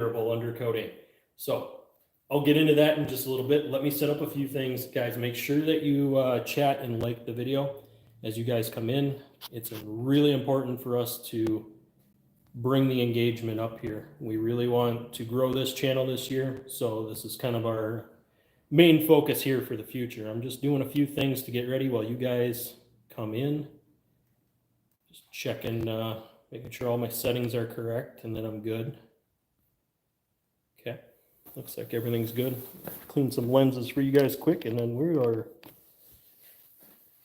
durable undercoating. So I'll get into that in just a little bit. Let me set up a few things, guys. Make sure that you chat and like the video as you guys come in. It's really important for us to bring the engagement up here. We really want to grow this channel this year, so this is kind of our main focus here for the future. I'm just doing a few things to get ready while you guys come in. Just checking, making sure all my settings are correct, and then I'm good. Okay, looks like everything's good. Clean some lenses for you guys quick, and then we are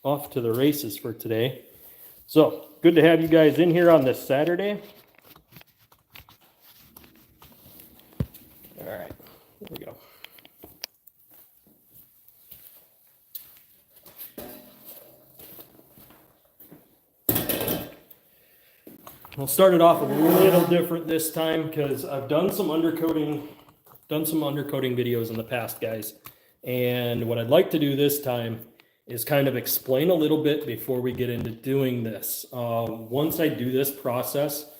off to the races for today. So, good to have you guys in here on this Saturday. All right, there we go. We'll start it off a little different this time because I've done some undercoating videos in the past, guys. And what I'd like to do this time is kind of explain a little bit before we get into doing this. Once I do this process,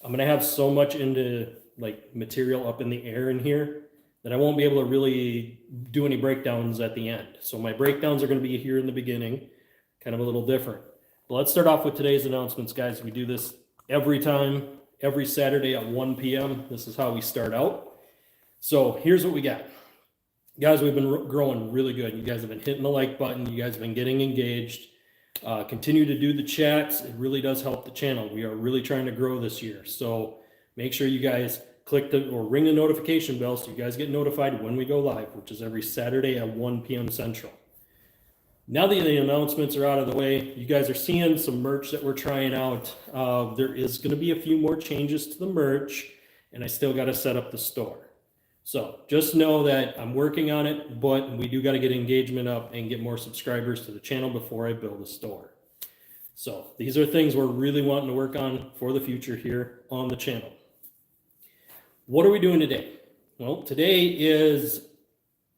I'm going to have so much into like material up in the air in here that I won't be able to really do any breakdowns at the end. So my breakdowns are going to be here in the beginning, kind of a little different. But let's start off with today's announcements, guys. We do this every Saturday at 1 p.m. This is how we start out. So here's what we got. Guys, we've been growing really good. You guys have been hitting the like button. You guys have been getting engaged. Continue to do the chats. It really does help the channel. We are really trying to grow this year. So make sure you guys click or ring the notification bell so you guys get notified when we go live, which is every Saturday at 1 p.m. Central. Now that the announcements are out of the way, you guys are seeing some merch that we're trying out. There is going to be a few more changes to the merch, and I still got to set up the store. So just know that I'm working on it, but we do got to get engagement up and get more subscribers to the channel before I build a store. So these are things we're really wanting to work on for the future here on the channel. What are we doing today? Well, today is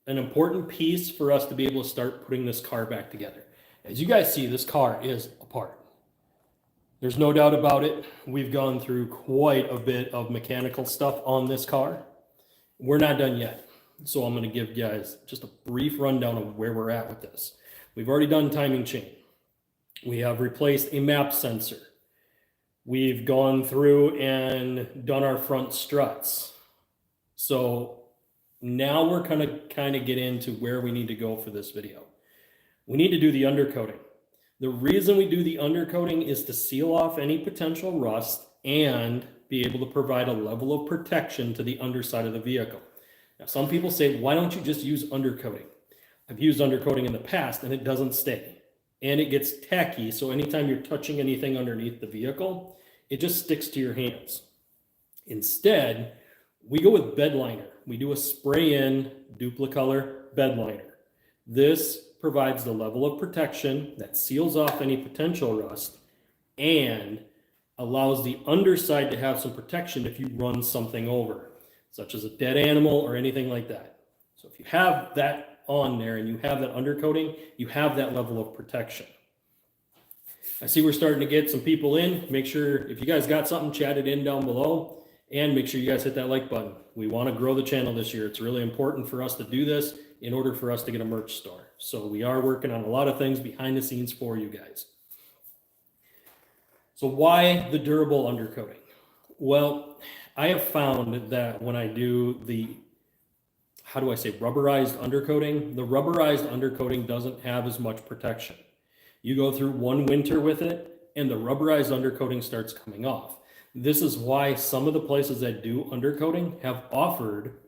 an important piece for us to be able to start putting this car back together. As you guys see, this car is apart. There's no doubt about it. We've gone through quite a bit of mechanical stuff on this car. We're not done yet. So I'm going to give you guys just a brief rundown of where we're at with this. We've already done timing chain. We have replaced a map sensor. We've gone through and done our front struts. So now we're kind of get into where we need to go for this video. We need to do the undercoating. The reason we do the undercoating is to seal off any potential rust and be able to provide a level of protection to the underside of the vehicle. Now, some people say, why don't you just use undercoating? I've used undercoating in the past and it doesn't stay. And it gets tacky, so anytime you're touching anything underneath the vehicle, it just sticks to your hands. Instead, we go with Bedliner. We do a spray-in duplicolor Bedliner. This provides the level of protection that seals off any potential rust and allows the underside to have some protection if you run something over, such as a dead animal or anything like that. So if you have that on there and you have that undercoating, you have that level of protection. I see we're starting to get some people in. Make sure if you guys got something, chat it in down below, and make sure you guys hit that like button. We want to grow the channel this year. It's really important for us to do this in order for us to get a merch store. So we are working on a lot of things behind the scenes for you guys. So why the durable undercoating? Well, I have found that when I do the, rubberized undercoating, the rubberized undercoating doesn't have as much protection. You go through one winter with it and the rubberized undercoating starts coming off. This is why some of the places that do undercoating have offered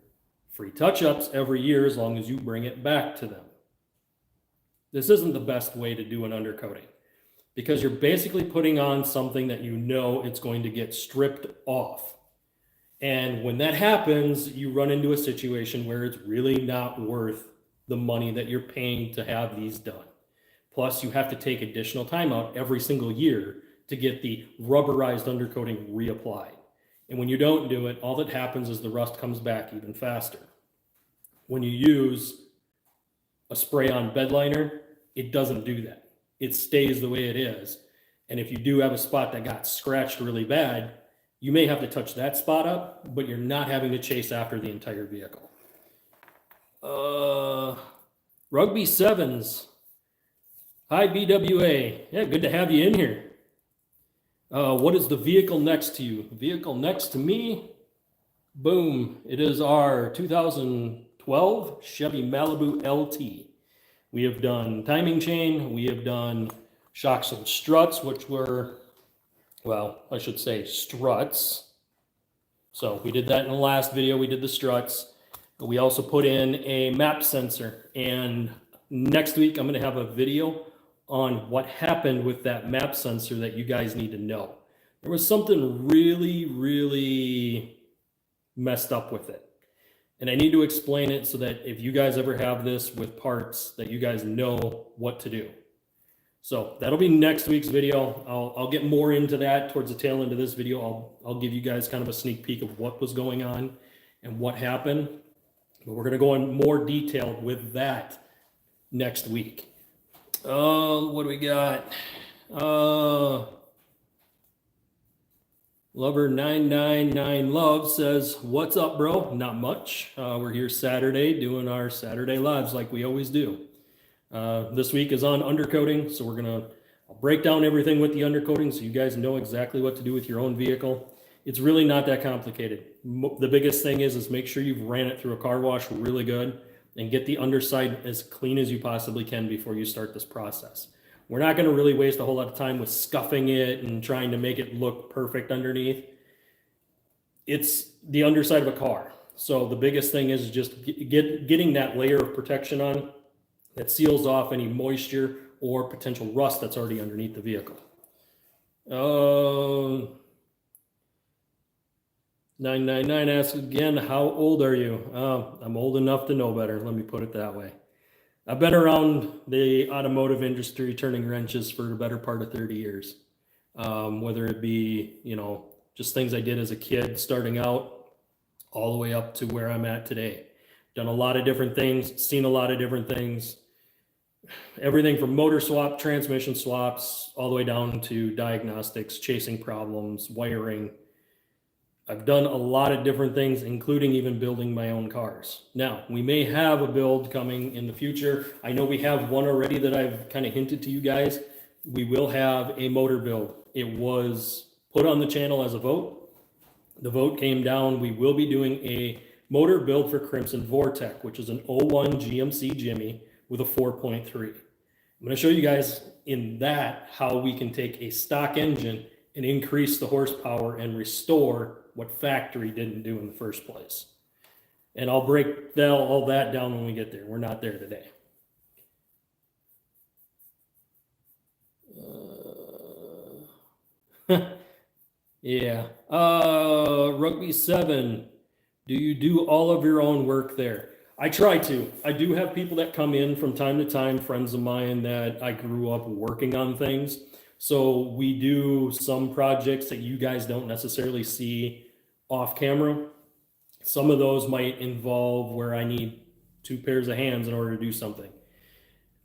free touch-ups every year as long as you bring it back to them. This isn't the best way to do an undercoating because you're basically putting on something that you know it's going to get stripped off. And when that happens, you run into a situation where it's really not worth the money that you're paying to have these done. Plus, you have to take additional time out every single year to get the rubberized undercoating reapplied. And when you don't do it, all that happens is the rust comes back even faster. When you use a spray-on Bedliner, it doesn't do that. It stays the way it is. And if you do have a spot that got scratched really bad, you may have to touch that spot up, but you're not having to chase after the entire vehicle. Rugby Sevens. Hi, BWA. Yeah, good to have you in here. What is the vehicle next to you? The vehicle next to me, boom, it is our 2012 Chevy Malibu LT. We have done timing chain, we have done shocks and struts, which were, well, I should say struts. So we did that in the last video, we did the struts. We also put in a map sensor, and next week I'm gonna have a video on what happened with that map sensor that you guys need to know. There was something really messed up with it. And I need to explain it so that if you guys ever have this with parts, that you guys know what to do. So that'll be next week's video. I'll get more into that towards the tail end of this video. I'll give you guys kind of a sneak peek of what was going on and what happened. But we're gonna go in more detail with that next week. What do we got? Lover999love says, what's up, bro? Not much. We're here Saturday doing our Saturday lives like we always do. This week is on undercoating, so I'll break down everything with the undercoating so you guys know exactly what to do with your own vehicle. It's really not that complicated. The biggest thing is make sure you've ran it through a car wash really good and get the underside as clean as you possibly can before you start this process. We're not going to really waste a whole lot of time with scuffing it and trying to make it look perfect underneath. It's the underside of a car. So the biggest thing is just getting that layer of protection on that seals off any moisture or potential rust that's already underneath the vehicle. 999 asks again, how old are you? I'm old enough to know better. Let me put it that way. I've been around the automotive industry turning wrenches for the better part of 30 years. Whether it be, just things I did as a kid starting out all the way up to where I'm at today. Done a lot of different things, seen a lot of different things. Everything from motor swap, transmission swaps, all the way down to diagnostics, chasing problems, wiring. I've done a lot of different things, including even building my own cars. Now, we may have a build coming in the future. I know we have one already that I've kind of hinted to you guys. We will have a motor build. It was put on the channel as a vote. The vote came down. We will be doing a motor build for Crimson Vortec, which is an 01 GMC Jimmy with a 4.3. I'm going to show you guys in that how we can take a stock engine and increase the horsepower and restore what factory didn't do in the first place. And I'll break all that down when we get there. We're not there today. Yeah. Rugby 7. Do you do all of your own work there? I try to. I do have people that come in from time to time, friends of mine that I grew up working on things. So we do some projects that you guys don't necessarily see off camera. Some of those might involve where I need 2 pairs of hands in order to do something.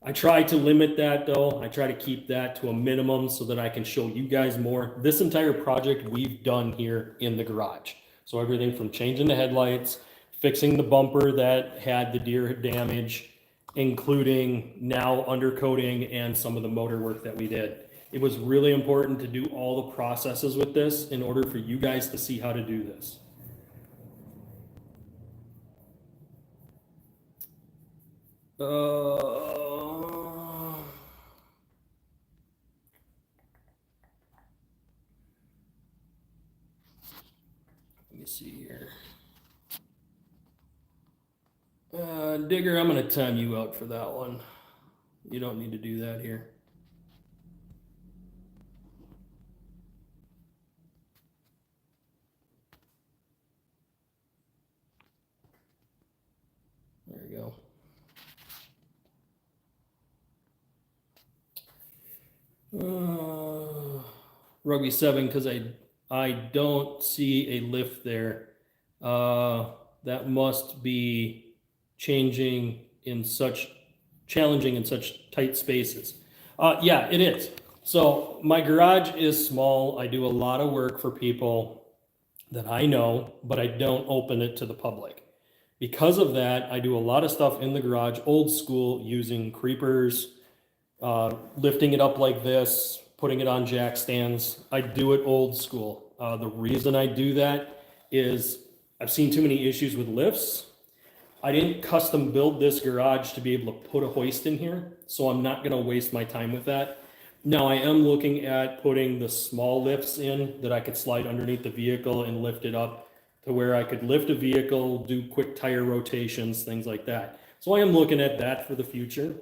I try to limit that though. I try to keep that to a minimum so that I can show you guys more. This entire project we've done here in the garage. So everything from changing the headlights, fixing the bumper that had the deer damage, including now undercoating and some of the motor work that we did. It was really important to do all the processes with this in order for you guys to see how to do this. Let me see here. Digger, I'm going to time you out for that one. You don't need to do that here. There we go. Rugby 7, because I don't see a lift there. That must be challenging in such tight spaces. Yeah, it is. So my garage is small. I do a lot of work for people. that I know, but I don't open it to the public. Because of that, I do a lot of stuff in the garage, old school, using creepers, lifting it up like this, putting it on jack stands. I do it old school. The reason I do that is I've seen too many issues with lifts. I didn't custom build this garage to be able to put a hoist in here, so I'm not gonna waste my time with that. Now I am looking at putting the small lifts in that I could slide underneath the vehicle and lift it up to where I could lift a vehicle, do quick tire rotations, things like that. So I am looking at that for the future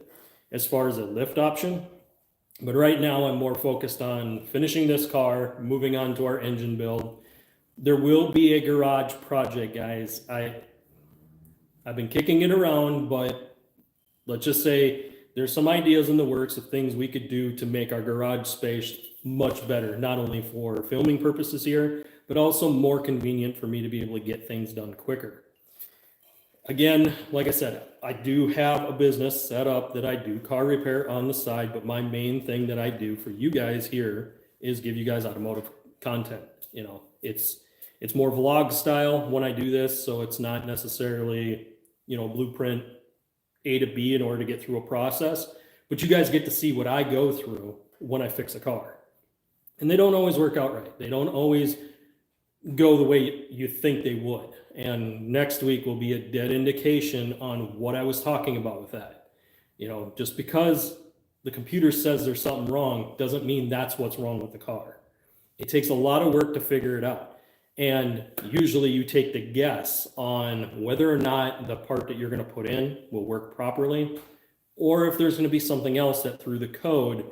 as far as a lift option. But right now I'm more focused on finishing this car, moving on to our engine build. There will be a garage project, guys. I've been kicking it around, but let's just say there's some ideas in the works of things we could do to make our garage space much better, not only for filming purposes here, but also more convenient for me to be able to get things done quicker. Again, like I said, I do have a business set up that I do car repair on the side, but my main thing that I do for you guys here is give you guys automotive content. You know, it's more vlog style when I do this, so it's not necessarily, you know, blueprint A to B in order to get through a process, but you guys get to see what I go through when I fix a car. And they don't always work out right. They don't always go the way you think they would. And next week will be a dead indication on what I was talking about with that. You know, just because the computer says there's something wrong doesn't mean that's what's wrong with the car. It takes a lot of work to figure it out. And usually you take the guess on whether or not the part that you're going to put in will work properly, or if there's going to be something else that threw the code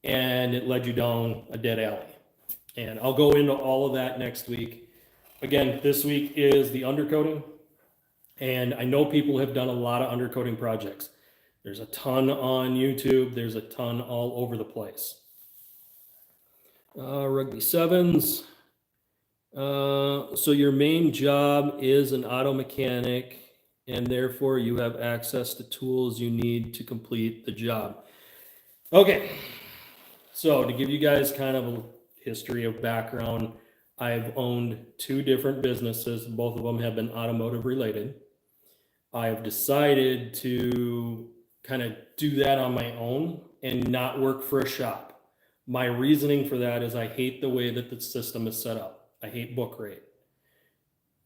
and it led you down a dead alley. And I'll go into all of that next week. Again, this week is the undercoating. And I know people have done a lot of undercoating projects. There's a ton on YouTube. There's a ton all over the place. Rugby sevens. So your main job is an auto mechanic, and therefore you have access to tools you need to complete the job. Okay, so to give you guys kind of a history of background, I've owned 2 different businesses. Both of them have been automotive related. I've decided to kind of do that on my own and not work for a shop. My reasoning for that is I hate the way that the system is set up. I hate book rate.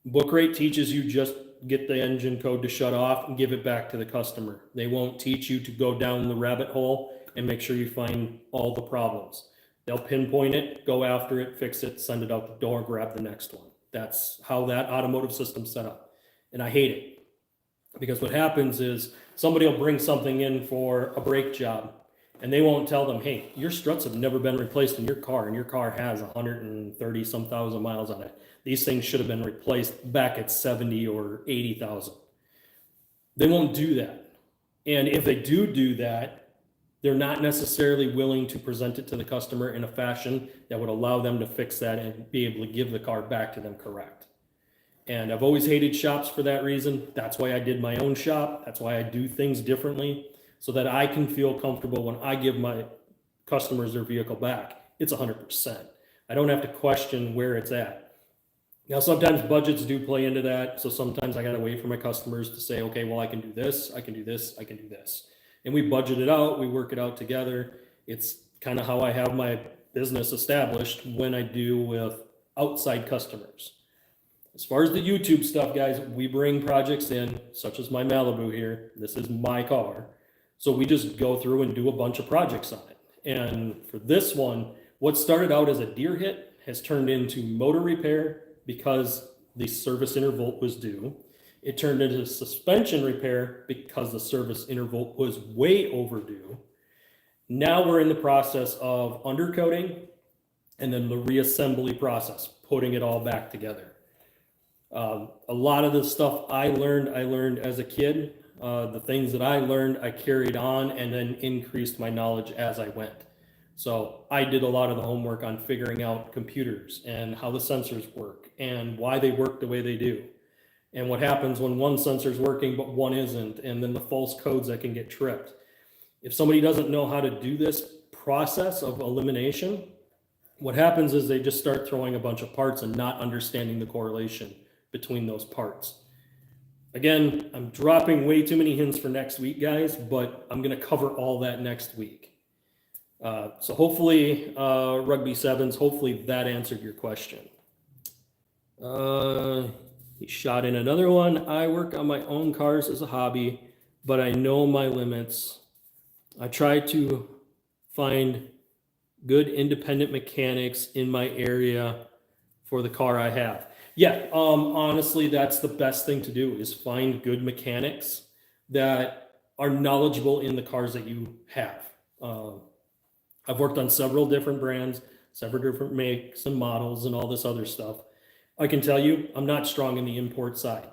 Book rate teaches you just get the engine code to shut off and give it back to the customer. They won't teach you to go down the rabbit hole and make sure you find all the problems. They'll pinpoint it, go after it, fix it, send it out the door, grab the next one. That's how that automotive system's set up. And I hate it. Because what happens is somebody will bring something in for a brake job, and they won't tell them, hey, your struts have never been replaced in your car, and your car has 130 some thousand miles on it. These things should have been replaced back at 70 or 80,000. They won't do that. And if they do that, they're not necessarily willing to present it to the customer in a fashion that would allow them to fix that and be able to give the car back to them correct. And I've always hated shops for that reason. That's why I did my own shop. That's why I do things differently, so that I can feel comfortable when I give my customers their vehicle back. It's 100%. I don't have to question where it's at. Now, sometimes budgets do play into that. So sometimes I got to wait for my customers to say, okay, well, I can do this, I can do this, I can do this. And we budget it out, we work it out together. It's kind of how I have my business established when I deal with outside customers. As far as the YouTube stuff, guys, we bring projects in, such as my Malibu here. This is my car. So we just go through and do a bunch of projects on it. And for this one, what started out as a deer hit has turned into motor repair because the service interval was due. It turned into suspension repair because the service interval was way overdue. Now we're in the process of undercoating and then the reassembly process, putting it all back together. A lot of the stuff I learned as a kid. The things that I learned, I carried on and then increased my knowledge as I went. So I did a lot of the homework on figuring out computers and how the sensors work and why they work the way they do. And what happens when one sensor is working but one isn't, and then the false codes that can get tripped. If somebody doesn't know how to do this process of elimination, What happens is they just start throwing a bunch of parts and not understanding the correlation between those parts. Again, I'm dropping way too many hints for next week, guys, but I'm going to cover all that next week. So hopefully, Rugby Sevens, hopefully that answered your question. He shot in another one. I work on my own cars as a hobby, but I know my limits. I try to find good independent mechanics in my area for the car I have. Yeah, honestly, that's the best thing to do, is find good mechanics that are knowledgeable in the cars that you have. I've worked on several different brands, several different makes and models and all this other stuff. I can tell you, I'm not strong in the import side.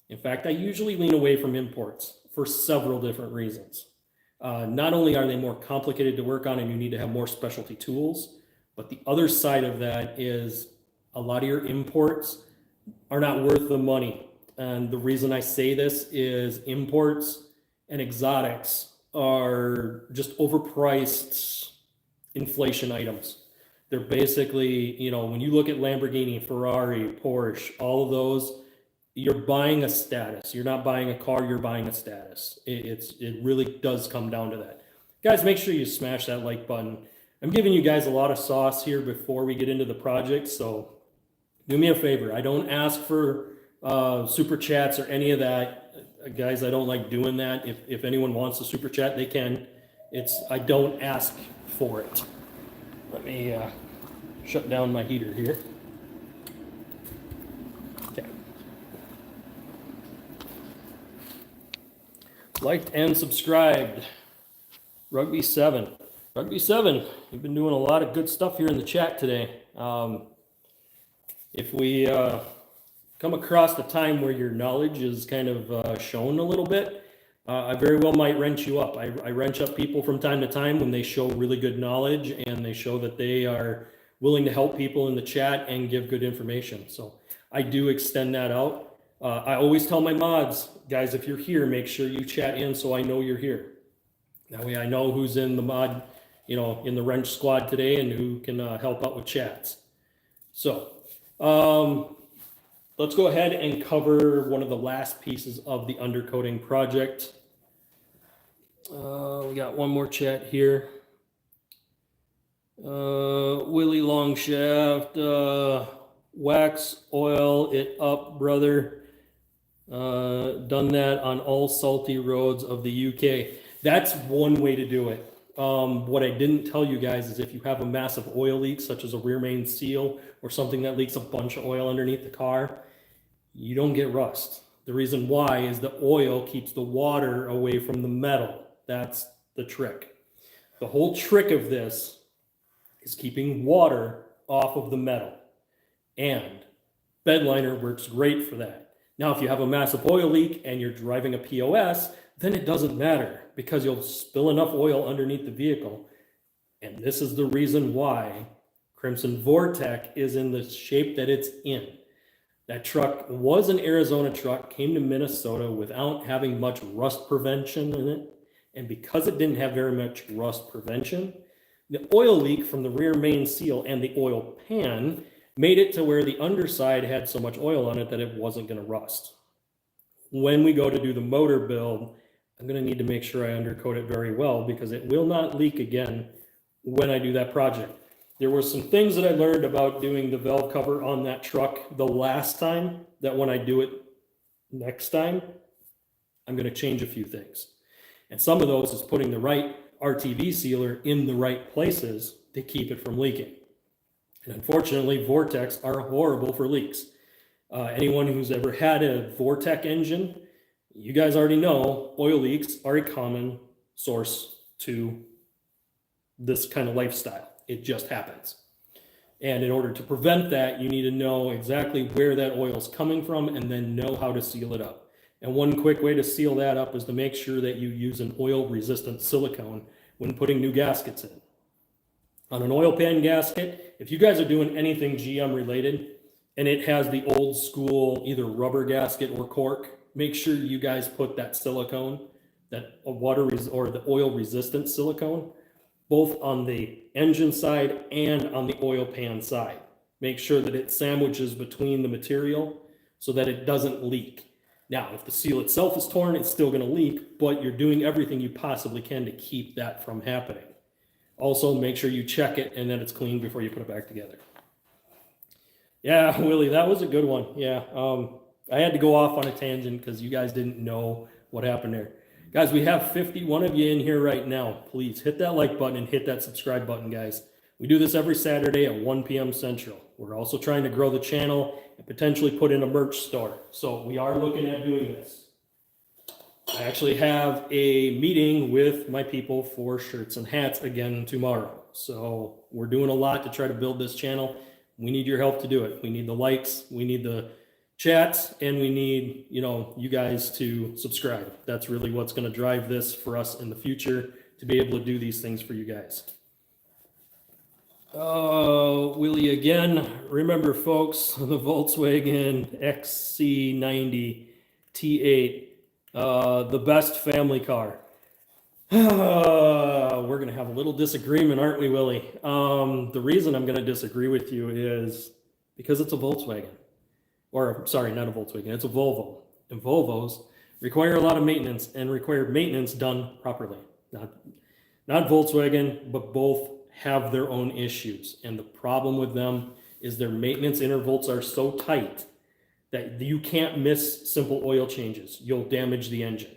In fact, I usually lean away from imports for several different reasons. Not only are they more complicated to work on and you need to have more specialty tools, but the other side of that is a lot of your imports are not worth the money. And the reason I say this is imports and exotics are just overpriced inflation items. They're basically, you know, when you look at Lamborghini, Ferrari, Porsche, all of those, you're buying a status. You're not buying a car, you're buying a status. It really does come down to that. Guys, make sure you smash that like button. I'm giving you guys a lot of sauce here before we get into the project, so do me a favor. I don't ask for super chats or any of that. Guys, I don't like doing that. If anyone wants a super chat, they can. I don't ask for it. Let me shut down my heater here. Okay. Liked and subscribed. Rugby 7. Rugby 7, you've been doing a lot of good stuff here in the chat today. If we come across a time where your knowledge is kind of shown a little bit, I very well might wrench you up. I wrench up people from time to time when they show really good knowledge and they show that they are willing to help people in the chat and give good information. So I do extend that out. I always tell my mods, guys, if you're here, make sure you chat in so I know you're here. That way I know who's in the mod, you know, in the wrench squad today and who can help out with chats. So let's go ahead and cover one of the last pieces of the undercoating project. We got one more chat here. Willie Longshaft, wax oil it up, brother. Done that on all salty roads of the UK. That's one way to do it. What I didn't tell you guys is if you have a massive oil leak, such as a rear main seal or something that leaks a bunch of oil underneath the car, you don't get rust. The reason why is the oil keeps the water away from the metal. That's the trick. The whole trick of this is keeping water off of the metal. And Bedliner works great for that. Now, if you have a massive oil leak and you're driving a POS, then it doesn't matter because you'll spill enough oil underneath the vehicle. And this is the reason why Crimson Vortec is in the shape that it's in. That truck was an Arizona truck, came to Minnesota without having much rust prevention in it. And because it didn't have very much rust prevention, the oil leak from the rear main seal and the oil pan made it to where the underside had so much oil on it that it wasn't going to rust. When we go to do the motor build, I'm going to need to make sure I undercoat it very well because it will not leak again when I do that project. There were some things that I learned about doing the valve cover on that truck the last time that when I do it next time, I'm going to change a few things. And some of those is putting the right RTV sealer in the right places to keep it from leaking. And unfortunately, Vortecs are horrible for leaks. Anyone who's ever had a Vortec engine, you guys already know oil leaks are a common source to this kind of lifestyle. It just happens. And in order to prevent that, you need to know exactly where that oil is coming from and then know how to seal it up. And one quick way to seal that up is to make sure that you use an oil-resistant silicone when putting new gaskets in. On an oil pan gasket, if you guys are doing anything GM related and it has the old school either rubber gasket or cork, make sure you guys put that silicone, that water or the oil resistant silicone both on the engine side and on the oil pan side. Make sure that it sandwiches between the material so that it doesn't leak. Now, if the seal itself is torn, it's still going to leak, but you're doing everything you possibly can to keep that from happening. Also, make sure you check it and that it's clean before you put it back together. Yeah, Willie, that was a good one. Yeah, I had to go off on a tangent because you guys didn't know what happened there. Guys, we have 51 of you in here right now. Please hit that like button and hit that subscribe button, guys. We do this every Saturday at 1 p.m. Central. We're also trying to grow the channel and potentially put in a merch store. So we are looking at doing this. I actually have a meeting with my people for shirts and hats again tomorrow. So we're doing a lot to try to build this channel. We need your help to do it. We need the likes, we need the chats, and we need, you guys to subscribe. That's really what's going to drive this for us in the future, to be able to do these things for you guys. Willie again. Remember, folks, the Volkswagen XC90 T8, the best family car. We're going to have a little disagreement, aren't we, Willie? The reason I'm going to disagree with you is because it's a Volkswagen. Or, sorry, not a Volkswagen, it's a Volvo. And Volvos require a lot of maintenance and require maintenance done properly. Not Volkswagen, but both have their own issues. And the problem with them is their maintenance intervals are so tight that you can't miss simple oil changes. You'll damage the engine.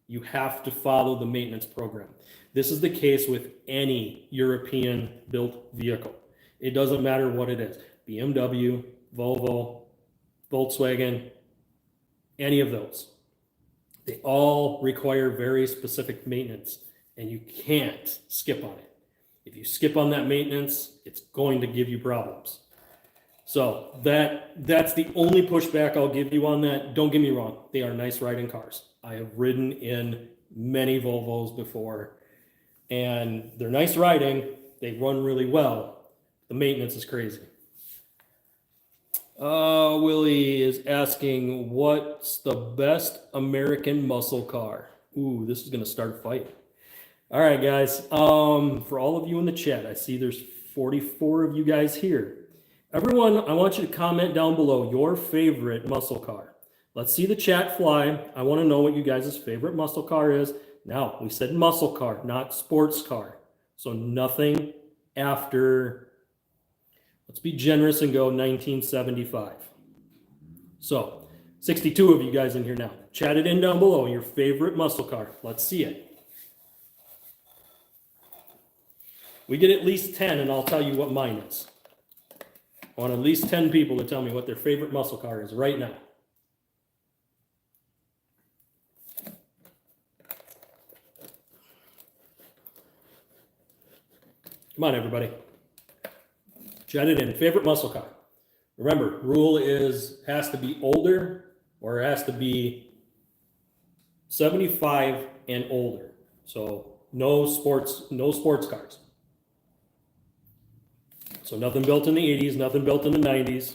You have to follow the maintenance program. This is the case with any European built vehicle. It doesn't matter what it is. BMW, Volvo, Volkswagen, any of those. They all require very specific maintenance, and you can't skip on it. If you skip on that maintenance, it's going to give you problems. So that's the only pushback I'll give you on that. Don't get me wrong, they are nice riding cars. I have ridden in many Volvos before, and they're nice riding. They run really well. The maintenance is crazy. Willie is asking, what's the best American muscle car? Ooh, this is going to start a fight. All right, guys. For all of you in the chat, I see there's 44 of you guys here. Everyone, I want you to comment down below your favorite muscle car. Let's see the chat fly. I want to know what you guys' favorite muscle car is. Now, we said muscle car, not sports car. So nothing after, let's be generous and go 1975. So 62 of you guys in here now. Chat it in down below, your favorite muscle car. Let's see it. We get at least 10 and I'll tell you what mine is. I want at least 10 people to tell me what their favorite muscle car is right now. Come on, everybody. Chat it in. Favorite muscle car. Remember, rule is has to be older or it has to be 75 and older. So no sports cars. So nothing built in the 80s, nothing built in the 90s.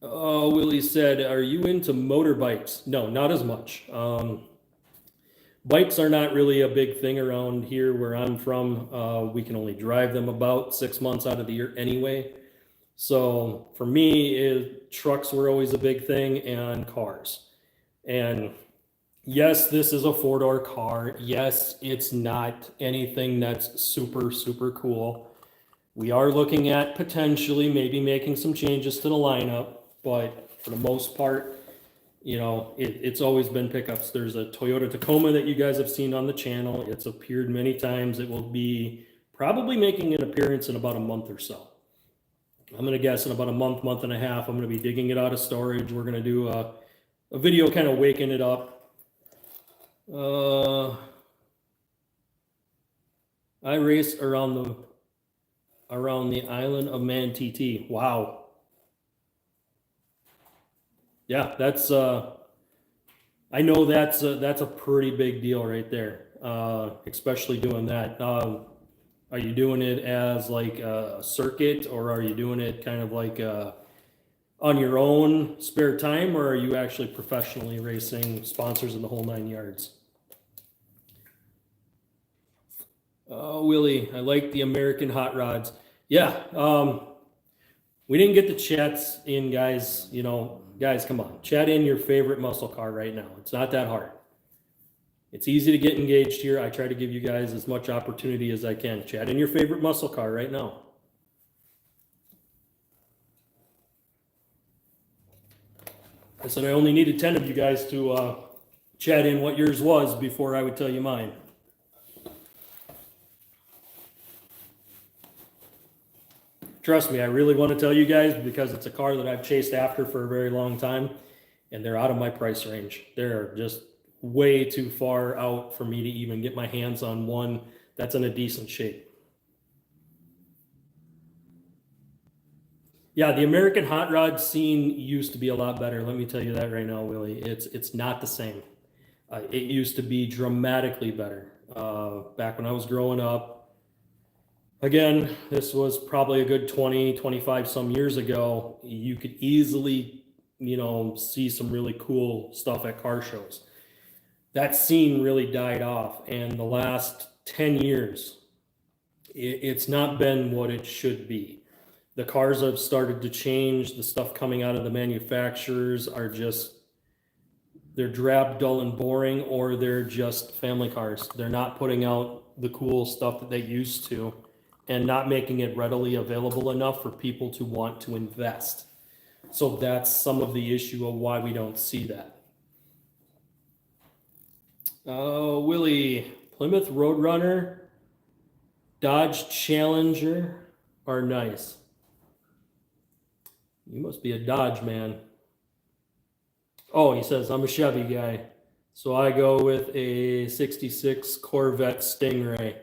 Willie said, are you into motorbikes? No, not as much. Bikes are not really a big thing around here where I'm from. We can only drive them about 6 months out of the year anyway. So for me, trucks were always a big thing and cars. And yes, this is a four-door car. Yes, it's not anything that's super, super cool. We are looking at potentially maybe making some changes to the lineup, but for the most part, it's always been pickups. There's a Toyota Tacoma that you guys have seen on the channel. It's appeared many times. It will be probably making an appearance in about a month or so. I'm going to guess in about a month, month and a half, I'm going to be digging it out of storage. We're going to do a video kind of waking it up. I race around the island of Man TT. Wow. Yeah, that's I know that's a pretty big deal right there, especially doing that. Are you doing it as like a circuit, or are you doing it kind of like on your own spare time, or are you actually professionally racing, sponsors in the whole 9 yards? Willie, I like the American hot rods. Yeah, we didn't get the chats in, guys. You know, guys, come on, chat in your favorite muscle car right now. It's not that hard. It's easy to get engaged here. I try to give you guys as much opportunity as I can. Chat in your favorite muscle car right now. I said I only needed 10 of you guys to chat in what yours was before I would tell you mine. Trust me, I really want to tell you guys because it's a car that I've chased after for a very long time, and they're out of my price range. They're just way too far out for me to even get my hands on one that's in a decent shape. Yeah, the American hot rod scene used to be a lot better. Let me tell you that right now, Willie. It's not the same. It used to be dramatically better. Back when I was growing up, again, this was probably a good 20, 25 some years ago. You could easily, you know, see some really cool stuff at car shows. That scene really died off, and the last 10 years, it's not been what it should be. The cars have started to change. The stuff coming out of the manufacturers are just, they're drab, dull, and boring, or they're just family cars. They're not putting out the cool stuff that they used to and not making it readily available enough for people to want to invest. So that's some of the issue of why we don't see that. Willie, Plymouth Roadrunner, Dodge Challenger are nice. You must be a Dodge man. Oh, he says, I'm a Chevy guy. So I go with a 66 Corvette Stingray.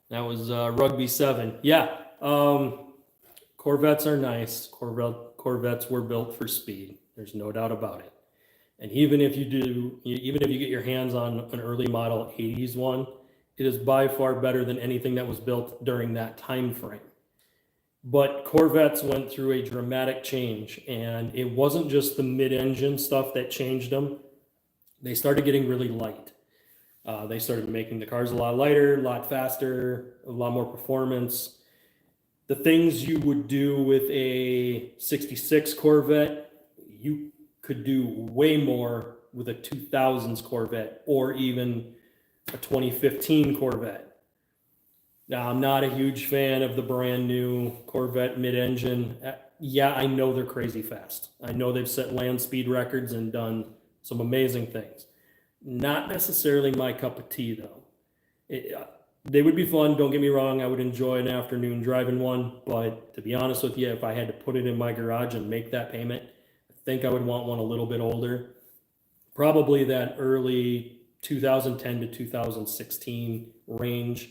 That was Rugby 7. Yeah, Corvettes are nice. Corvettes were built for speed. There's no doubt about it. And even if you get your hands on an early model 80s one, it is by far better than anything that was built during that time frame. But Corvettes went through a dramatic change, and it wasn't just the mid-engine stuff that changed them. They started getting really light. They started making the cars a lot lighter, a lot faster, a lot more performance. The things you would do with a 66 Corvette, you could do way more with a 2000s Corvette or even a 2015 Corvette. Now, I'm not a huge fan of the brand new Corvette mid-engine. Yeah, I know they're crazy fast. I know they've set land speed records and done some amazing things. Not necessarily my cup of tea, though. They would be fun, don't get me wrong. I would enjoy an afternoon driving one, but to be honest with you, if I had to put it in my garage and make that payment, I think I would want one a little bit older. Probably that early 2010 to 2016 range.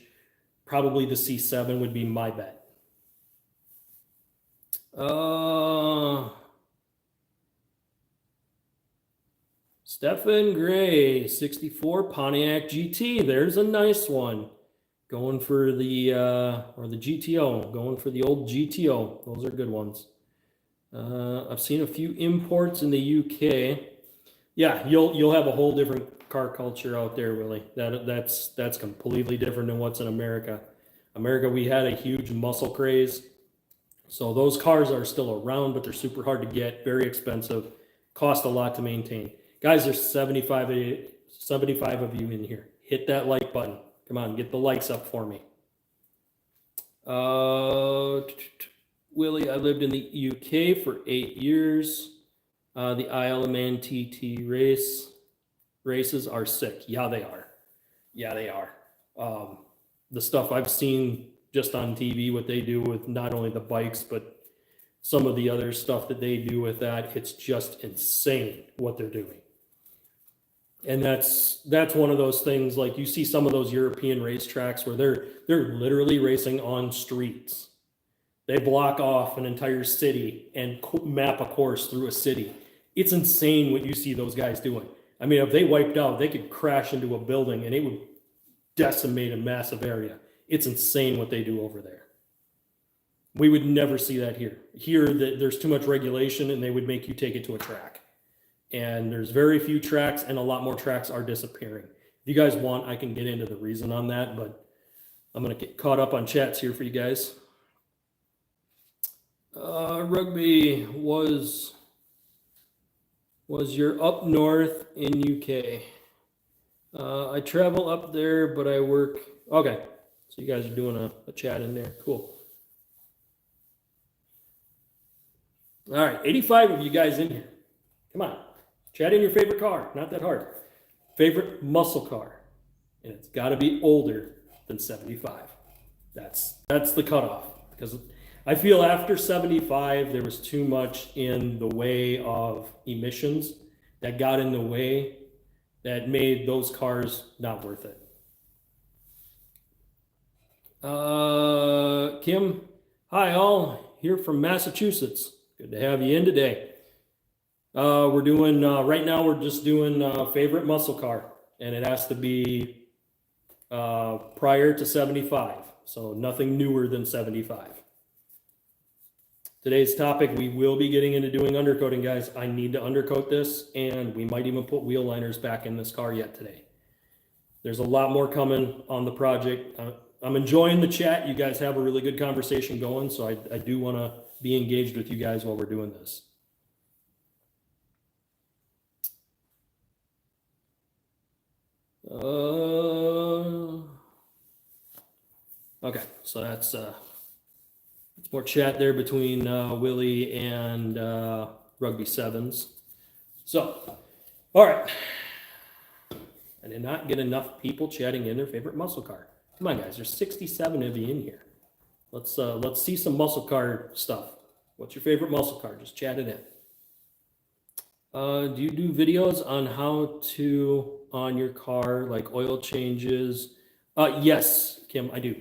Probably the C7 would be my bet. Stephen Gray, 64 Pontiac GT. There's a nice one. Going for the, or the GTO, going for the old GTO. Those are good ones. I've seen a few imports in the UK. Yeah, you'll have a whole different car culture out there, Willie. That's completely different than what's in America. America, we had a huge muscle craze. So those cars are still around, but they're super hard to get, very expensive, cost a lot to maintain. Guys, there's 75 of you in here. Hit that like button. Come on, get the likes up for me. Willie, I lived in the UK for 8 years. The Isle of Man TT races are sick. Yeah, they are. Yeah, they are. The stuff I've seen just on TV, what they do with not only the bikes, but some of the other stuff that they do with that, it's just insane what they're doing. And that's one of those things, like you see some of those European racetracks where they're literally racing on streets. They block off an entire city and map a course through a city. It's insane what you see those guys doing. I mean, if they wiped out, they could crash into a building and it would decimate a massive area. It's insane what they do over there. We would never see that here. Here, there's too much regulation and they would make you take it to a track. And there's very few tracks and a lot more tracks are disappearing. If you guys want, I can get into the reason on that, but I'm going to get caught up on chats here for you guys. Rugby was you're up north in UK. I travel up there, but I work. Okay, so you guys are doing a chat in there. Cool. All right, 85 of you guys in here. Come on, chat in your favorite car. Not that hard. Favorite muscle car, and it's got to be older than 75. That's the cutoff, because I feel after 75 there was too much in the way of emissions that got in the way that made those cars not worth it. Kim, hi all, here from Massachusetts. Good to have you in today. We're doing, right now we're just doing favorite muscle car, and it has to be prior to 75, so nothing newer than 75. Today's topic, we will be getting into doing undercoating, guys. I need to undercoat this, and we might even put wheel liners back in this car yet today. There's a lot more coming on the project. I'm enjoying the chat. You guys have a really good conversation going, so I do want to be engaged with you guys while we're doing this. Okay, so that's more chat there between Willie and Rugby Sevens. So, all right. I did not get enough people chatting in their favorite muscle car. Come on, guys. There's 67 of you in here. Let's see some muscle car stuff. What's your favorite muscle car? Just chat it in. Do you do videos on how to on your car, like oil changes? Yes, Kim, I do.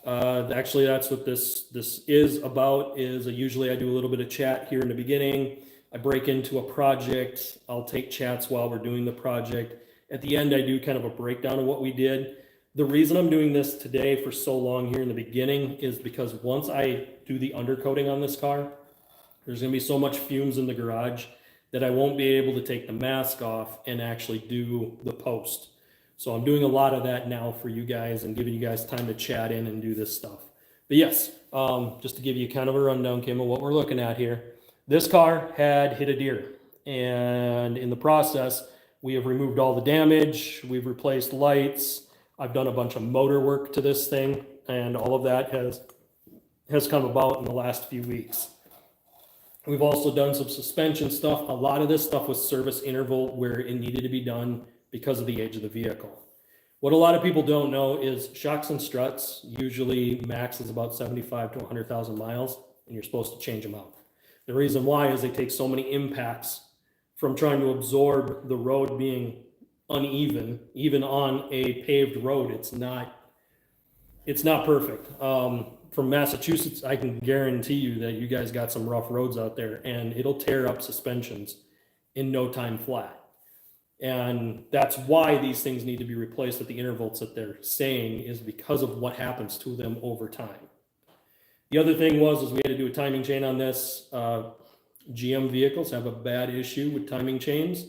Actually, that's what this is about. Usually I do a little bit of chat here in the beginning. I break into a project. I'll take chats while we're doing the project. At the end, I do kind of a breakdown of what we did. The reason I'm doing this today for so long here in the beginning is because once I do the undercoating on this car, there's going to be so much fumes in the garage that I won't be able to take the mask off and actually do the post. So I'm doing a lot of that now for you guys and giving you guys time to chat in and do this stuff. But yes, just to give you kind of a rundown, Kim, of what we're looking at here. This car had hit a deer, and in the process, we have removed all the damage. We've replaced lights. I've done a bunch of motor work to this thing, and all of that has come about in the last few weeks. We've also done some suspension stuff. A lot of this stuff was service interval where it needed to be done because of the age of the vehicle. What a lot of people don't know is shocks and struts usually max is about 75 to 100,000 miles, and you're supposed to change them out. The reason why is they take so many impacts from trying to absorb the road being uneven. Even on a paved road, it's not perfect. From Massachusetts, I can guarantee you that you guys got some rough roads out there, and it'll tear up suspensions in no time flat. And that's why these things need to be replaced at the intervals that they're saying, is because of what happens to them over time. The other thing is we had to do a timing chain on this. GM vehicles have a bad issue with timing chains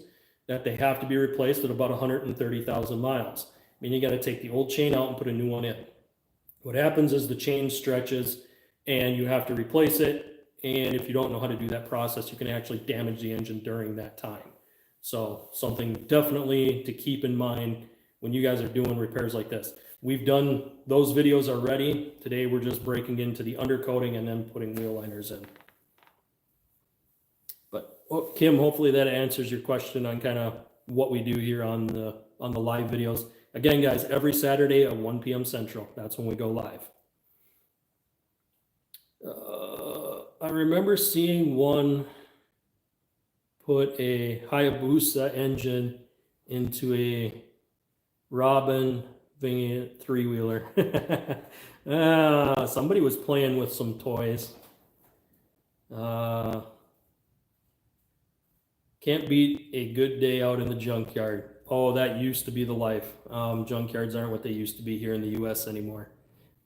that they have to be replaced at about 130,000 miles. I mean, you got to take the old chain out and put a new one in. What happens is the chain stretches and you have to replace it. And if you don't know how to do that process, you can actually damage the engine during that time. So something definitely to keep in mind when you guys are doing repairs like this. We've done those videos already. Today we're just breaking into the undercoating and then putting wheel liners in. But Kim, hopefully that answers your question on kind of what we do here on the live videos. Again, guys, every Saturday at 1 p.m. Central. That's when we go live. I remember seeing one put a Hayabusa engine into a Robin Vineyard three-wheeler. Somebody was playing with some toys. Can't beat a good day out in the junkyard. Oh, that used to be the life. Junkyards aren't what they used to be here in the U.S. anymore.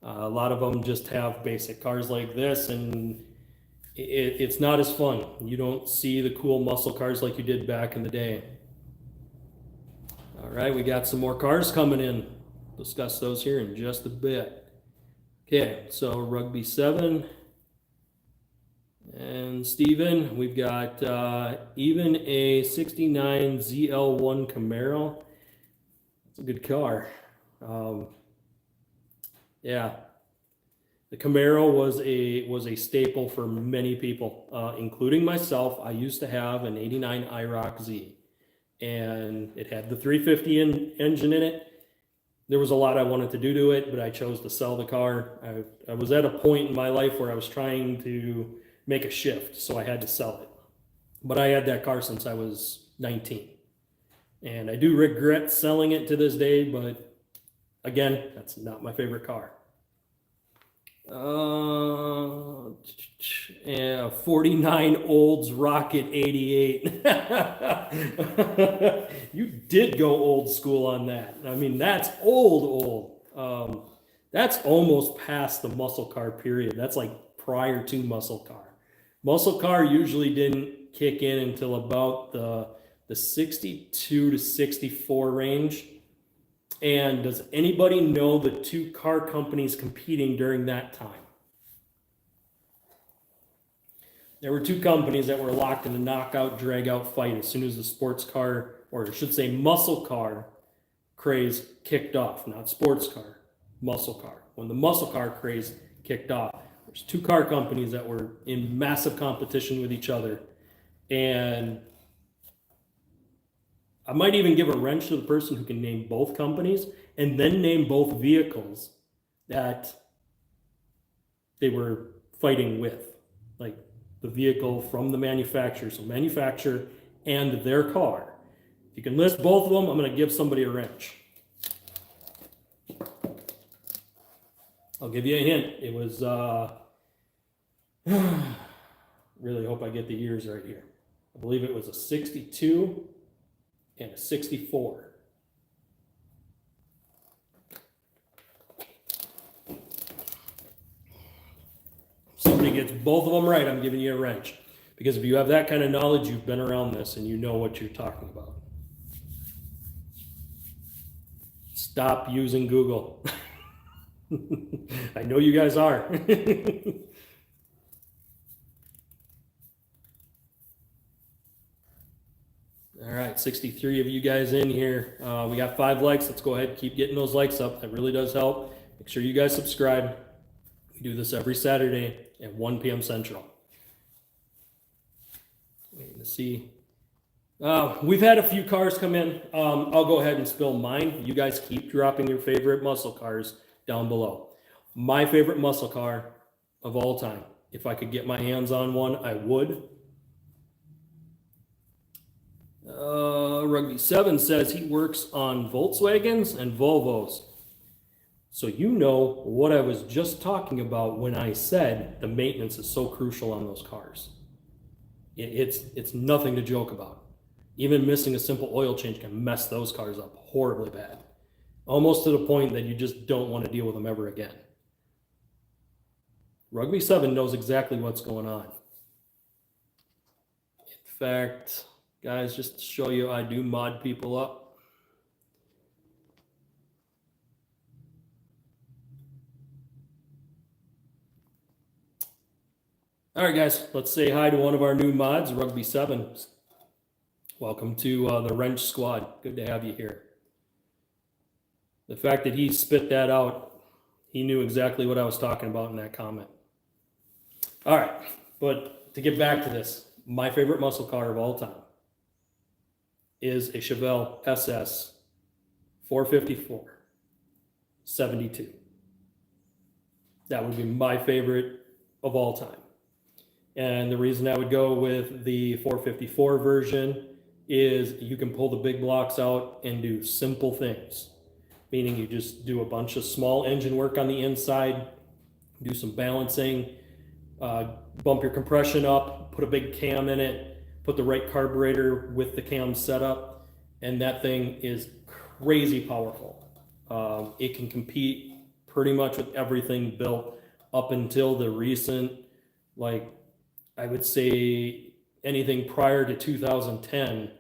A lot of them just have basic cars like this, and it's not as fun. You don't see the cool muscle cars like you did back in the day. All right, we got some more cars coming in. Discuss those here in just a bit. Okay, so Rugby 7 and Steven, we've got even a 69 ZL1 Camaro. It's a good car. Yeah, the Camaro was a staple for many people, including myself. I used to have an 89 IRock Z, and it had the 350 engine in it. There was a lot I wanted to do it, but I chose to sell the car. I was at a point in my life where I was trying to make a shift, so I had to sell it. But I had that car since I was 19. And I do regret selling it to this day, but again, that's not my favorite car. Yeah, 49 Olds Rocket 88. You did go old school on that. I mean, that's old. That's almost past the muscle car period. That's like prior to muscle car. Muscle car usually didn't kick in until about the 62 to 64 range. And does anybody know the two car companies competing during that time? There were two companies that were locked in a knockout, drag-out fight as soon as the sports car, or I should say muscle car craze kicked off. Not sports car, muscle car. When the muscle car craze kicked off, there's two car companies that were in massive competition with each other. And I might even give a wrench to the person who can name both companies and then name both vehicles that they were fighting with. Like the vehicle from the manufacturer, so manufacturer and their car. If you can list both of them, I'm going to give somebody a wrench. I'll give you a hint. It was, really hope I get the years right here. I believe it was a 62 and a 64. If somebody gets both of them right, I'm giving you a wrench. Because if you have that kind of knowledge, you've been around this and you know what you're talking about. Stop using Google. I know you guys are. All right, 63 of you guys in here. We got 5 likes. Let's go ahead and keep getting those likes up. That really does help. Make sure you guys subscribe. We do this every Saturday at 1 p.m. Central. Waiting to see. We've had a few cars come in. I'll go ahead and spill mine. You guys keep dropping your favorite muscle cars down below. My favorite muscle car of all time. If I could get my hands on one, I would. Rugby 7 says he works on Volkswagens and Volvos. So you know what I was just talking about when I said the maintenance is so crucial on those cars. It's nothing to joke about. Even missing a simple oil change can mess those cars up horribly bad. Almost to the point that you just don't want to deal with them ever again. Rugby 7 knows exactly what's going on. In fact, guys, just to show you, I do mod people up. All right, guys, let's say hi to one of our new mods, Rugby 7. Welcome to the Wrench Squad. Good to have you here. The fact that he spit that out, he knew exactly what I was talking about in that comment. All right, but to get back to this, my favorite muscle car of all time is a Chevelle SS 454 72. That would be my favorite of all time. And the reason I would go with the 454 version is you can pull the big blocks out and do simple things. Meaning you just do a bunch of small engine work on the inside, do some balancing, bump your compression up, put a big cam in it, put the right carburetor with the cam set up, and that thing is crazy powerful. It can compete pretty much with everything built up until the recent, like I would say anything prior to 2010,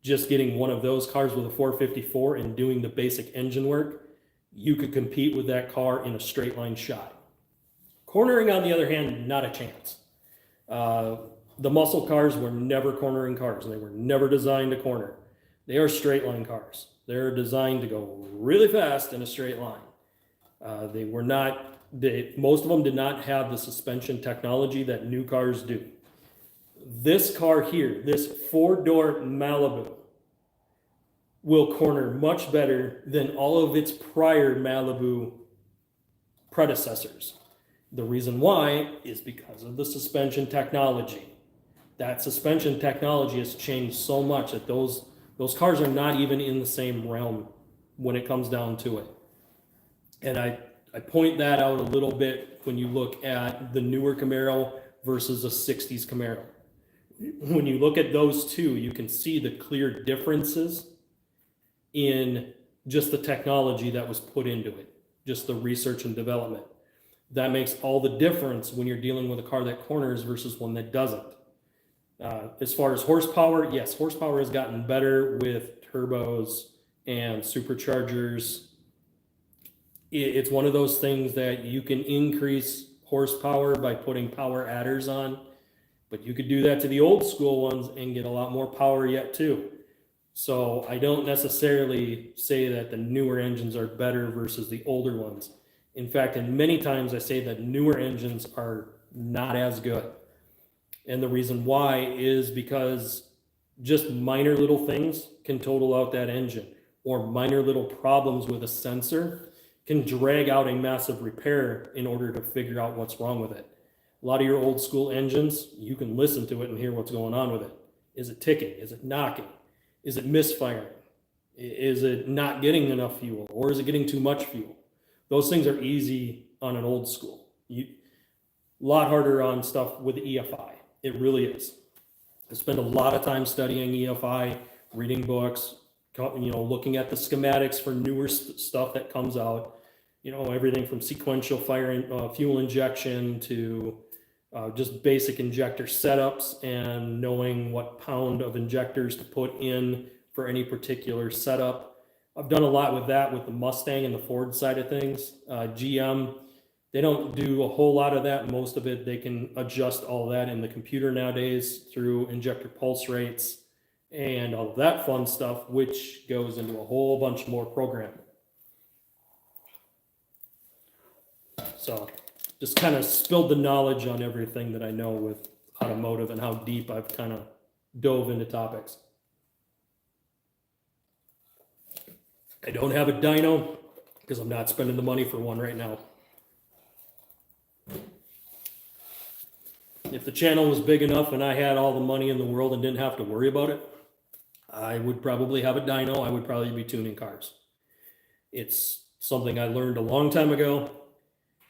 just getting one of those cars with a 454 and doing the basic engine work, you could compete with that car in a straight line shot. Cornering, on the other hand, not a chance. The muscle cars were never cornering cars. They were never designed to corner. They are straight line cars. They're designed to go really fast in a straight line. They were not, most of them did not have the suspension technology that new cars do. This car here, this 4-door Malibu, will corner much better than all of its prior Malibu predecessors. The reason why is because of the suspension technology. That suspension technology has changed so much that those cars are not even in the same realm when it comes down to it. And I point that out a little bit when you look at the newer Camaro versus a 60s Camaro. When you look at those two, you can see the clear differences in just the technology that was put into it, just the research and development. That makes all the difference when you're dealing with a car that corners versus one that doesn't. As far as horsepower, yes, horsepower has gotten better with turbos and superchargers. It's one of those things that you can increase horsepower by putting power adders on, but you could do that to the old school ones and get a lot more power yet too. So I don't necessarily say that the newer engines are better versus the older ones. In fact, and many times I say that newer engines are not as good. And the reason why is because just minor little things can total out that engine, or minor little problems with a sensor can drag out a massive repair in order to figure out what's wrong with it. A lot of your old school engines, you can listen to it and hear what's going on with it. Is it ticking? Is it knocking? Is it misfiring? Is it not getting enough fuel? Or is it getting too much fuel? Those things are easy on an old school. A lot harder on stuff with EFI. It really is. I spend a lot of time studying EFI, reading books, looking at the schematics for newer stuff that comes out. Everything from sequential fuel injection to just basic injector setups and knowing what pound of injectors to put in for any particular setup. I've done a lot with that with the Mustang and the Ford side of things. GM, they don't do a whole lot of that. Most of it, they can adjust all that in the computer nowadays through injector pulse rates and all of that fun stuff, which goes into a whole bunch more programming. So just kind of spilled the knowledge on everything that I know with automotive and how deep I've kind of dove into topics. I don't have a dyno because I'm not spending the money for one right now. If the channel was big enough and I had all the money in the world and didn't have to worry about it, I would probably have a dyno. I would probably be tuning cars. It's something I learned a long time ago.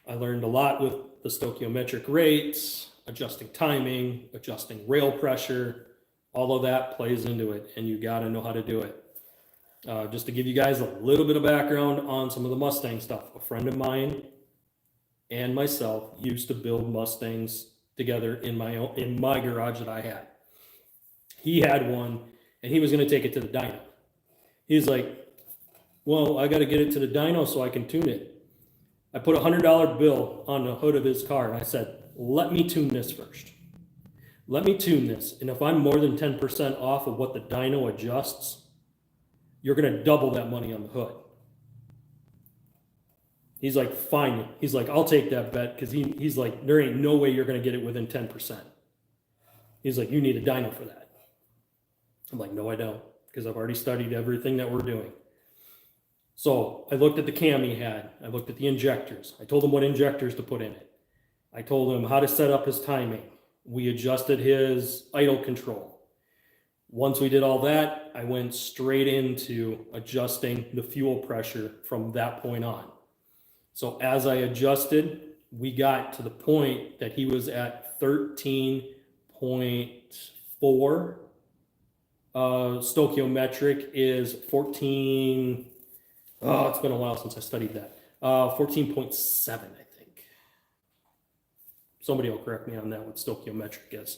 I learned a lot with the stoichiometric rates, adjusting timing, adjusting rail pressure. All of that plays into it, and you got to know how to do it. Just to give you guys a little bit of background on some of the Mustang stuff. A friend of mine and myself used to build Mustangs together in my garage that I had. He had one, and he was going to take it to the dyno. He's like, well, I got to get it to the dyno so I can tune it. I put a $100 bill on the hood of his car, and I said, let me tune this first. Let me tune this, and if I'm more than 10% off of what the dyno adjusts, you're going to double that money on the hood. He's like, fine. He's like, I'll take that bet, because he's like, there ain't no way you're going to get it within 10%. He's like, you need a dyno for that. I'm like, no, I don't, because I've already studied everything that we're doing. So I looked at the cam he had. I looked at the injectors. I told him what injectors to put in it. I told him how to set up his timing. We adjusted his idle control. Once we did all that, I went straight into adjusting the fuel pressure from that point on. So as I adjusted, we got to the point that he was at 13.4. Stoichiometric is 14. Oh, it's been a while since I studied that. 14.7, I think. Somebody will correct me on that, what stoichiometric is.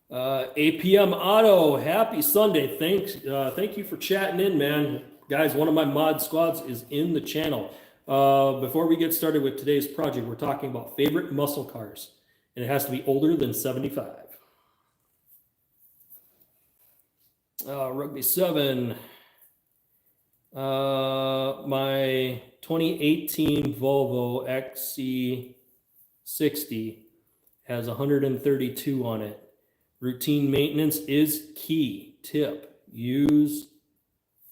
APM Auto, happy Sunday. Thank you for chatting in, man. Guys, one of my mod squads is in the channel. Before we get started with today's project, we're talking about favorite muscle cars, and it has to be older than 75. Rugby 7. My 2018 Volvo XC60 has 132 on it. Routine maintenance is key. Tip: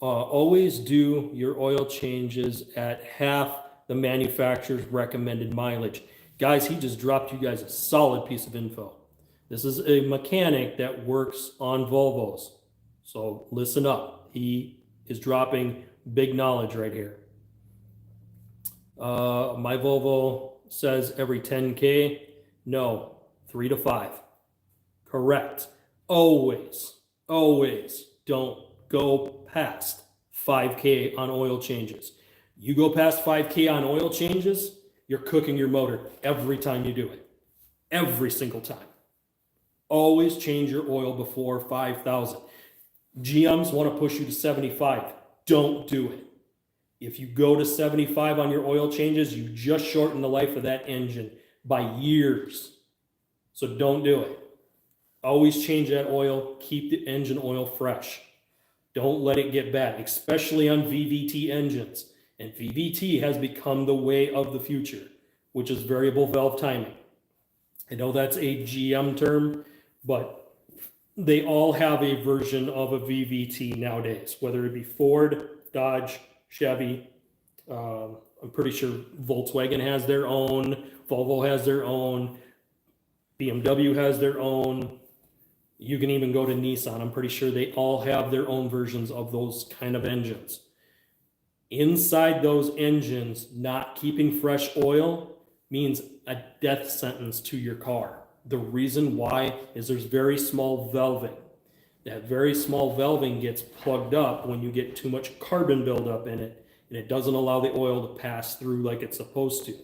always do your oil changes at half the manufacturer's recommended mileage. Guys, he just dropped you guys a solid piece of info. This is a mechanic that works on Volvos. So listen up. He is dropping big knowledge right here. My Volvo says every 10K. No, 3 to 5. Correct. Always don't go past 5K on oil changes. You go past 5K on oil changes, you're cooking your motor every time you do it. Every single time. Always change your oil before 5,000. GMs want to push you to 75. Don't do it. If you go to 75 on your oil changes, you just shorten the life of that engine by years. So don't do it. Always change that oil. Keep the engine oil fresh. Don't let it get bad, especially on VVT engines. And VVT has become the way of the future, which is variable valve timing. I know that's a GM term, but they all have a version of a VVT nowadays, whether it be Ford, Dodge, Chevy. I'm pretty sure Volkswagen has their own, Volvo has their own, BMW has their own. You can even go to Nissan. I'm pretty sure they all have their own versions of those kind of engines. Inside those engines, not keeping fresh oil means a death sentence to your car. The reason why is there's very small valving. That very small valving gets plugged up when you get too much carbon buildup in it, and it doesn't allow the oil to pass through like it's supposed to.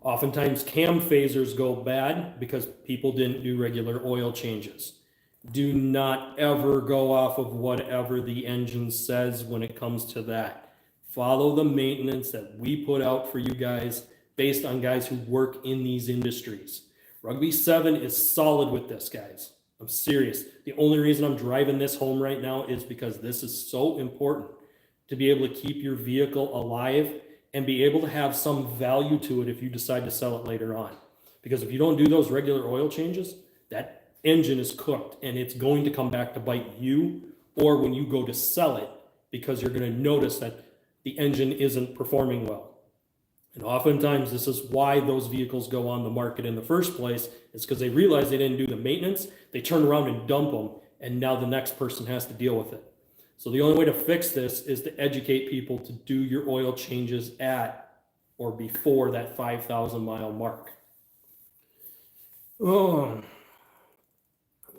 Oftentimes cam phasers go bad because people didn't do regular oil changes. Do not ever go off of whatever the engine says when it comes to that. Follow the maintenance that we put out for you guys based on guys who work in these industries. Rugby 7 is solid with this, guys. I'm serious. The only reason I'm driving this home right now is because this is so important to be able to keep your vehicle alive and be able to have some value to it if you decide to sell it later on. Because if you don't do those regular oil changes, that engine is cooked and it's going to come back to bite you, or when you go to sell it, because you're going to notice that the engine isn't performing well. And oftentimes this is why those vehicles go on the market in the first place, is because they realize they didn't do the maintenance, they turn around and dump them, and now the next person has to deal with it. So the only way to fix this is to educate people to do your oil changes at or before that 5,000 mile mark. Oh,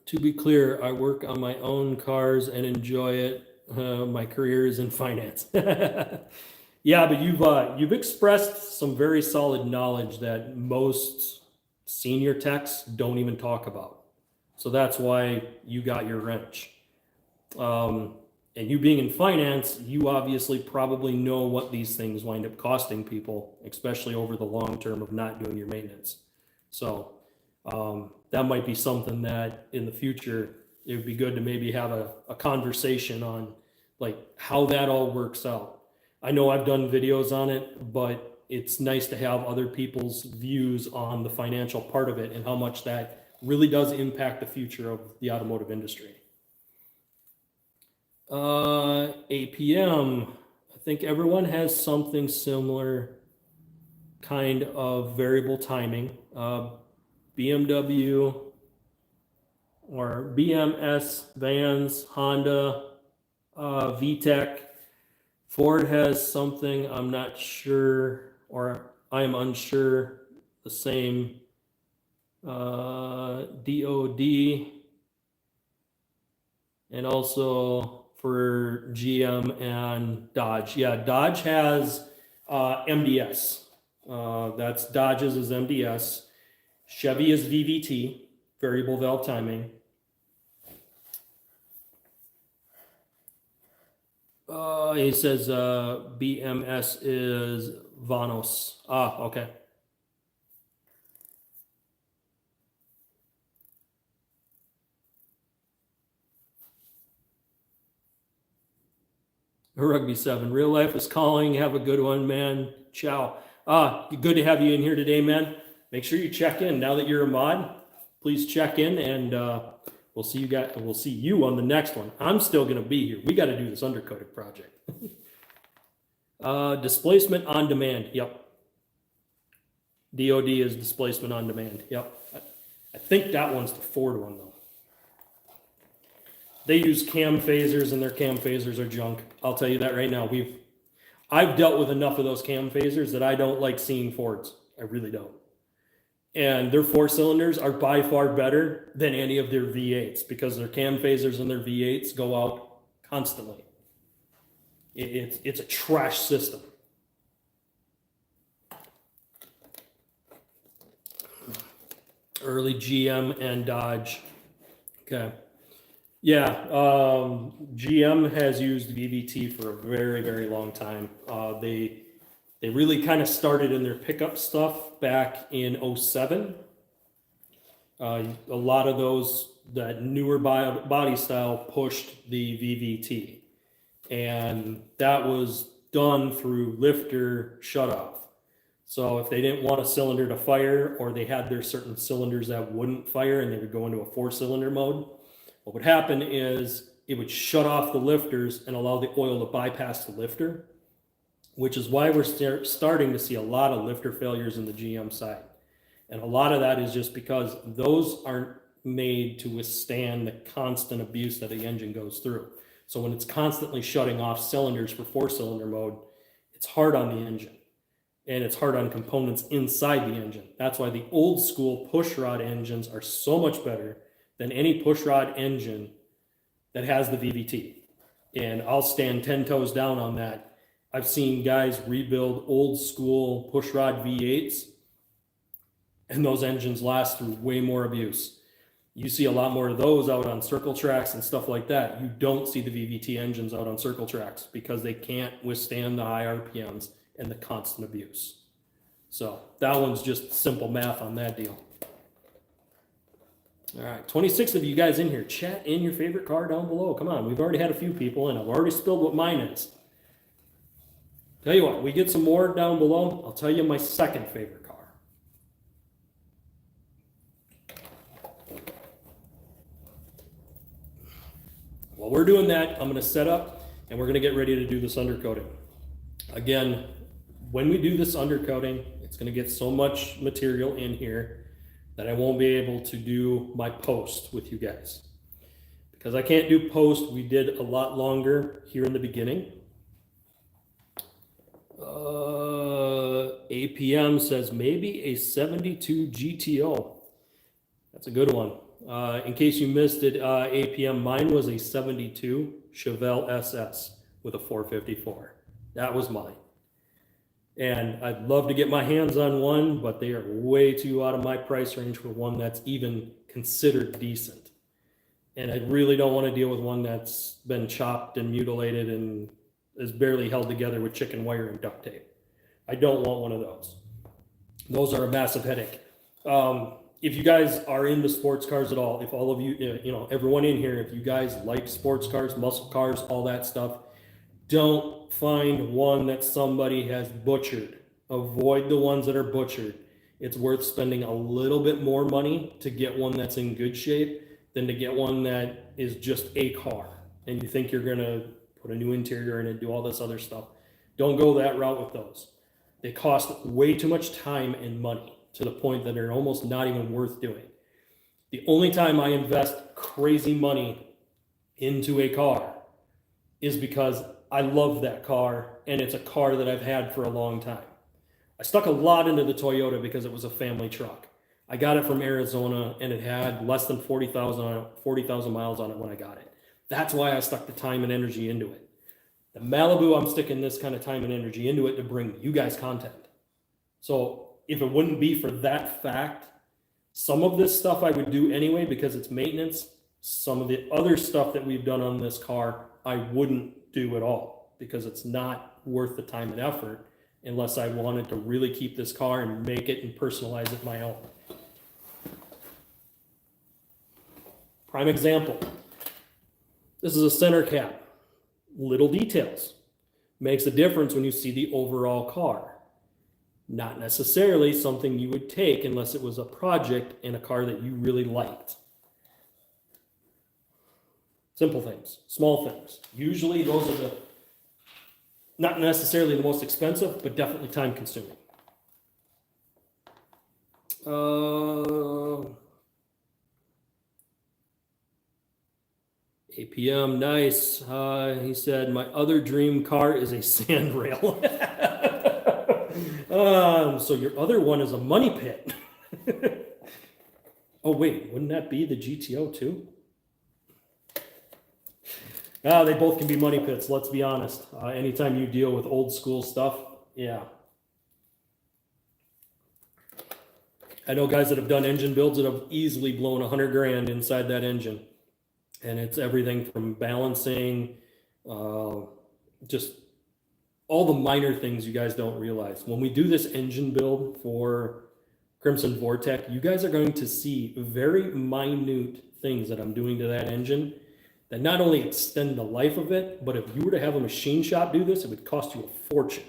to be clear, I work on my own cars and enjoy it. My career is in finance. Yeah, but you've expressed some very solid knowledge that most senior techs don't even talk about. So that's why you got your wrench. And you being in finance, you obviously probably know what these things wind up costing people, especially over the long term of not doing your maintenance. So that might be something that in the future, it would be good to maybe have a conversation on like how that all works out. I know I've done videos on it, but it's nice to have other people's views on the financial part of it and how much that really does impact the future of the automotive industry. APM, I think everyone has something similar kind of variable timing. BMW or BMS vans, Honda, VTEC. Ford has something, I'm not sure, or I am unsure, the same. DOD, and also for GM and Dodge. Yeah, Dodge has MDS. That's Dodge's is MDS. Chevy is VVT, variable valve timing. He says BMS is Vanos. Ah, okay. Rugby 7. Real life is calling. Have a good one, man. Ciao. Good to have you in here today, man. Make sure you check in. Now that you're a mod, please check in, and we'll see you guys. We'll see you on the next one. I'm still gonna be here. We got to do this undercoating project. Displacement on demand. Yep. DOD is displacement on demand. Yep. I think that one's the Ford one though. They use cam phasers, and their cam phasers are junk. I'll tell you that right now. I've dealt with enough of those cam phasers that I don't like seeing Fords. I really don't. And their 4-cylinders are by far better than any of their V8s because their cam phasers and their V8s go out constantly. It's a trash system. Early GM and Dodge. Okay. Yeah, GM has used VVT for a very, very long time. They really kind of started in their pickup stuff back in 07. A lot of those, that newer body style pushed the VVT. And that was done through lifter shutoff. So if they didn't want a cylinder to fire, or they had their certain cylinders that wouldn't fire and they would go into a 4-cylinder mode, what would happen is it would shut off the lifters and allow the oil to bypass the lifter, which is why we're starting to see a lot of lifter failures in the GM side. And a lot of that is just because those aren't made to withstand the constant abuse that the engine goes through. So when it's constantly shutting off cylinders for 4-cylinder mode, it's hard on the engine. And it's hard on components inside the engine. That's why the old school pushrod engines are so much better than any pushrod engine that has the VVT. And I'll stand 10 toes down on that. I've seen guys rebuild old school pushrod V8s, and those engines last through way more abuse. You see a lot more of those out on circle tracks and stuff like that. You don't see the VVT engines out on circle tracks because they can't withstand the high RPMs and the constant abuse. So that one's just simple math on that deal. All right, 26 of you guys in here. Chat in your favorite car down below. Come on, we've already had a few people, and I've already spilled what mine is. Tell you what, we get some more down below. I'll tell you my second favorite car. While we're doing that, I'm going to set up, and we're going to get ready to do this undercoating. Again, when we do this undercoating, it's going to get so much material in here that I won't be able to do my post with you guys. Because I can't do post, we did a lot longer here in the beginning. APM says maybe a 72 GTO. That's a good one. In case you missed it, APM, mine was a 72 Chevelle SS with a 454. That was mine. And I'd love to get my hands on one, but they are way too out of my price range for one that's even considered decent. And I really don't want to deal with one that's been chopped and mutilated and is barely held together with chicken wire and duct tape. I don't want one of those. Those are a massive headache. If you guys are into sports cars at all, if all of you, everyone in here, if you guys like sports cars, muscle cars, all that stuff, don't find one that somebody has butchered. Avoid the ones that are butchered. It's worth spending a little bit more money to get one that's in good shape than to get one that is just a car and you think you're going to put a new interior in it, do all this other stuff. Don't go that route with those. They cost way too much time and money to the point that they're almost not even worth doing. The only time I invest crazy money into a car is because I love that car, and it's a car that I've had for a long time. I stuck a lot into the Toyota because it was a family truck. I got it from Arizona, and it had less than 40,000 miles on it when I got it. That's why I stuck the time and energy into it. The Malibu, I'm sticking this kind of time and energy into it to bring you guys content. So if it wouldn't be for that fact, some of this stuff I would do anyway because it's maintenance. Some of the other stuff that we've done on this car, I wouldn't do at all because it's not worth the time and effort unless I wanted to really keep this car and make it and personalize it my own. Prime example. This is a center cap. Little details. Makes a difference when you see the overall car. Not necessarily something you would take unless it was a project in a car that you really liked. Simple things, small things. Usually those are not necessarily the most expensive, but definitely time consuming. APM, nice. He said, my other dream car is a sandrail. So your other one is a money pit. Oh wait, wouldn't that be the GTO too? They both can be money pits, let's be honest. Anytime you deal with old school stuff, yeah. I know guys that have done engine builds that have easily blown 100 grand inside that engine. And it's everything from balancing, just all the minor things you guys don't realize. When we do this engine build for Crimson Vortec, you guys are going to see very minute things that I'm doing to that engine that not only extend the life of it, but if you were to have a machine shop do this, it would cost you a fortune.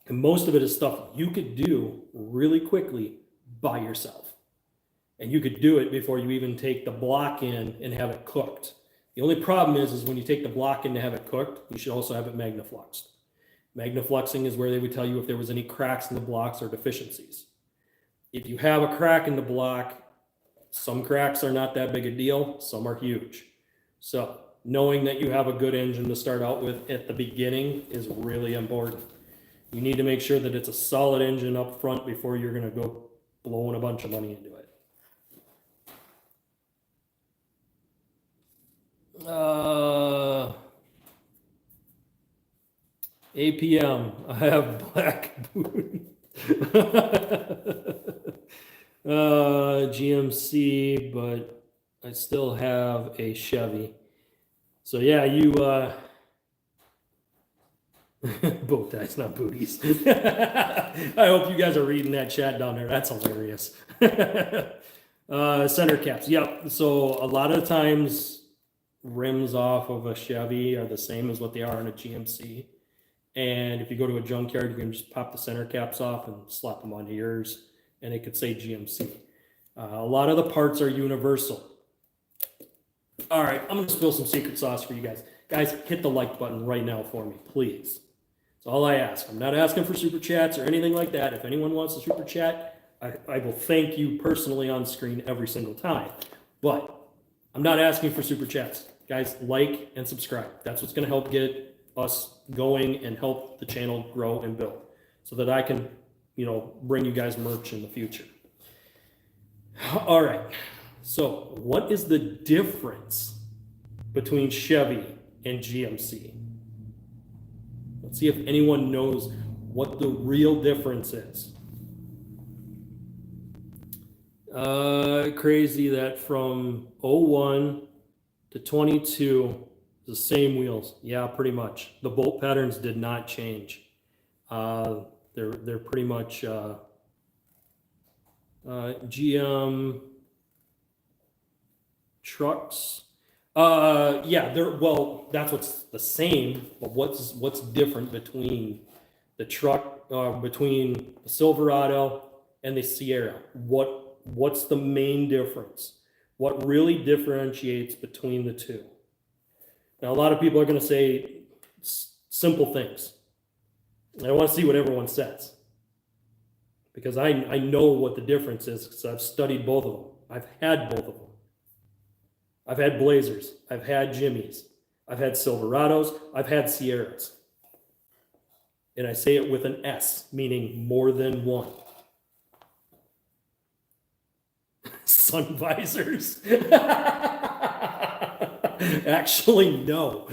And most of it is stuff you could do really quickly by yourself. And you could do it before you even take the block in and have it cooked. The only problem is when you take the block in to have it cooked, you should also have it magnafluxed. Magnafluxing is where they would tell you if there was any cracks in the blocks or deficiencies. If you have a crack in the block, some cracks are not that big a deal, some are huge. So knowing that you have a good engine to start out with at the beginning is really important. You need to make sure that it's a solid engine up front before you're going to go blowing a bunch of money into it. APM, I have black booty. GMC, but I still have a Chevy. So yeah, you bow ties, not booties. I hope you guys are reading that chat down there. That's hilarious. Center caps. Yep. So a lot of times rims off of a Chevy are the same as what they are on a GMC. And if you go to a junkyard, you can just pop the center caps off and slap them onto yours, and it could say GMC. A lot of the parts are universal. All right, I'm going to spill some secret sauce for you guys. Guys, hit the like button right now for me, please. That's all I ask. I'm not asking for super chats or anything like that. If anyone wants a super chat, I will thank you personally on screen every single time. But I'm not asking for super chats. Guys, like and subscribe. That's what's going to help get us going and help the channel grow and build so that I can, bring you guys merch in the future. All right. So what is the difference between Chevy and GMC? Let's see if anyone knows what the real difference is. Crazy that from 01 to 22, the same wheels. Yeah, pretty much. The bolt patterns did not change. They're pretty much GM trucks. Yeah, that's what's the same, but what's different between the truck, between the Silverado and the Sierra? What's the main difference? What really differentiates between the two? Now, a lot of people are going to say simple things. I want to see what everyone says, because I know what the difference is because I've studied both of them. I've had both of them. I've had Blazers. I've had Jimmys. I've had Silverados. I've had Sierras. And I say it with an S, meaning more than one. Sun visors. Actually, no.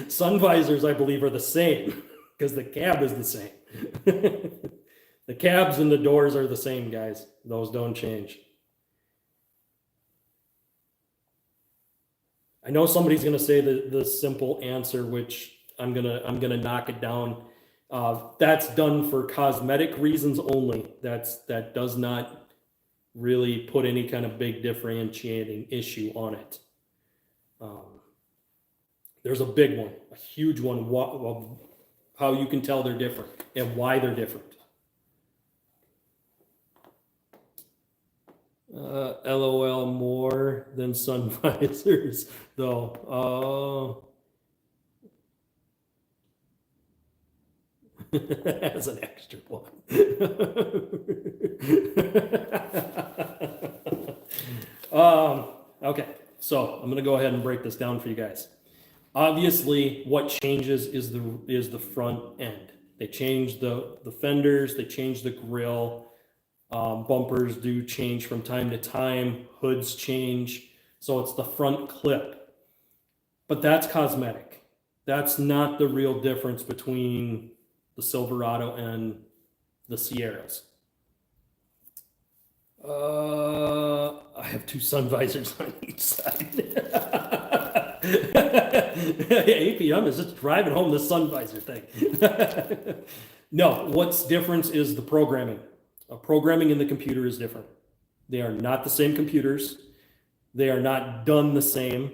Sun visors, I believe, are the same because the cab is the same. The cabs and the doors are the same, guys. Those don't change. I know somebody's gonna say the simple answer, which I'm gonna knock it down. That's done for cosmetic reasons only. That does not really put any kind of big differentiating issue on it. There's a big one, a huge one, of how you can tell they're different and why they're different. LOL, more than sun visors, though. As an extra one. Okay, so I'm gonna go ahead and break this down for you guys. Obviously, what changes is the front end. They change the fenders, they change the grille. Bumpers do change from time to time, hoods change, so it's the front clip. But that's cosmetic. That's not the real difference between the Silverado and the Sierras. I have 2 sun visors on each side. APM is just driving home the sun visor thing. No, what's different is the programming. Programming in the computer is different. They are not the same computers. They are not done the same.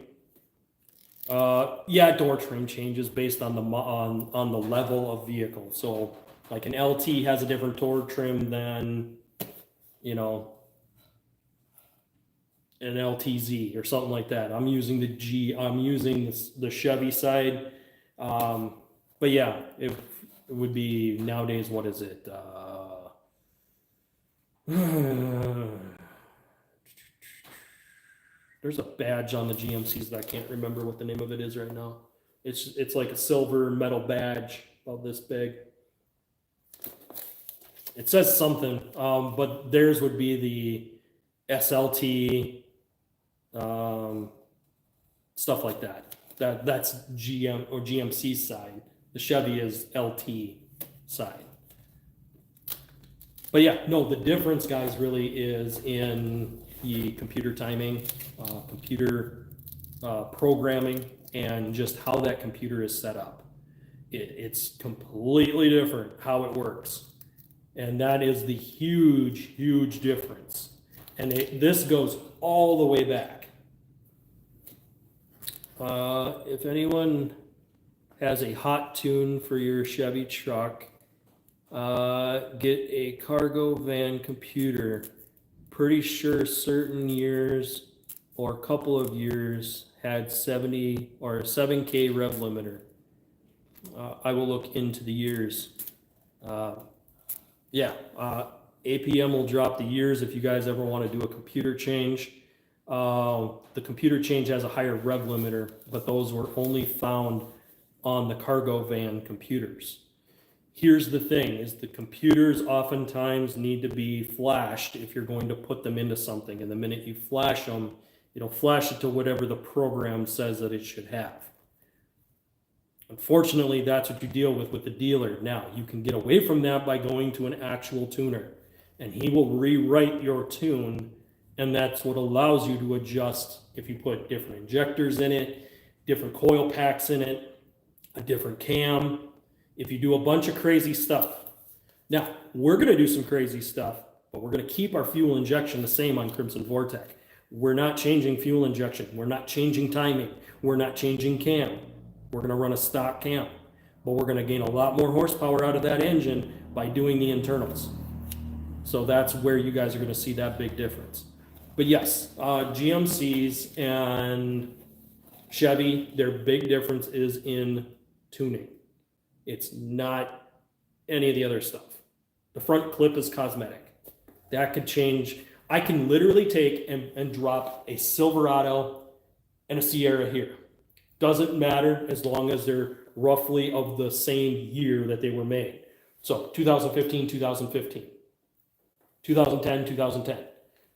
Yeah, door trim changes based on the level of vehicle. So like an LT has a different door trim than, you know, an LTZ or something like that. I'm using the Chevy side. But yeah, it would be nowadays, what is it? There's a badge on the GMCs that I can't remember what the name of it is right now. It's like a silver metal badge about this big. It says something, but theirs would be the SLT, stuff like that. That's GM or GMC side. The Chevy is LT side. But yeah, no, the difference, guys, really is in the computer timing, computer programming, and just how that computer is set up. It's completely different how it works. And that is the huge, huge difference. And this goes all the way back. If anyone has a hot tune for your Chevy truck, get a cargo van computer. Pretty sure certain years or a couple of years had 70 or 7K rev limiter. I will look into the years. APM will drop the years if you guys ever want to do a computer change. The computer change has a higher rev limiter, but those were only found on the cargo van computers. Here's the thing, is the computers oftentimes need to be flashed if you're going to put them into something. And the minute you flash them, it'll flash it to whatever the program says that it should have. Unfortunately, that's what you deal with the dealer. Now, you can get away from that by going to an actual tuner, and he will rewrite your tune, and that's what allows you to adjust if you put different injectors in it, different coil packs in it, a different cam, if you do a bunch of crazy stuff. Now, we're going to do some crazy stuff, but we're going to keep our fuel injection the same on Crimson Vortec. We're not changing fuel injection. We're not changing timing. We're not changing cam. We're going to run a stock cam, but we're going to gain a lot more horsepower out of that engine by doing the internals. So that's where you guys are going to see that big difference. But yes, GMCs and Chevy, their big difference is in tuning. It's not any of the other stuff. The front clip is cosmetic. That could change. I can literally take and drop a Silverado and a Sierra here. Doesn't matter as long as they're roughly of the same year that they were made. So 2015, 2015, 2010, 2010.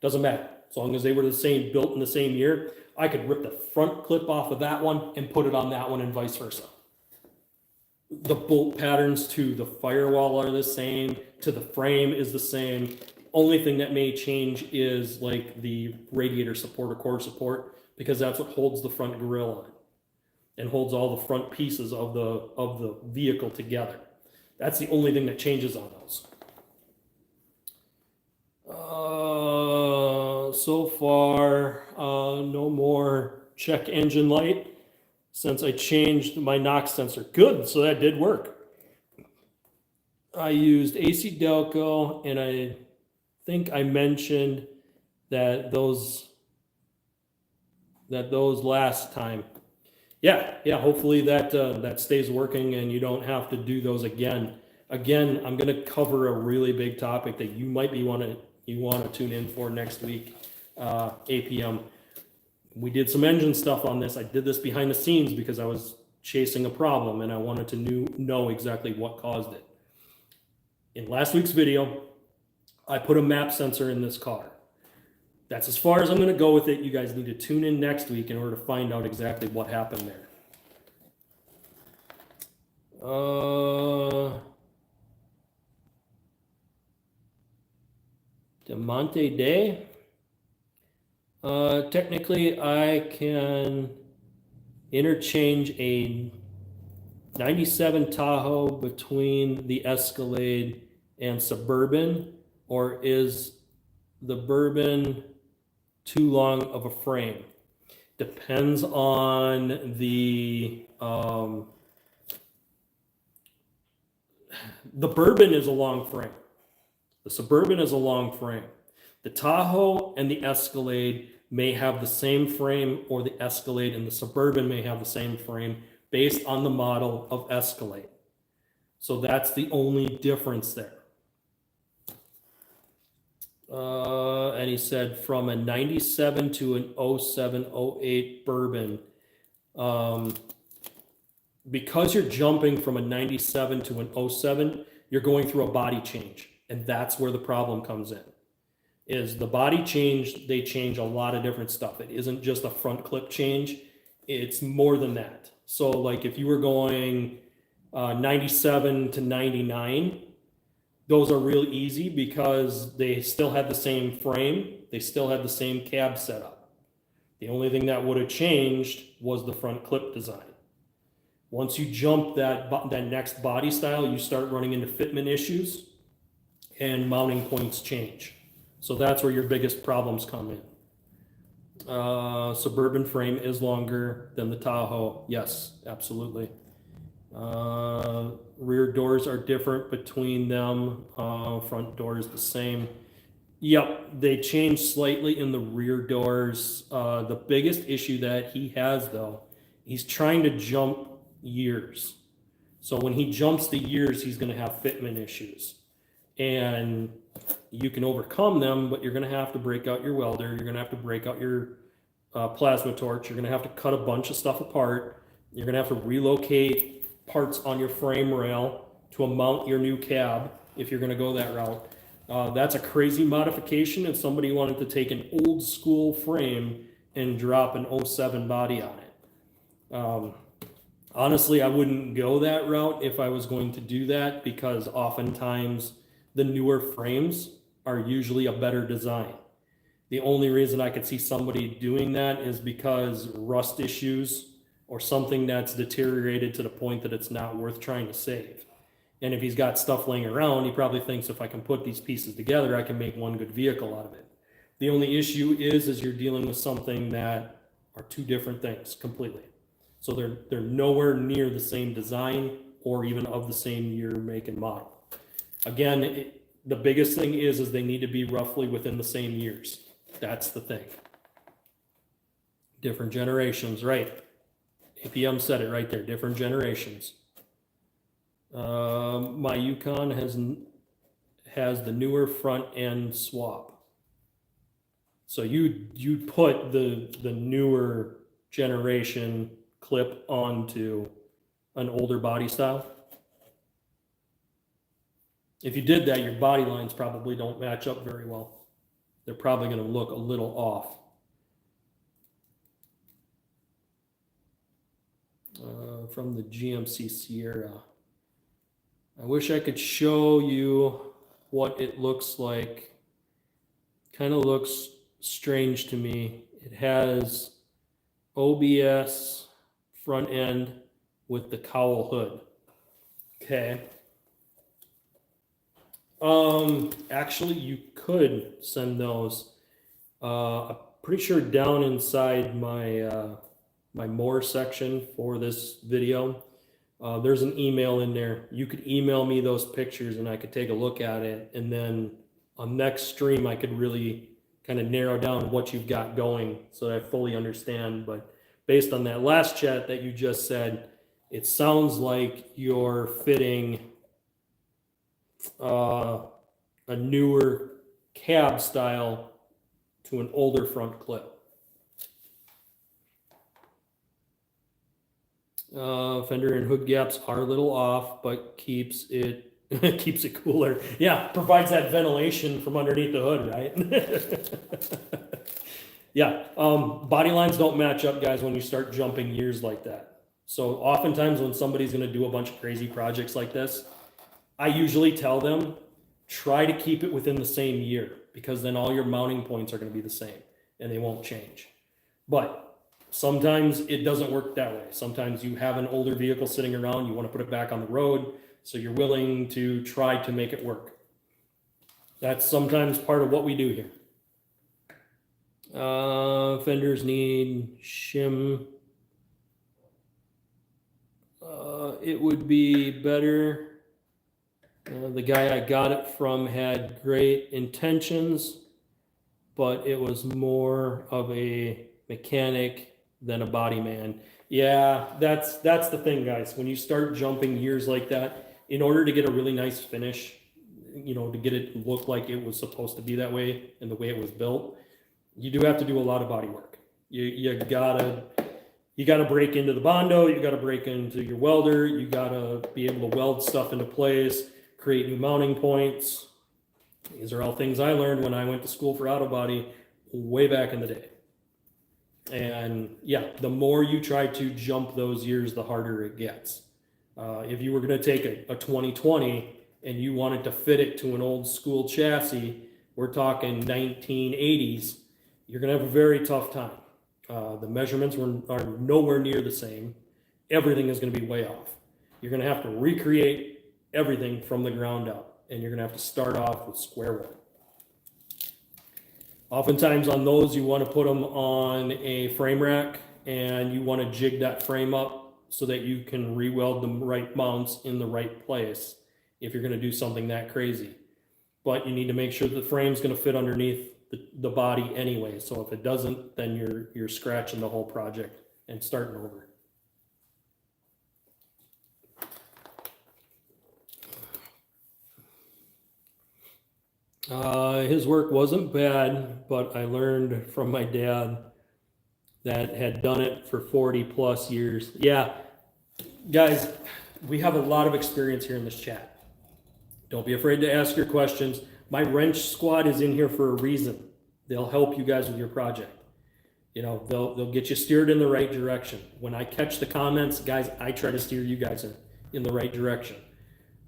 Doesn't matter. As long as they were the same, built in the same year, I could rip the front clip off of that one and put it on that one and vice versa. The bolt patterns to the firewall are the same, to the frame is the same. Only thing that may change is like the radiator support or core support, because that's what holds the front grille on and holds all the front pieces of the vehicle together. That's the only thing that changes on those. So far, no more check engine light since I changed my NOx sensor. Good, so that did work. I used AC Delco, and I think I mentioned that those last time. Yeah, hopefully that stays working and you don't have to do those again. Again, I'm going to cover a really big topic that you might want to tune in for next week, APM. We did some engine stuff on this. I did this behind the scenes because I was chasing a problem and I wanted to know exactly what caused it. In last week's video, I put a map sensor in this car. That's as far as I'm going to go with it. You guys need to tune in next week in order to find out exactly what happened there. Demonte Day. Technically, I can interchange a 97 Tahoe between the Escalade and Suburban, or is the Bourbon too long of a frame? Depends on the Bourbon is a long frame. The Suburban is a long frame. The Tahoe and the Escalade may have the same frame, or the Escalade and the Suburban may have the same frame based on the model of Escalade. So that's the only difference there. And he said from a 97 to an 07, 08 Bourbon, because you're jumping from a 97 to an 07, you're going through a body change. And that's where the problem comes in. Is the body change, they change a lot of different stuff. It isn't just a front clip change. It's more than that. So like if you were going 97 to 99, those are real easy because they still had the same frame. They still had the same cab setup. The only thing that would have changed was the front clip design. Once you jump that next body style, you start running into fitment issues and mounting points change. So that's where your biggest problems come in. Suburban frame is longer than the Tahoe. Yes, absolutely. Rear doors are different between them. Front door is the same. Yep, they change slightly in the rear doors. The biggest issue that he has, though, he's trying to jump years. So when he jumps the years, he's going to have fitment issues. And you can overcome them, but you're going to have to break out your welder. You're going to have to break out your plasma torch. You're going to have to cut a bunch of stuff apart. You're going to have to relocate parts on your frame rail to mount your new cab if you're going to go that route. That's a crazy modification if somebody wanted to take an old school frame and drop an 07 body on it. Honestly, I wouldn't go that route if I was going to do that, because oftentimes the newer frames are usually a better design. The only reason I could see somebody doing that is because rust issues or something that's deteriorated to the point that it's not worth trying to save. And if he's got stuff laying around, he probably thinks if I can put these pieces together, I can make one good vehicle out of it. The only issue is you're dealing with something that are two different things completely. So they're nowhere near the same design or even of the same year, make, and model. Again, the biggest thing is they need to be roughly within the same years. That's the thing. Different generations, right? APM said it right there, different generations. My Yukon has the newer front end swap. So you'd put the newer generation clip onto an older body style. If you did that, your body lines probably don't match up very well. They're probably going to look a little off. From the GMC Sierra. I wish I could show you what it looks like kind of looks strange to me. It has OBS front end with the cowl hood. Okay. Actually, you could send those. I'm pretty sure down inside my my more section for this video, there's an email in there. You could email me those pictures and I could take a look at it. And then on next stream, I could really kind of narrow down what you've got going so that I fully understand. But based on that last chat that you just said, it sounds like you're fitting a newer cab style to an older front clip. Fender and hood gaps are a little off, but keeps it keeps it cooler. Yeah, provides that ventilation from underneath the hood, right? Yeah, body lines don't match up, guys, when you start jumping years like that. So oftentimes when somebody's going to do a bunch of crazy projects like this, I usually tell them, try to keep it within the same year, because then all your mounting points are going to be the same and they won't change. But sometimes it doesn't work that way. Sometimes you have an older vehicle sitting around, you want to put it back on the road, so you're willing to try to make it work. That's sometimes part of what we do here. Fenders need shim. It would be better. The guy I got it from had great intentions, but it was more of a mechanic than a body man. Yeah, that's the thing, guys. When you start jumping years like that, in order to get a really nice finish, you know, to get it look like it was supposed to be that way and the way it was built, you do have to do a lot of body work. You gotta break into the Bondo, you gotta break into your welder, you gotta be able to weld stuff into place, create new mounting points. These are all things I learned when I went to school for auto body way back in the day. And yeah, the more you try to jump those years, the harder it gets. If you were going to take a 2020 and you wanted to fit it to an old school chassis, we're talking 1980s, you're going to have a very tough time. The measurements are nowhere near the same. Everything is going to be way off. You're going to have to recreate everything from the ground up, and you're going to have to start off with square one. Oftentimes on those, you want to put them on a frame rack, and you want to jig that frame up so that you can re-weld the right mounts in the right place if you're going to do something that crazy. But you need to make sure the frame's going to fit underneath the body anyway. So if it doesn't, then you're scratching the whole project and starting over. His work wasn't bad, but I learned from my dad that had done it for 40 plus years. Yeah, guys, we have a lot of experience here in this chat. Don't be afraid to ask your questions. My wrench squad is in here for a reason. They'll help you guys with your project. You know, they'll get you steered in the right direction. When I catch the comments, guys, I try to steer you guys in the right direction.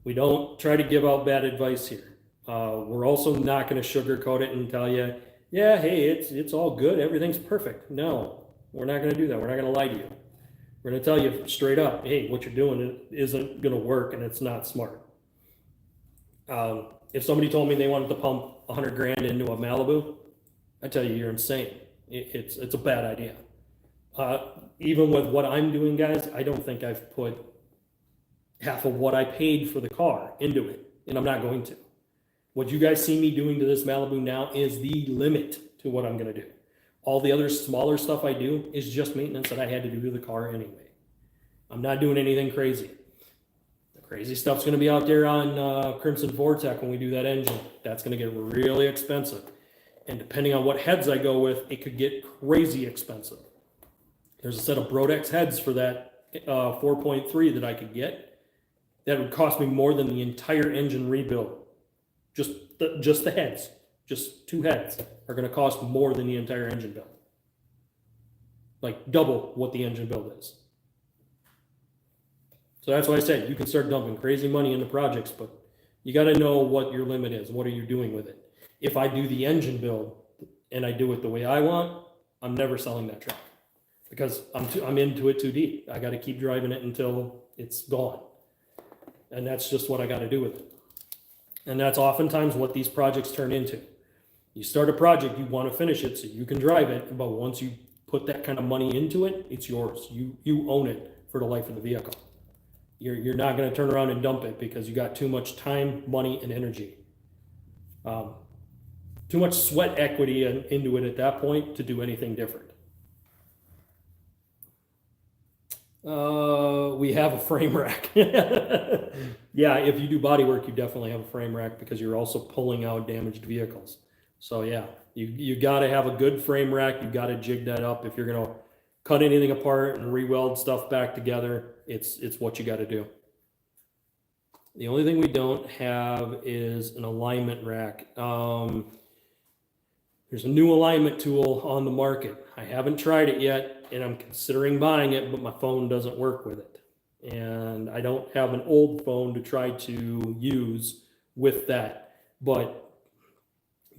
We don't try to give out bad advice here. We're also not going to sugarcoat it and tell you, yeah, hey, it's all good, everything's perfect. No, we're not going to do that. We're not going to lie to you. We're going to tell you straight up, hey, what you're doing isn't going to work and it's not smart. If somebody told me they wanted to pump 100 grand into a Malibu, I tell you, you're insane. It's a bad idea. Even with what I'm doing, guys, I don't think I've put half of what I paid for the car into it, and I'm not going to. What you guys see me doing to this Malibu now is the limit to what I'm going to do. All the other smaller stuff I do is just maintenance that I had to do to the car anyway. I'm not doing anything crazy. The crazy stuff's going to be out there on Crimson Vortec when we do that engine. That's going to get really expensive. And depending on what heads I go with, it could get crazy expensive. There's a set of Brodex heads for that 4.3 that I could get. That would cost me more than the entire engine rebuild. Just the heads, just two heads are going to cost more than the entire engine build. Like double what the engine build is. So that's why I said you can start dumping crazy money into projects, but you got to know what your limit is. What are you doing with it? if I do the engine build and I do it the way I want, I'm never selling that truck because I'm into it too deep. I got to keep driving it until it's gone. And that's just what I got to do with it. And that's oftentimes what these projects turn into. You start a project, you want to finish it so you can drive it, but once you put that kind of money into it, it's yours. You own it for the life of the vehicle. You're not going to turn around and dump it because you got too much time, money, and energy. Too much sweat equity into it at that point to do anything different. We have a frame rack. Yeah, if you do body work, you definitely have a frame rack because you're also pulling out damaged vehicles. So yeah, you got to have a good frame rack. You got to jig that up. If you're going to cut anything apart and re-weld stuff back together, it's what you got to do. The only thing we don't have is an alignment rack. There's a new alignment tool on the market. I haven't tried it yet, and I'm considering buying it, but my phone doesn't work with it. And I don't have an old phone to try to use with that. But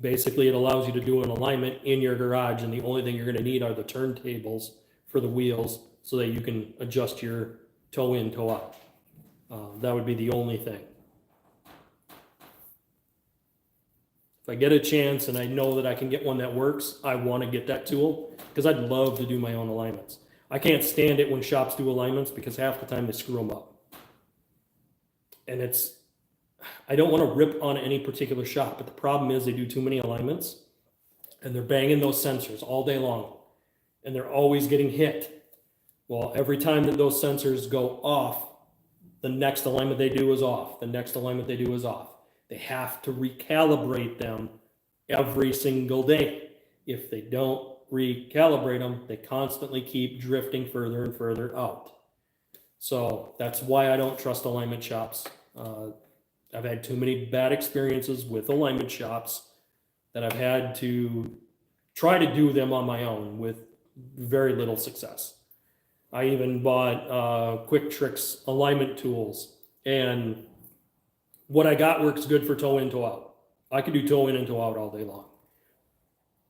basically, it allows you to do an alignment in your garage, and the only thing you're going to need are the turntables for the wheels so that you can adjust your toe in, toe out. That would be the only thing. If I get a chance and I know that I can get one that works, I want to get that tool because I'd love to do my own alignments. I can't stand it when shops do alignments because half the time they screw them up. And I don't want to rip on any particular shop, but the problem is they do too many alignments and they're banging those sensors all day long and they're always getting hit. Well, every time that those sensors go off, the next alignment they do is off. The next alignment they do is off. They have to recalibrate them every single day. If they don't recalibrate them, they constantly keep drifting further and further out. So that's why I don't trust alignment shops. I've had too many bad experiences with alignment shops that I've had to try to do them on my own with very little success. I even bought Quick Tricks alignment tools, and what I got works good for toe in, toe out. I could do toe in and toe out all day long.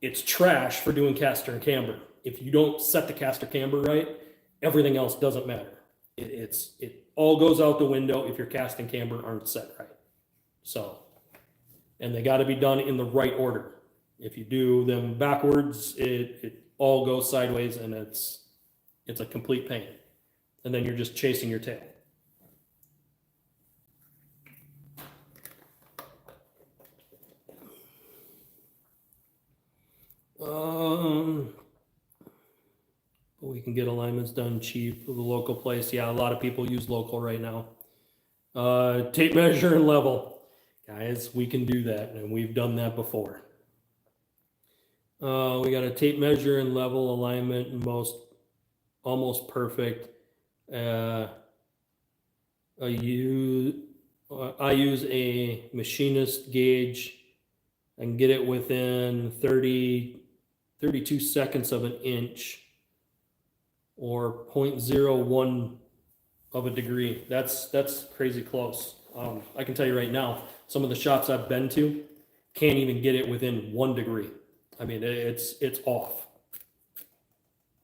It's trash for doing caster and camber. If you don't set the caster camber right, everything else doesn't matter. It all goes out the window if your cast and camber aren't set right. So, and they got to be done in the right order. If you do them backwards, it all goes sideways, and it's a complete pain. And then you're just chasing your tail. We can get alignments done cheap with a local place. Yeah, a lot of people use local right now. Tape measure and level. Guys, we can do that, and we've done that before. We got a tape measure and level alignment, almost perfect. I use a machinist gauge and get it within 32 seconds of an inch, or 0.01 of a degree. That's crazy close. I can tell you right now, some of the shops I've been to can't even get it within 1 degree. I mean, it's off.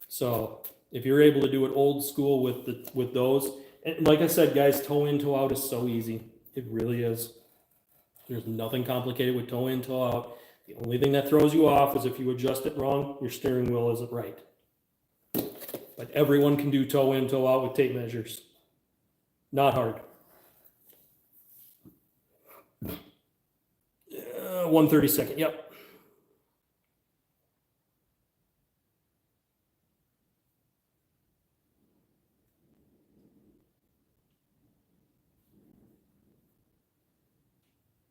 So if you're able to do it old school with those, and like I said, guys, toe in, toe out is so easy. It really is. There's nothing complicated with toe in, toe out. The only thing that throws you off is if you adjust it wrong, your steering wheel isn't right. But everyone can do toe in, toe out with tape measures. Not hard. 1/32. Yep.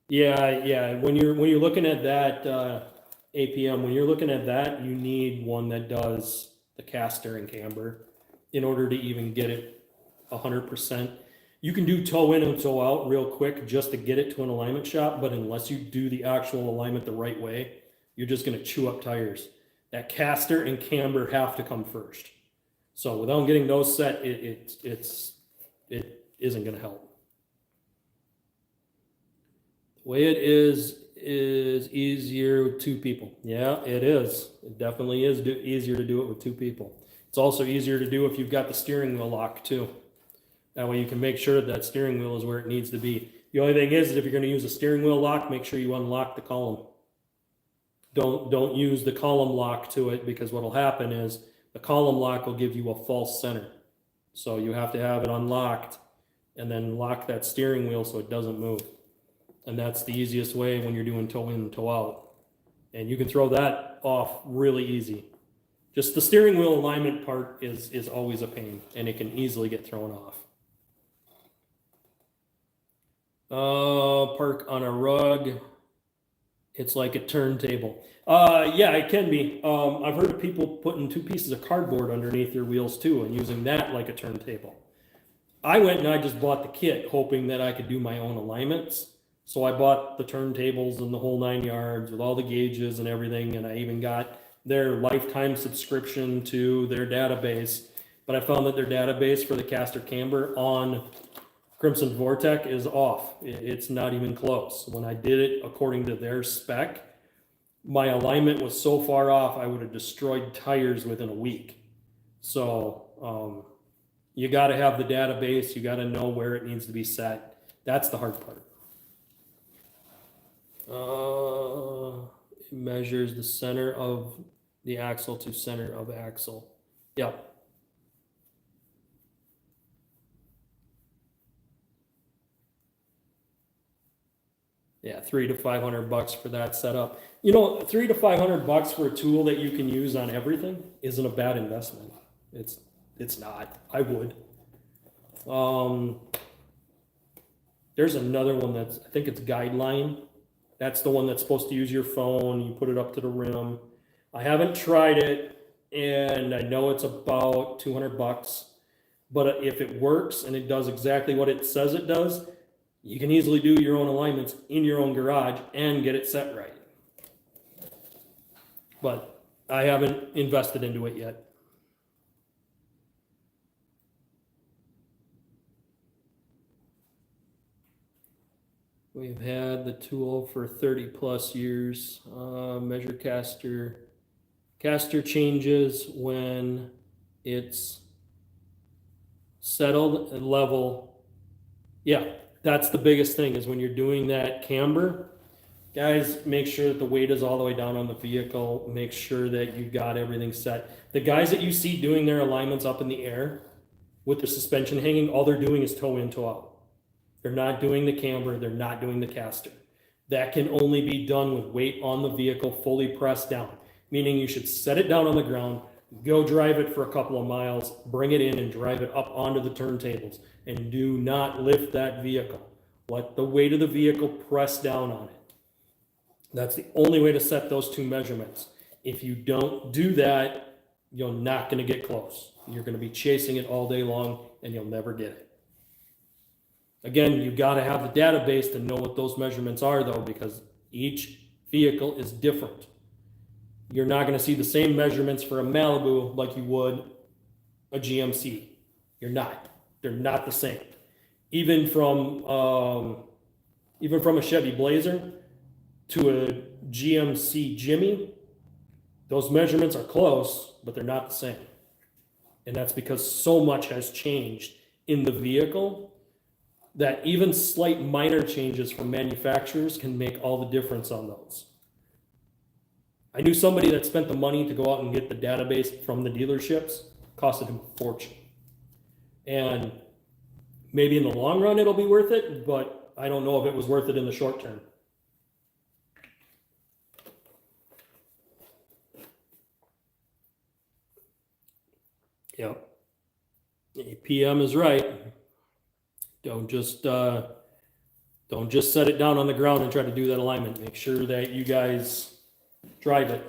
Yeah. When you're looking at that APM, when you're looking at that, you need one that does the caster and camber in order to even get it 100%. You can do toe in and toe out real quick just to get it to an alignment shop, but unless you do the actual alignment the right way, you're just going to chew up tires. That caster and camber have to come first. So without getting those set, it isn't going to help. The way it is is easier with two people. Yeah, it is. It definitely is easier to do it with two people. It's also easier to do if you've got the steering wheel locked too. That way you can make sure that steering wheel is where it needs to be. The only thing is if you're going to use a steering wheel lock, make sure you unlock the column. Don't use the column lock to it, because what will happen is the column lock will give you a false center. So you have to have it unlocked and then lock that steering wheel so it doesn't move. And that's the easiest way when you're doing toe in, toe out. And you can throw that off really easy. Just the steering wheel alignment part is always a pain, and it can easily get thrown off. Park on a rug. It's like a turntable. Yeah, it can be. I've heard of people putting 2 pieces of cardboard underneath their wheels too and using that like a turntable. I went and I just bought the kit hoping that I could do my own alignments. So I bought the turntables and the whole 9 yards with all the gauges and everything, and I even got their lifetime subscription to their database. But I found that their database for the caster camber on Crimson Vortex is off. It's not even close. When I did it according to their spec, my alignment was so far off I would have destroyed tires within a week. So you got to have the database. You got to know where it needs to be set. That's the hard part. It measures the center of the axle to center of axle. Yep. Yeah, $300 to $500 for that setup. You know, $300 to $500 for a tool that you can use on everything isn't a bad investment. It's not. I would. There's another one that's, I think it's Guideline. That's the one that's supposed to use your phone. You put it up to the rim. I haven't tried it, and I know it's about $200. But if it works and it does exactly what it says it does, you can easily do your own alignments in your own garage and get it set right. But I haven't invested into it yet. We've had the tool for 30 plus years. Measure caster changes when it's settled and level. Yeah, that's the biggest thing, is when you're doing that camber, guys, make sure that the weight is all the way down on the vehicle. Make sure that you've got everything set. The guys that you see doing their alignments up in the air with the suspension hanging, all they're doing is toe in, toe out. They're not doing the camber. They're not doing the caster. That can only be done with weight on the vehicle fully pressed down, meaning you should set it down on the ground, go drive it for a couple of miles, bring it in and drive it up onto the turntables, and do not lift that vehicle. Let the weight of the vehicle press down on it. That's the only way to set those 2 measurements. If you don't do that, you're not going to get close. You're going to be chasing it all day long and you'll never get it. Again, you've got to have the database to know what those measurements are, though, because each vehicle is different. You're not going to see the same measurements for a Malibu like you would a GMC. You're not. They're not the same. Even from a Chevy Blazer to a GMC Jimmy, those measurements are close, but they're not the same. And that's because so much has changed in the vehicle that even slight minor changes from manufacturers can make all the difference on those. I knew somebody that spent the money to go out and get the database from the dealerships. Costed him a fortune. And maybe in the long run it'll be worth it, but I don't know if it was worth it in the short term. Yep. PM is right. Don't just set it down on the ground and try to do that alignment. Make sure that you guys drive it.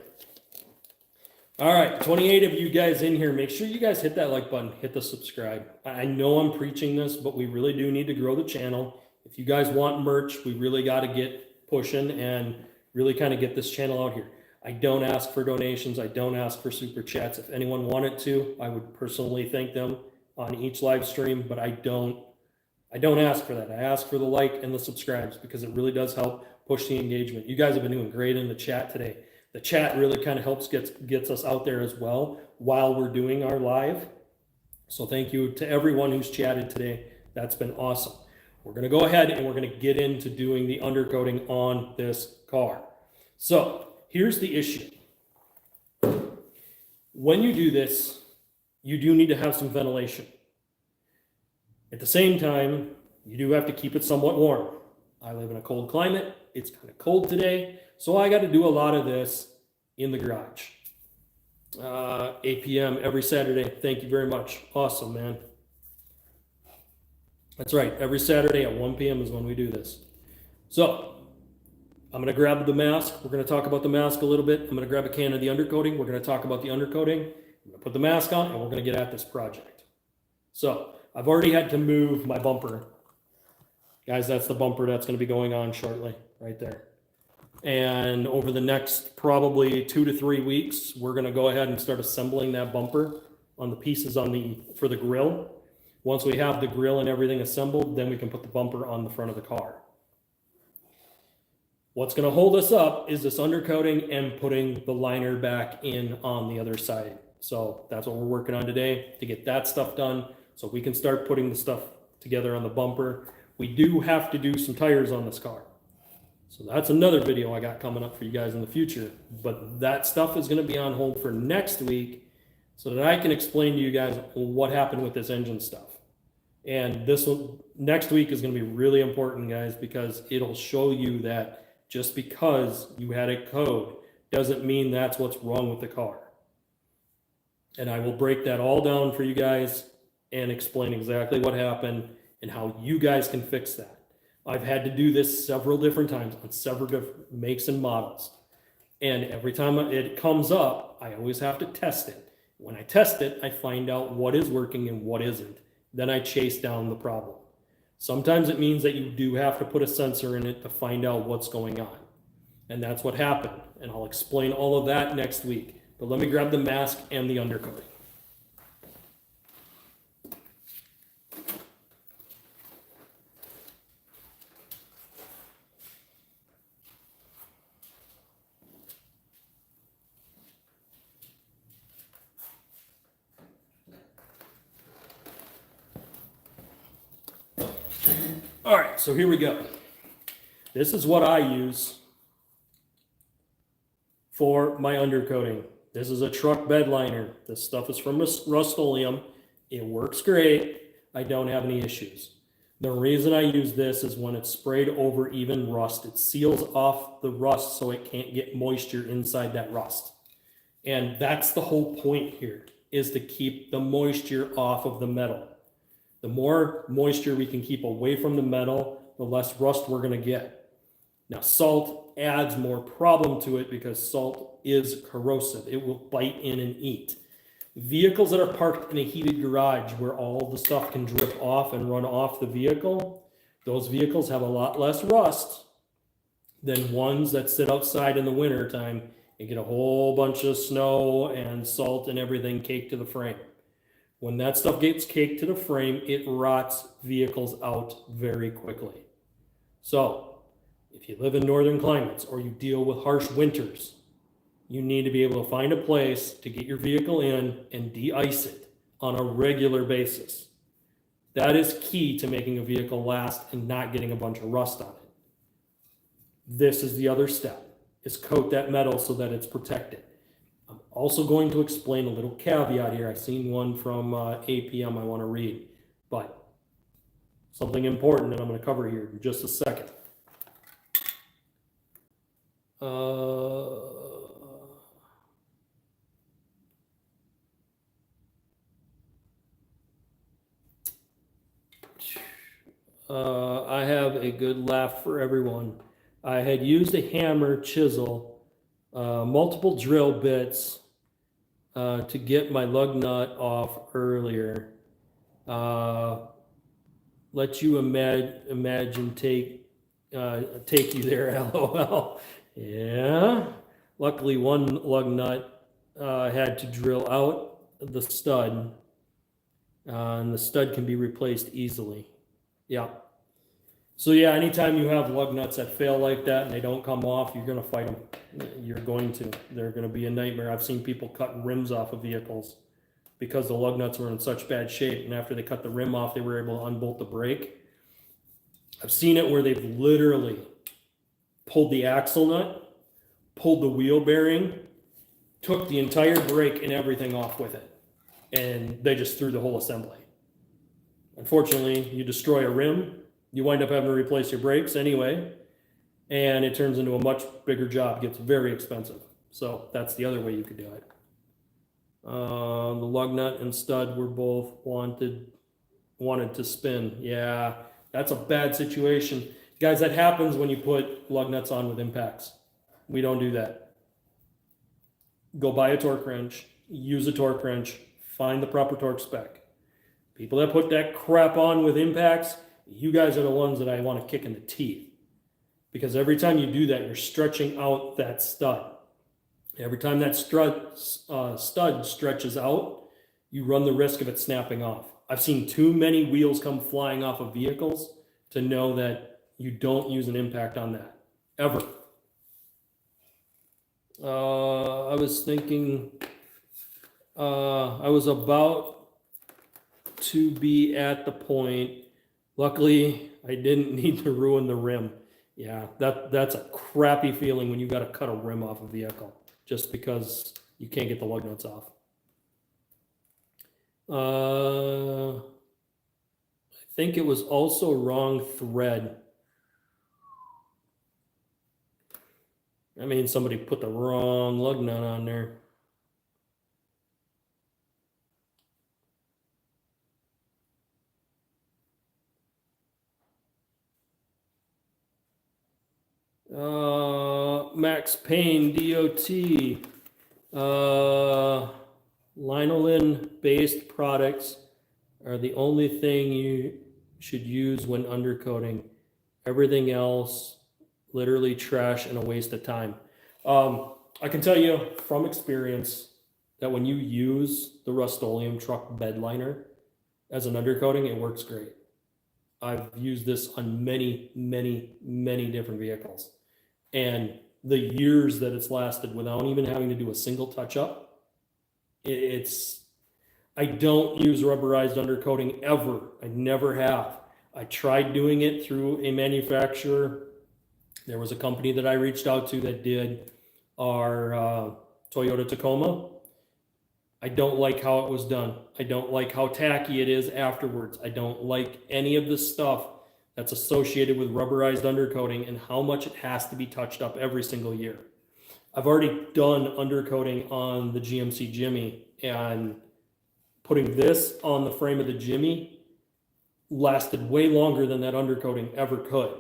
All right, 28 of you guys in here, make sure you guys hit that like button, hit the subscribe. I know I'm preaching this, but we really do need to grow the channel. If you guys want merch, we really got to get pushing and really kind of get this channel out here. I don't ask for donations. I don't ask for super chats. If anyone wanted to, I would personally thank them on each live stream, but I don't ask for that. I ask for the like and the subscribes because it really does help push the engagement. You guys have been doing great in the chat today. The chat really kind of helps gets us out there as well while we're doing our live. So thank you to everyone who's chatted today. That's been awesome. We're going to go ahead and we're going to get into doing the undercoating on this car. So here's the issue. When you do this, you do need to have some ventilation. At the same time, you do have to keep it somewhat warm. I live in a cold climate. It's kind of cold today, so I got to do a lot of this in the garage. 8 p.m. every Saturday. Thank you very much. Awesome, man. That's right. Every Saturday at 1 p.m. is when we do this. So I'm going to grab the mask. We're going to talk about the mask a little bit. I'm going to grab a can of the undercoating. We're going to talk about the undercoating. I'm going to put the mask on, and we're going to get at this project. So I've already had to move my bumper. Guys, that's the bumper that's going to be going on shortly, right there. And over the next probably 2 to 3 weeks, we're going to go ahead and start assembling that bumper on the pieces for the grill. Once we have the grill and everything assembled, then we can put the bumper on the front of the car. What's going to hold us up is this undercoating and putting the liner back in on the other side. So that's what we're working on today, to get that stuff done so we can start putting the stuff together on the bumper. We do have to do some tires on this car. So that's another video I got coming up for you guys in the future. But that stuff is going to be on hold for next week so that I can explain to you guys what happened with this engine stuff. And next week is going to be really important, guys, because it'll show you that just because you had a code doesn't mean that's what's wrong with the car. And I will break that all down for you guys and explain exactly what happened and how you guys can fix that. I've had to do this several different times on several different makes and models. And every time it comes up, I always have to test it. When I test it, I find out what is working and what isn't. Then I chase down the problem. Sometimes it means that you do have to put a sensor in it to find out what's going on. And that's what happened. And I'll explain all of that next week. But let me grab the mask and the undercoating. All right, so here we go. This is what I use for my undercoating. This is a truck bed liner. This stuff is from Rust-Oleum. It works great. I don't have any issues. The reason I use this is when it's sprayed over even rust, it seals off the rust so it can't get moisture inside that rust. And that's the whole point here, is to keep the moisture off of the metal. The more moisture we can keep away from the metal, the less rust we're going to get. Now, salt adds more problem to it because salt is corrosive. It will bite in and eat. Vehicles that are parked in a heated garage where all the stuff can drip off and run off the vehicle, those vehicles have a lot less rust than ones that sit outside in the winter time and get a whole bunch of snow and salt and everything caked to the frame. When that stuff gets caked to the frame, it rots vehicles out very quickly. So, if you live in northern climates or you deal with harsh winters, you need to be able to find a place to get your vehicle in and de-ice it on a regular basis. That is key to making a vehicle last and not getting a bunch of rust on it. This is the other step, is coat that metal so that it's protected. I'm also going to explain a little caveat here. I've seen one from 8 p.m. I want to read, but something important that I'm going to cover here in just a second. I have a good laugh for everyone. I had used a hammer, chisel, multiple drill bits to get my lug nut off earlier. Let you imagine take you there, LOL. Yeah. Luckily, one lug nut had to drill out the stud, and the stud can be replaced easily. Yeah. So yeah, anytime you have lug nuts that fail like that and they don't come off, you're going to fight them. You're going to. They're going to be a nightmare. I've seen people cut rims off of vehicles because the lug nuts were in such bad shape. And after they cut the rim off, they were able to unbolt the brake. I've seen it where they've literally pulled the axle nut, pulled the wheel bearing, took the entire brake and everything off with it. And they just threw the whole assembly. Unfortunately, you destroy a rim, you wind up having to replace your brakes anyway, and it turns into a much bigger job. It gets very expensive. So that's the other way you could do it. The lug nut and stud were both wanted to spin. Yeah, that's a bad situation. Guys, that happens when you put lug nuts on with impacts. We don't do that. Go buy a torque wrench, use a torque wrench, find the proper torque spec. People that put that crap on with impacts, you guys are the ones that I want to kick in the teeth. Because every time you do that, you're stretching out that stud. Every time that stud stretches out, you run the risk of it snapping off. I've seen too many wheels come flying off of vehicles to know that you don't use an impact on that, ever. I was thinking, I was about to be at the point. Luckily, I didn't need to ruin the rim. Yeah, that's a crappy feeling when you got to cut a rim off a vehicle just because you can't get the lug nuts off. I think it was also wrong thread. I mean, somebody put the wrong lug nut on there. Max Payne, DOT, lanolin-based products are the only thing you should use when undercoating. Everything else, literally trash and a waste of time. I can tell you from experience that when you use the Rust-Oleum truck Bedliner as an undercoating, it works great. I've used this on many, many, many different vehicles. And the years that it's lasted without even having to do a single touch-up, I don't use rubberized undercoating ever. I never have. I tried doing it through a manufacturer. There was a company that I reached out to that did our Toyota Tacoma. I don't like how it was done. I don't like how tacky it is afterwards. I don't like any of the stuff that's associated with rubberized undercoating and how much it has to be touched up every single year. I've already done undercoating on the GMC Jimmy, and putting this on the frame of the Jimmy lasted way longer than that undercoating ever could.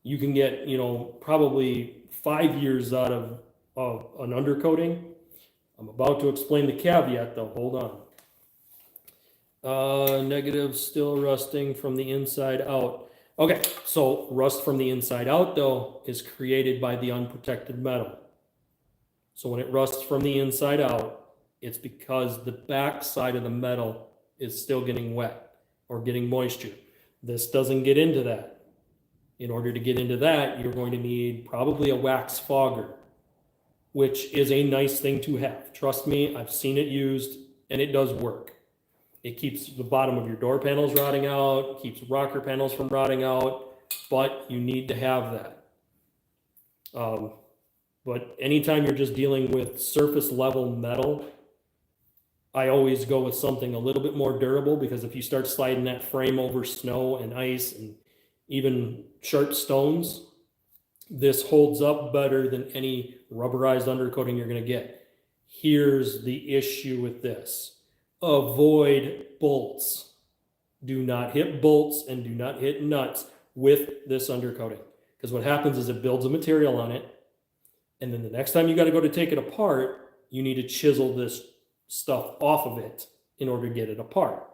You can get, probably 5 years out of an undercoating. I'm about to explain the caveat though, hold on. Negative, still rusting from the inside out. Okay, so rust from the inside out though is created by the unprotected metal. So when it rusts from the inside out, it's because the back side of the metal is still getting wet or getting moisture. This doesn't get into that. In order to get into that, you're going to need probably a wax fogger, which is a nice thing to have. Trust me, I've seen it used and it does work. It keeps the bottom of your door panels rotting out, keeps rocker panels from rotting out, but you need to have that. But anytime you're just dealing with surface level metal, I always go with something a little bit more durable, because if you start sliding that frame over snow and ice and even sharp stones, this holds up better than any rubberized undercoating you're going to get. Here's the issue with this. Avoid bolts. Do not hit bolts and do not hit nuts with this undercoating, because what happens is it builds a material on it, and then the next time you got to go to take it apart, you need to chisel this stuff off of it in order to get it apart.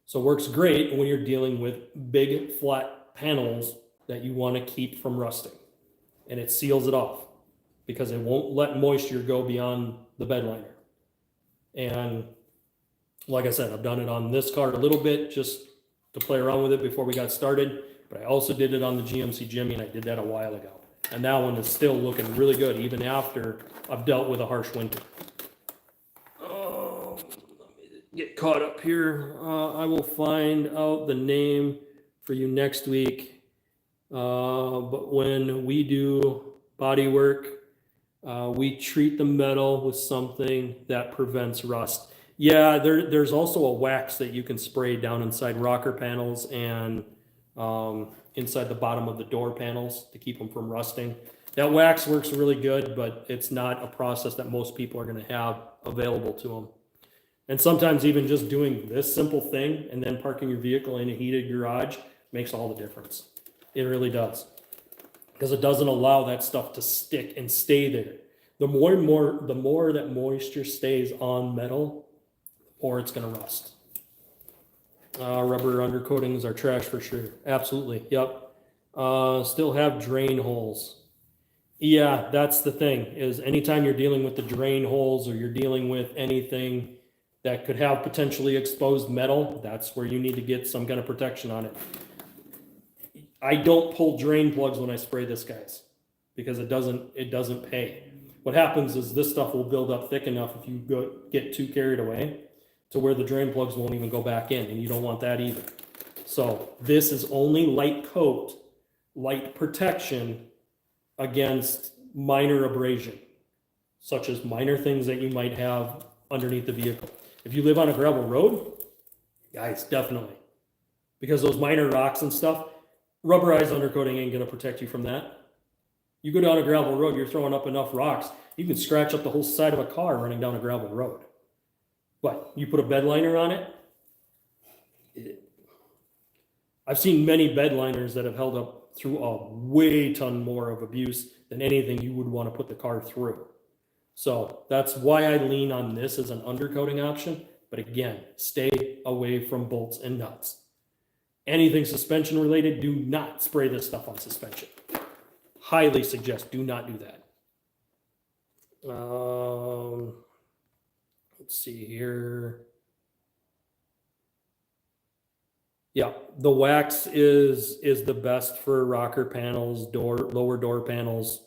So it works great when you're dealing with big flat panels that you want to keep from rusting, and it seals it off because it won't let moisture go beyond the Bedliner. And like I said, I've done it on this car a little bit just to play around with it before we got started. but I also did it on the GMC Jimmy, and I did that a while ago. And that one is still looking really good, even after I've dealt with a harsh winter. Oh, let me get caught up here. I will find out the name for you next week. But when we do body work, we treat the metal with something that prevents rust. Yeah, there's also a wax that you can spray down inside rocker panels and inside the bottom of the door panels to keep them from rusting. That wax works really good, but it's not a process that most people are going to have available to them. And sometimes even just doing this simple thing and then parking your vehicle in a heated garage makes all the difference. It really does. Because it doesn't allow that stuff to stick and stay there. The more that moisture stays on metal, or it's going to rust. Rubber undercoatings are trash for sure. Absolutely. Yep. Still have drain holes. Yeah, that's the thing, is anytime you're dealing with the drain holes or you're dealing with anything that could have potentially exposed metal, that's where you need to get some kind of protection on it. I don't pull drain plugs when I spray this, guys, because it doesn't pay. What happens is this stuff will build up thick enough if you get too carried away to where the drain plugs won't even go back in, and you don't want that either. So this is only light coat, light protection against minor abrasion, such as minor things that you might have underneath the vehicle. If you live on a gravel road, guys, definitely. Because those minor rocks and stuff, rubberized undercoating ain't gonna protect you from that. You go down a gravel road, you're throwing up enough rocks, you can scratch up the whole side of a car running down a gravel road. But you put a bedliner on it, I've seen many bedliners that have held up through a way ton more of abuse than anything you would want to put the car through. So that's why I lean on this as an undercoating option. But again, stay away from bolts and nuts. Anything suspension related, do not spray this stuff on suspension. Highly suggest do not do that. Let's see here. Yeah, the wax is the best for rocker panels, lower door panels,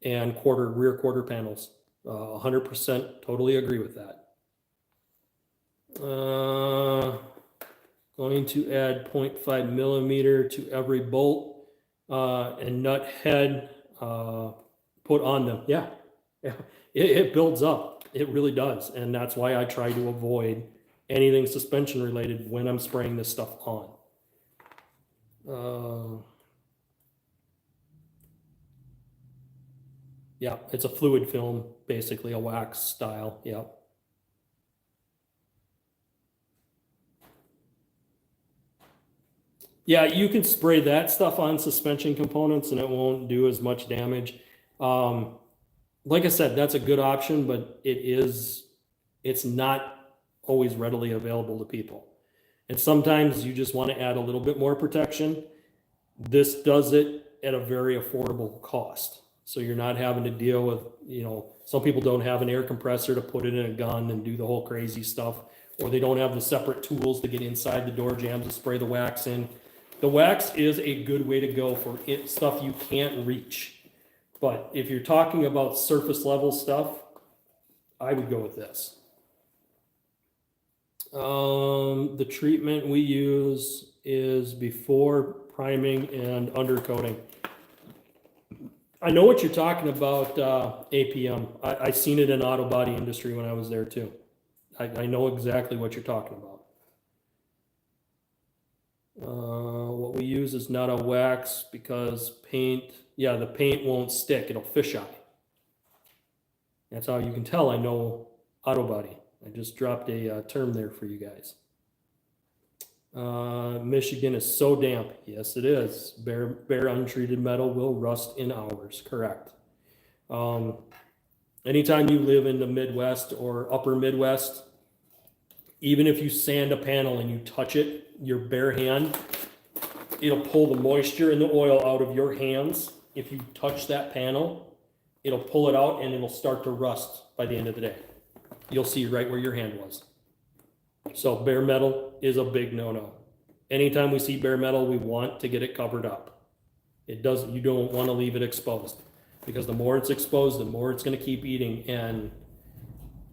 and rear quarter panels. 100% totally agree with that. Going to add 0.5 millimeter to every bolt and nut head put on them. Yeah, it builds up. It really does. And that's why I try to avoid anything suspension related when I'm spraying this stuff on. Yeah, it's a fluid film, basically a wax style. Yeah. Yeah, you can spray that stuff on suspension components and it won't do as much damage. Like I said, that's a good option, but it's not always readily available to people. And sometimes you just want to add a little bit more protection. This does it at a very affordable cost. So you're not having to deal with, some people don't have an air compressor to put it in a gun and do the whole crazy stuff, or they don't have the separate tools to get inside the door jambs to spray the wax in. The wax is a good way to go for stuff you can't reach. But if you're talking about surface level stuff, I would go with this. The treatment we use is before priming and undercoating. I know what you're talking about, APM. I seen it in auto body industry when I was there too. I know exactly what you're talking about. What we use is not a wax because the paint won't stick. It'll fisheye. That's how you can tell I know auto body. I just dropped a term there for you guys. Michigan is so damp. Yes, it is. Bare untreated metal will rust in hours. Correct. Anytime you live in the Midwest or upper Midwest, even if you sand a panel and you touch it, your bare hand, it'll pull the moisture and the oil out of your hands. If you touch that panel, it'll pull it out and it'll start to rust by the end of the day. You'll see right where your hand was. So bare metal is a big no-no. Anytime we see bare metal, we want to get it covered up. You don't want to leave it exposed, because the more it's exposed, the more it's going to keep eating. And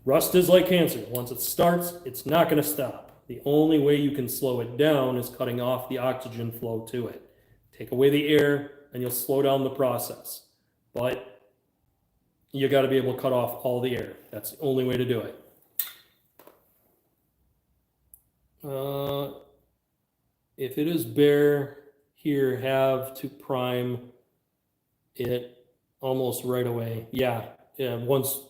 rust is like cancer. Once it starts, it's not going to stop. The only way you can slow it down is cutting off the oxygen flow to it. Take away the air and you'll slow down the process. But you got to be able to cut off all the air. That's the only way to do it. If it is bare here, have to prime it almost right away. Yeah, once,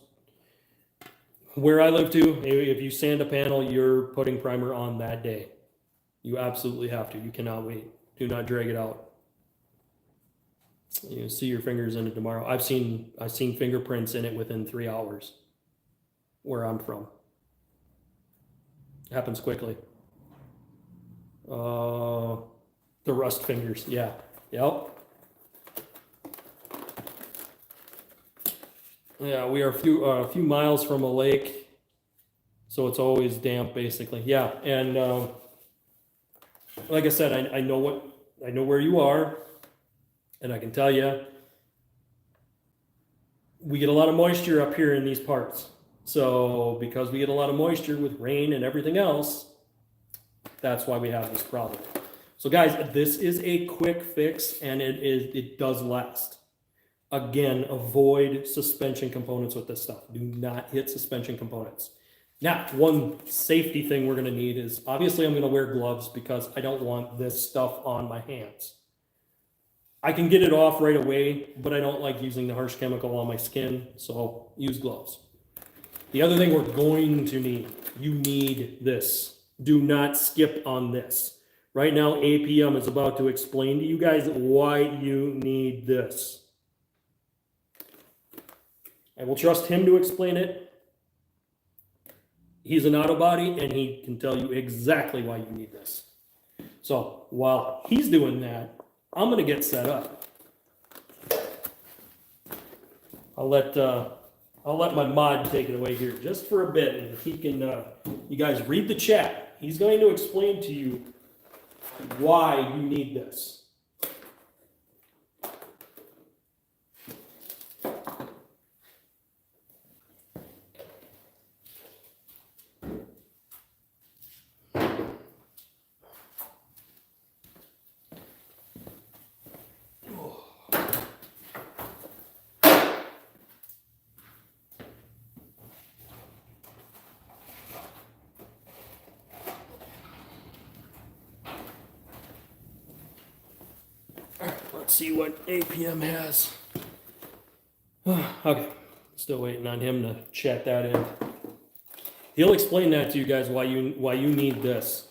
where I live to, if you sand a panel, you're putting primer on that day. You absolutely have to. You cannot wait. Do not drag it out. You see your fingers in it tomorrow. I've seen fingerprints in it within 3 hours where I'm from. It happens quickly. The rust fingers, yeah. Yep. Yeah, we are a few miles from a lake, so it's always damp basically. Yeah, and like I said, I know where you are, and I can tell you, we get a lot of moisture up here in these parts. So because we get a lot of moisture with rain and everything else, that's why we have this problem. So guys, this is a quick fix, and it does last. Again, avoid suspension components with this stuff. Do not hit suspension components. Now, one safety thing we're gonna need is, obviously I'm gonna wear gloves because I don't want this stuff on my hands. I can get it off right away, but I don't like using the harsh chemical on my skin, so use gloves. The other thing we're going to need, you need this. Do not skip on this. Right now, APM is about to explain to you guys why you need this. I will trust him to explain it. He's an auto body, and he can tell you exactly why you need this. So while he's doing that, I'm going to get set up. I'll let my mod take it away here just for a bit, and he can, you guys read the chat. He's going to explain to you why you need this. Let's see what APM has. Okay, still waiting on him to chat that in. He'll explain that to you guys why you need this.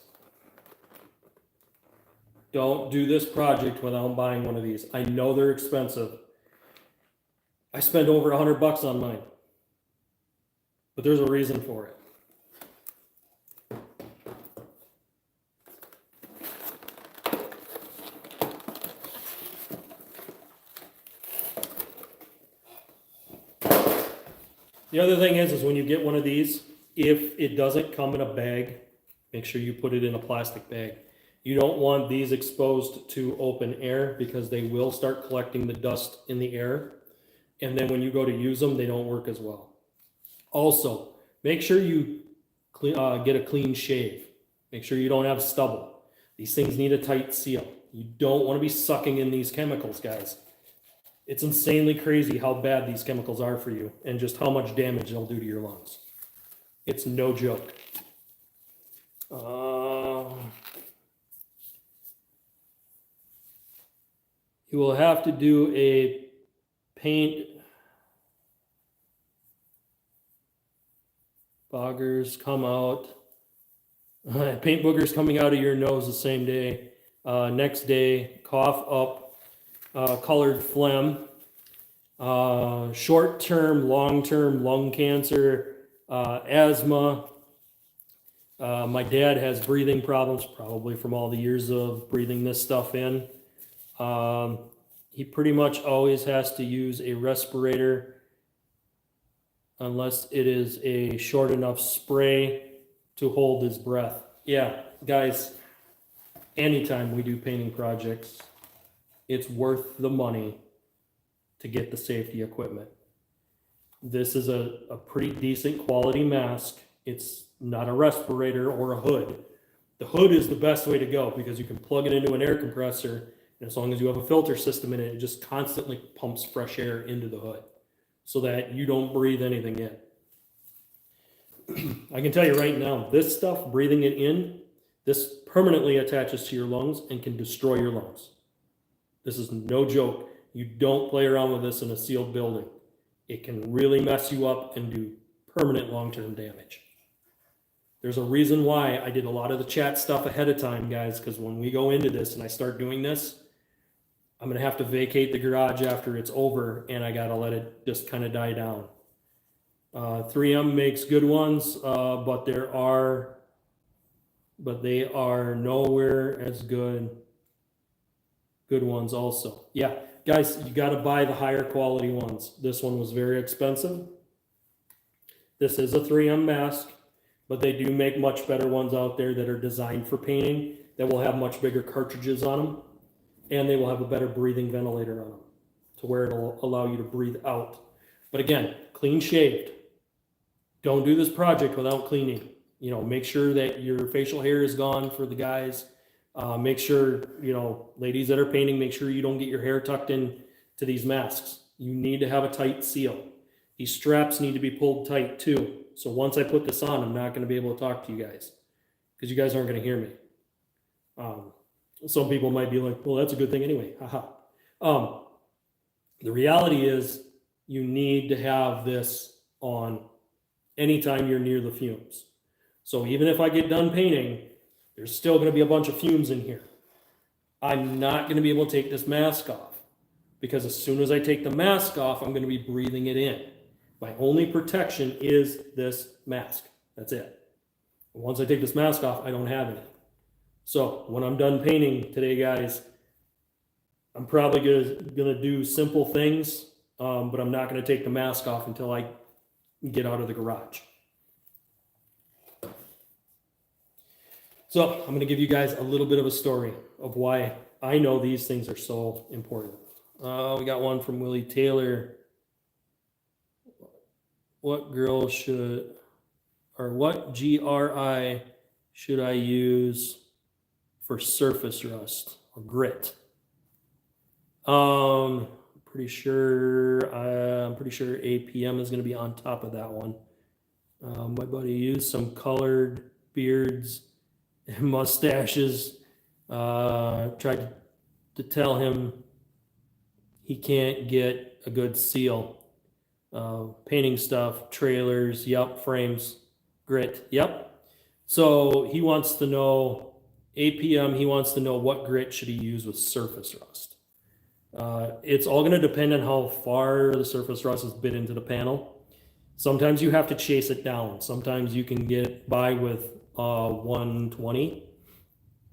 Don't do this project without buying one of these. I know they're expensive. I spent over $100 on mine, but there's a reason for it. The other thing is when you get one of these, if it doesn't come in a bag, make sure you put it in a plastic bag. You don't want these exposed to open air because they will start collecting the dust in the air. And then when you go to use them, they don't work as well. Also, make sure you get a clean shave. Make sure you don't have stubble. These things need a tight seal. You don't want to be sucking in these chemicals, guys. It's insanely crazy how bad these chemicals are for you and just how much damage they'll do to your lungs. It's no joke. You will have to do a paint boogers come out. Paint boogers coming out of your nose the same day. Next day, cough up. Colored phlegm, short-term, long-term lung cancer, asthma. My dad has breathing problems, probably from all the years of breathing this stuff in. He pretty much always has to use a respirator unless it is a short enough spray to hold his breath. Yeah, guys, anytime we do painting projects, it's worth the money to get the safety equipment. This is a pretty decent quality mask. It's not a respirator or a hood. The hood is the best way to go because you can plug it into an air compressor, and as long as you have a filter system in it, it just constantly pumps fresh air into the hood so that you don't breathe anything in. I can tell you right now, this stuff, breathing it in, this permanently attaches to your lungs and can destroy your lungs. This is no joke. You don't play around with this in a sealed building. It can really mess you up and do permanent long-term damage. There's a reason why I did a lot of the chat stuff ahead of time, guys, because when we go into this and I start doing this, I'm going to have to vacate the garage after it's over, and I got to let it just kind of die down. 3M makes good ones, but they are nowhere as good ones also. Yeah, guys, you got to buy the higher quality ones. This one was very expensive. This is a 3M mask, but they do make much better ones out there that are designed for painting that will have much bigger cartridges on them, and they will have a better breathing ventilator on them to where it'll allow you to breathe out. But again, clean shaved. Don't do this project without cleaning. You know, make sure that your facial hair is gone for the guys. Make sure, you know, ladies that are painting, make sure you don't get your hair tucked in to these masks. You need to have a tight seal. These straps need to be pulled tight too. So once I put this on, I'm not going to be able to talk to you guys because you guys aren't going to hear me. Some people might be like, well, that's a good thing anyway. Haha. The reality is you need to have this on anytime you're near the fumes. So even if I get done painting, there's still going to be a bunch of fumes in here. I'm not going to be able to take this mask off because as soon as I take the mask off, I'm going to be breathing it in. My only protection is this mask. That's it. Once I take this mask off, I don't have any. So when I'm done painting today, guys, I'm probably going to do simple things, but I'm not going to take the mask off until I get out of the garage. So I'm going to give you guys a little bit of a story of why I know these things are so important. We got one from Willie Taylor. What GRI should I use for surface rust or grit? I'm pretty sure APM is going to be on top of that one. My buddy used some colored beards and mustaches. Tried to tell him he can't get a good seal. Painting stuff, trailers, yep, frames, grit, yep. So he wants to know APM, he wants to know what grit should he use with surface rust. It's all going to depend on how far the surface rust is bit into the panel. Sometimes you have to chase it down. Sometimes you can get by with 120.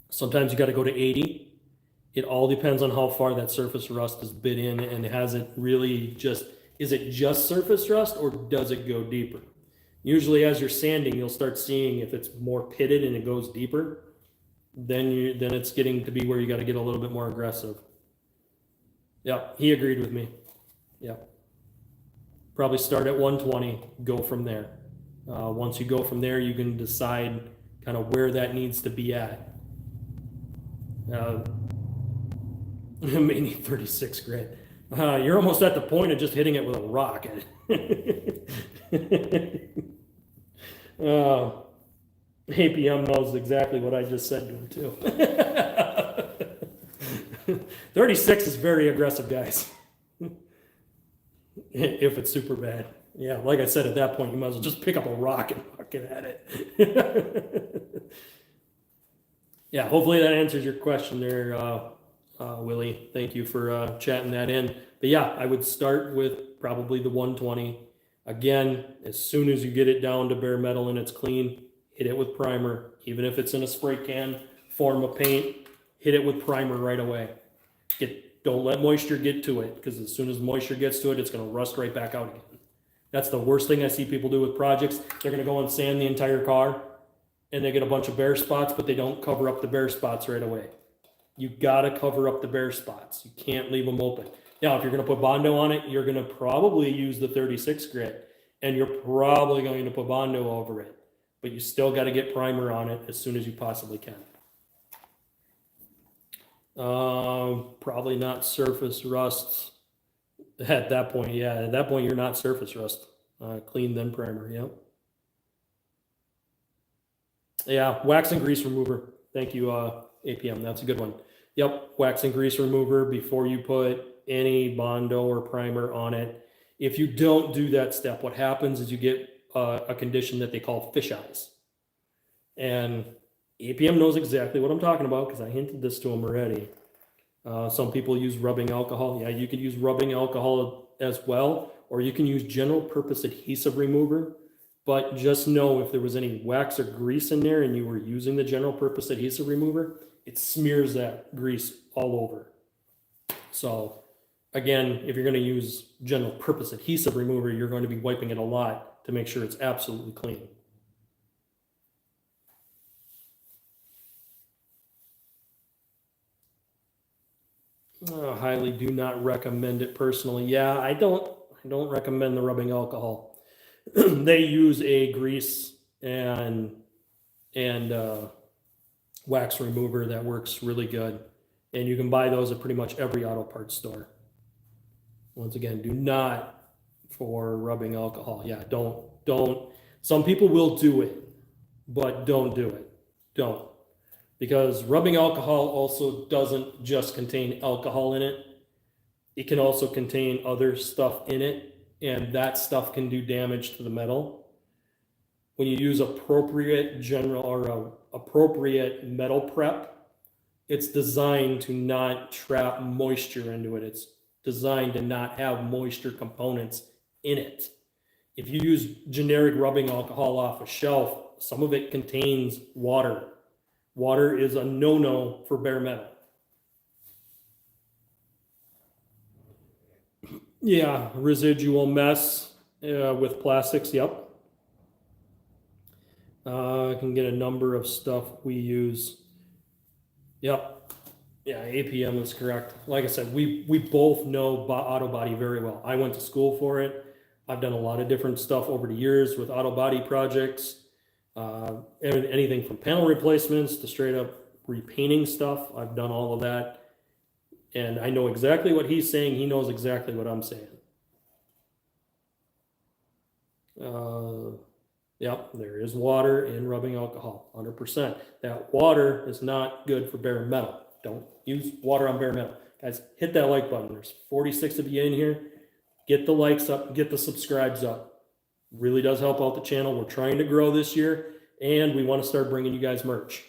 Sometimes you got to go to 80. It all depends on how far that surface rust is bit in, and has it really just, is it just surface rust or does it go deeper? Usually as you're sanding, you'll start seeing if it's more pitted and it goes deeper, then it's getting to be where you got to get a little bit more aggressive. Yeah, he agreed with me. Yeah. Probably start at 120, go from there. Once you go from there, you can decide kind of where that needs to be at. May need 36 grit. You're almost at the point of just hitting it with a rock. APM knows exactly what I just said to him too. 36 is very aggressive, guys. If it's super bad. Yeah, like I said, at that point, you might as well just pick up a rock and huck it at it. Yeah, hopefully that answers your question there, Willie. Thank you for chatting that in. But yeah, I would start with probably the 120. Again, as soon as you get it down to bare metal and it's clean, hit it with primer. Even if it's in a spray can form of paint, hit it with primer right away. Don't let moisture get to it, because as soon as moisture gets to it, it's going to rust right back out again. That's the worst thing I see people do with projects. They're going to go and sand the entire car. and they get a bunch of bare spots, but they don't cover up the bare spots right away. You gotta cover up the bare spots. You can't leave them open. Now, if you're gonna put Bondo on it, you're gonna probably use the 36 grit, and you're probably going to put Bondo over it, but you still gotta get primer on it as soon as you possibly can. Probably not surface rust at that point. Yeah, at that point, you're not surface rust. Clean then primer, yep. Yeah, wax and grease remover. Thank you, APM. That's a good one. Yep, wax and grease remover before you put any Bondo or primer on it. If you don't do that step, what happens is you get a condition that they call fish eyes. And APM knows exactly what I'm talking about because I hinted this to him already. Some people use rubbing alcohol. Yeah, you could use rubbing alcohol as well, or you can use general purpose adhesive remover. But just know if there was any wax or grease in there and you were using the general purpose adhesive remover, it smears that grease all over. So again, if you're going to use general purpose adhesive remover, you're going to be wiping it a lot to make sure it's absolutely clean. Highly do not recommend it personally. Yeah, I don't recommend the rubbing alcohol. They use a grease and wax remover that works really good, and you can buy those at pretty much every auto parts store. Once again, do not for rubbing alcohol. Yeah, don't. Some people will do it, but don't do it. Don't, because rubbing alcohol also doesn't just contain alcohol in it. It can also contain other stuff in it, and that stuff can do damage to the metal. When you use appropriate general or appropriate metal prep, it's designed to not trap moisture into it. It's designed to not have moisture components in it. If you use generic rubbing alcohol off a shelf, some of it contains water. Water is a no-no for bare metal. Yeah, residual mess with plastics, yep. I can get a number of stuff we use. Yep. Yeah, APM is correct. Like I said, we both know auto body very well. I went to school for it. I've done a lot of different stuff over the years with auto body projects. Anything from panel replacements to straight up repainting stuff. I've done all of that. And I know exactly what he's saying. He knows exactly what I'm saying. Yep, there is water in rubbing alcohol, 100%. That water is not good for bare metal. Don't use water on bare metal. Guys, hit that like button. There's 46 of you in here. Get the likes up, get the subscribes up. Really does help out the channel. We're trying to grow this year, and we want to start bringing you guys merch.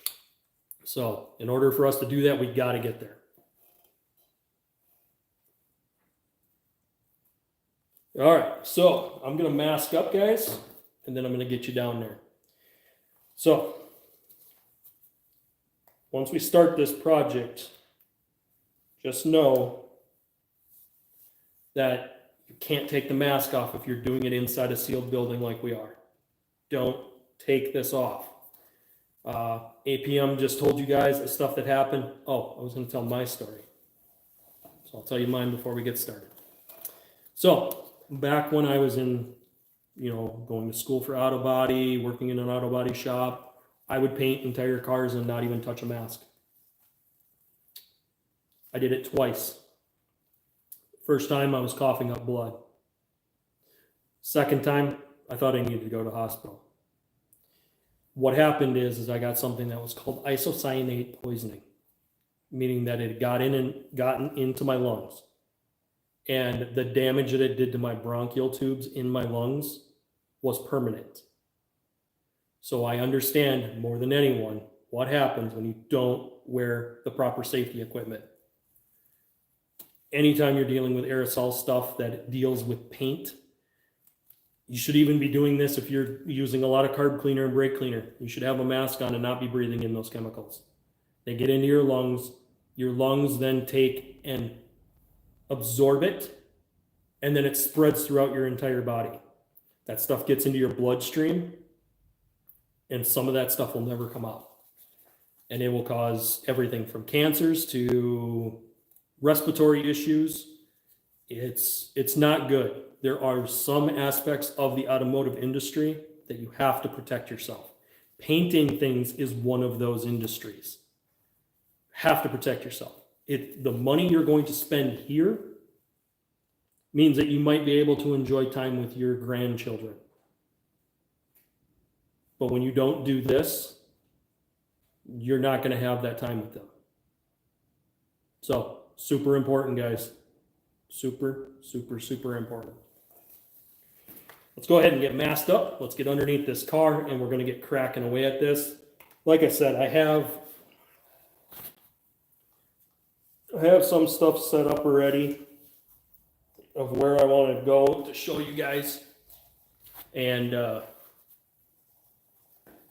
So in order for us to do that, we got to get there. All right, so I'm going to mask up, guys, and then I'm going to get you down there. So once we start this project, just know that you can't take the mask off if you're doing it inside a sealed building like we are. Don't take this off. APM just told you guys the stuff that happened. Oh, I was going to tell my story. So I'll tell you mine before we get started. So back when I was in, going to school for auto body, working in an auto body shop, I would paint entire cars and not even touch a mask. I did it twice. First time, I was coughing up blood. Second time, I thought I needed to go to the hospital. What happened is I got something that was called isocyanate poisoning, meaning that it gotten into my lungs. And the damage that it did to my bronchial tubes in my lungs was permanent. So I understand more than anyone what happens when you don't wear the proper safety equipment. Anytime you're dealing with aerosol stuff that deals with paint, you should even be doing this if you're using a lot of carb cleaner and brake cleaner. You should have a mask on and not be breathing in those chemicals. They get into your lungs. Your lungs then take and absorb it, and then it spreads throughout your entire body. That stuff gets into your bloodstream, and some of that stuff will never come out. And it will cause everything from cancers to respiratory issues. It's not good. There are some aspects of the automotive industry that you have to protect yourself. Painting things is one of those industries. Have to protect yourself. The money you're going to spend here means that you might be able to enjoy time with your grandchildren. But when you don't do this, you're not going to have that time with them. So, super important, guys. Super, super, super important. Let's go ahead and get masked up. Let's get underneath this car, and we're going to get cracking away at this. Like I said, I have some stuff set up already of where I want to go to show you guys. And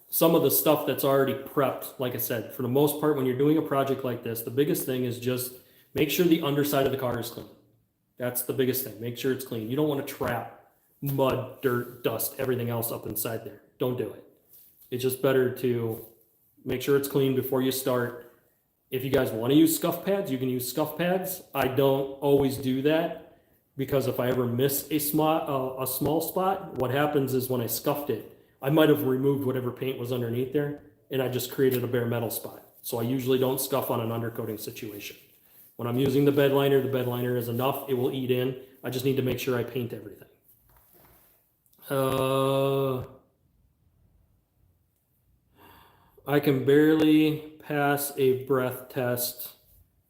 some of the stuff that's already prepped, like I said, for the most part, when you're doing a project like this, the biggest thing is just make sure the underside of the car is clean. That's the biggest thing. Make sure it's clean. You don't want to trap mud, dirt, dust, everything else up inside there. Don't do it. It's just better to make sure it's clean before you start. If you guys want to use scuff pads, you can use scuff pads. I don't always do that because if I ever miss a small spot, what happens is when I scuffed it, I might have removed whatever paint was underneath there and I just created a bare metal spot. So I usually don't scuff on an undercoating situation. When I'm using the bedliner is enough. It will eat in. I just need to make sure I paint everything. I can barely pass a breath test.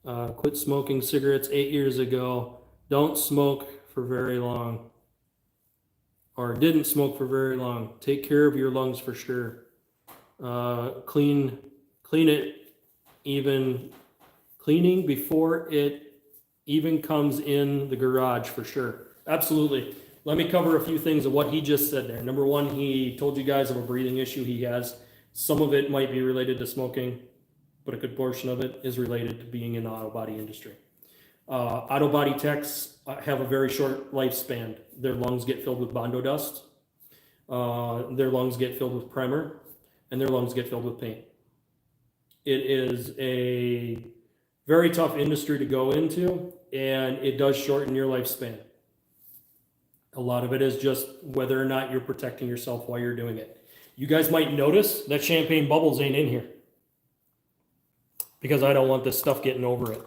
Quit smoking cigarettes 8 years ago. Don't smoke for very long. Or didn't smoke for very long. Take care of your lungs for sure. Clean it cleaning before it even comes in the garage for sure. Absolutely. Let me cover a few things of what he just said there. Number one, he told you guys of a breathing issue he has. Some of it might be related to smoking, but a good portion of it is related to being in the auto body industry. Auto body techs have a very short lifespan. Their lungs get filled with Bondo dust. Their lungs get filled with primer, and their lungs get filled with paint. It is a very tough industry to go into, and it does shorten your lifespan. A lot of it is just whether or not you're protecting yourself while you're doing it. You guys might notice that champagne bubbles ain't in here because I don't want this stuff getting over it.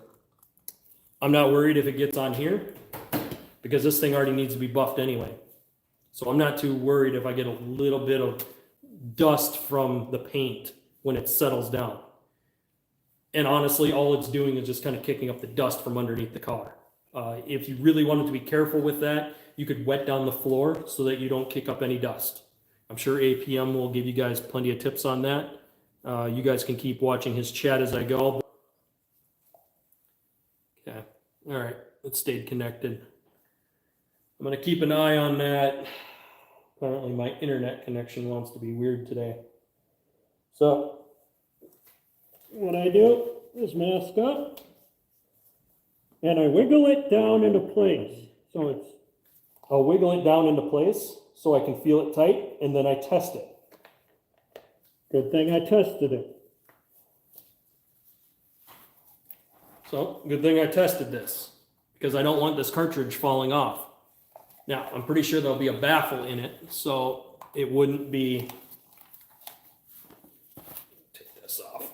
I'm not worried if it gets on here because this thing already needs to be buffed anyway. So I'm not too worried if I get a little bit of dust from the paint when it settles down. And honestly, all it's doing is just kind of kicking up the dust from underneath the car. If you really wanted to be careful with that, you could wet down the floor so that you don't kick up any dust. I'm sure APM will give you guys plenty of tips on that. You guys can keep watching his chat as I go. Okay, all right, it stayed connected. I'm gonna keep an eye on that. Apparently my internet connection wants to be weird today. So what I do is mask up and I wiggle it down into place. So I'll wiggle it down into place so I can feel it tight, and then I test it. Good thing I tested it. So, good thing I tested this, because I don't want this cartridge falling off. Now, I'm pretty sure there'll be a baffle in it, so it wouldn't be... Take this off.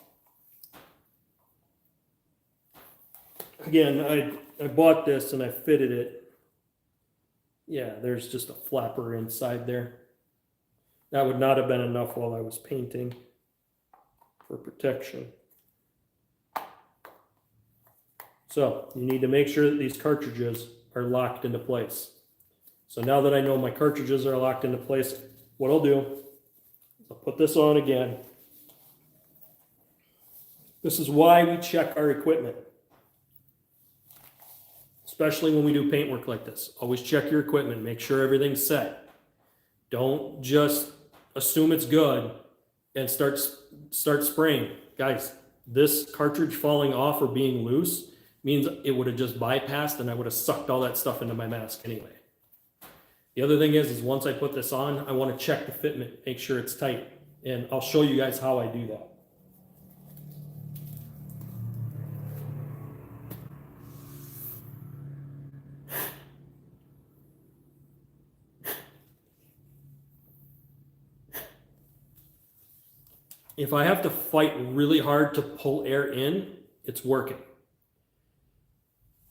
Again, I bought this and I fitted it. Yeah, there's just a flapper inside there. That would not have been enough while I was painting for protection. So you need to make sure that these cartridges are locked into place. So now that I know my cartridges are locked into place, what I'll do is I'll put this on again. This is why we check our equipment. Especially when we do paint work like this. Always check your equipment, make sure everything's set. Don't just assume it's good and start spraying. Guys, this cartridge falling off or being loose means it would have just bypassed and I would have sucked all that stuff into my mask anyway. The other thing is once I put this on, I want to check the fitment, make sure it's tight. And I'll show you guys how I do that. If I have to fight really hard to pull air in, it's working.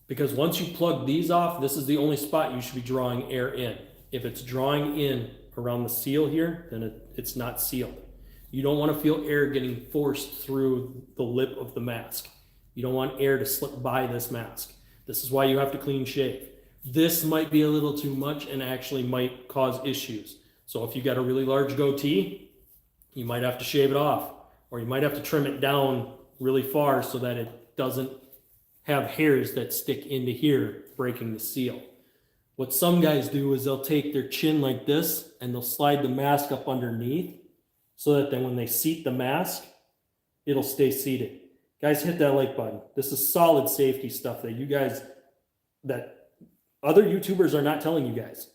Because once you plug these off, this is the only spot you should be drawing air in. If it's drawing in around the seal here, then it's not sealed. You don't want to feel air getting forced through the lip of the mask. You don't want air to slip by this mask. This is why you have to clean shave. This might be a little too much and actually might cause issues. So if you got a really large goatee, you might have to shave it off, or you might have to trim it down really far so that it doesn't have hairs that stick into here, breaking the seal. What some guys do is they'll take their chin like this and they'll slide the mask up underneath so that then when they seat the mask, it'll stay seated. Guys, hit that like button. This is solid safety stuff that other YouTubers are not telling you guys.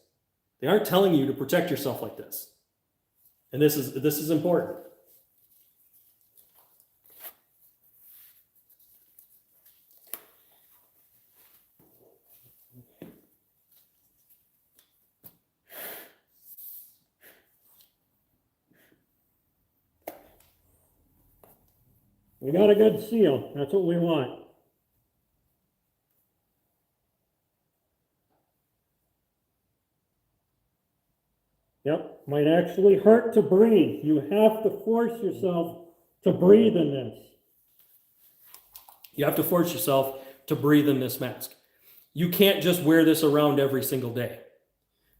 They aren't telling you to protect yourself like this. And this is important. We got a good seal. That's what we want. Yep, might actually hurt to breathe. You have to force yourself to breathe in this. You have to force yourself to breathe in this mask. You can't just wear this around every single day.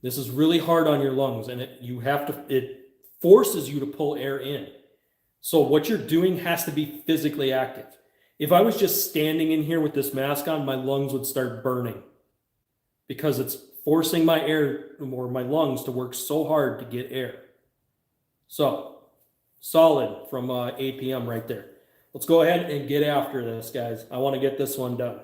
This is really hard on your lungs, and it forces you to pull air in. So what you're doing has to be physically active. If I was just standing in here with this mask on, my lungs would start burning because it's forcing my air or my lungs to work so hard to get air. So, solid from APM right there. Let's go ahead and get after this, guys. I want to get this one done.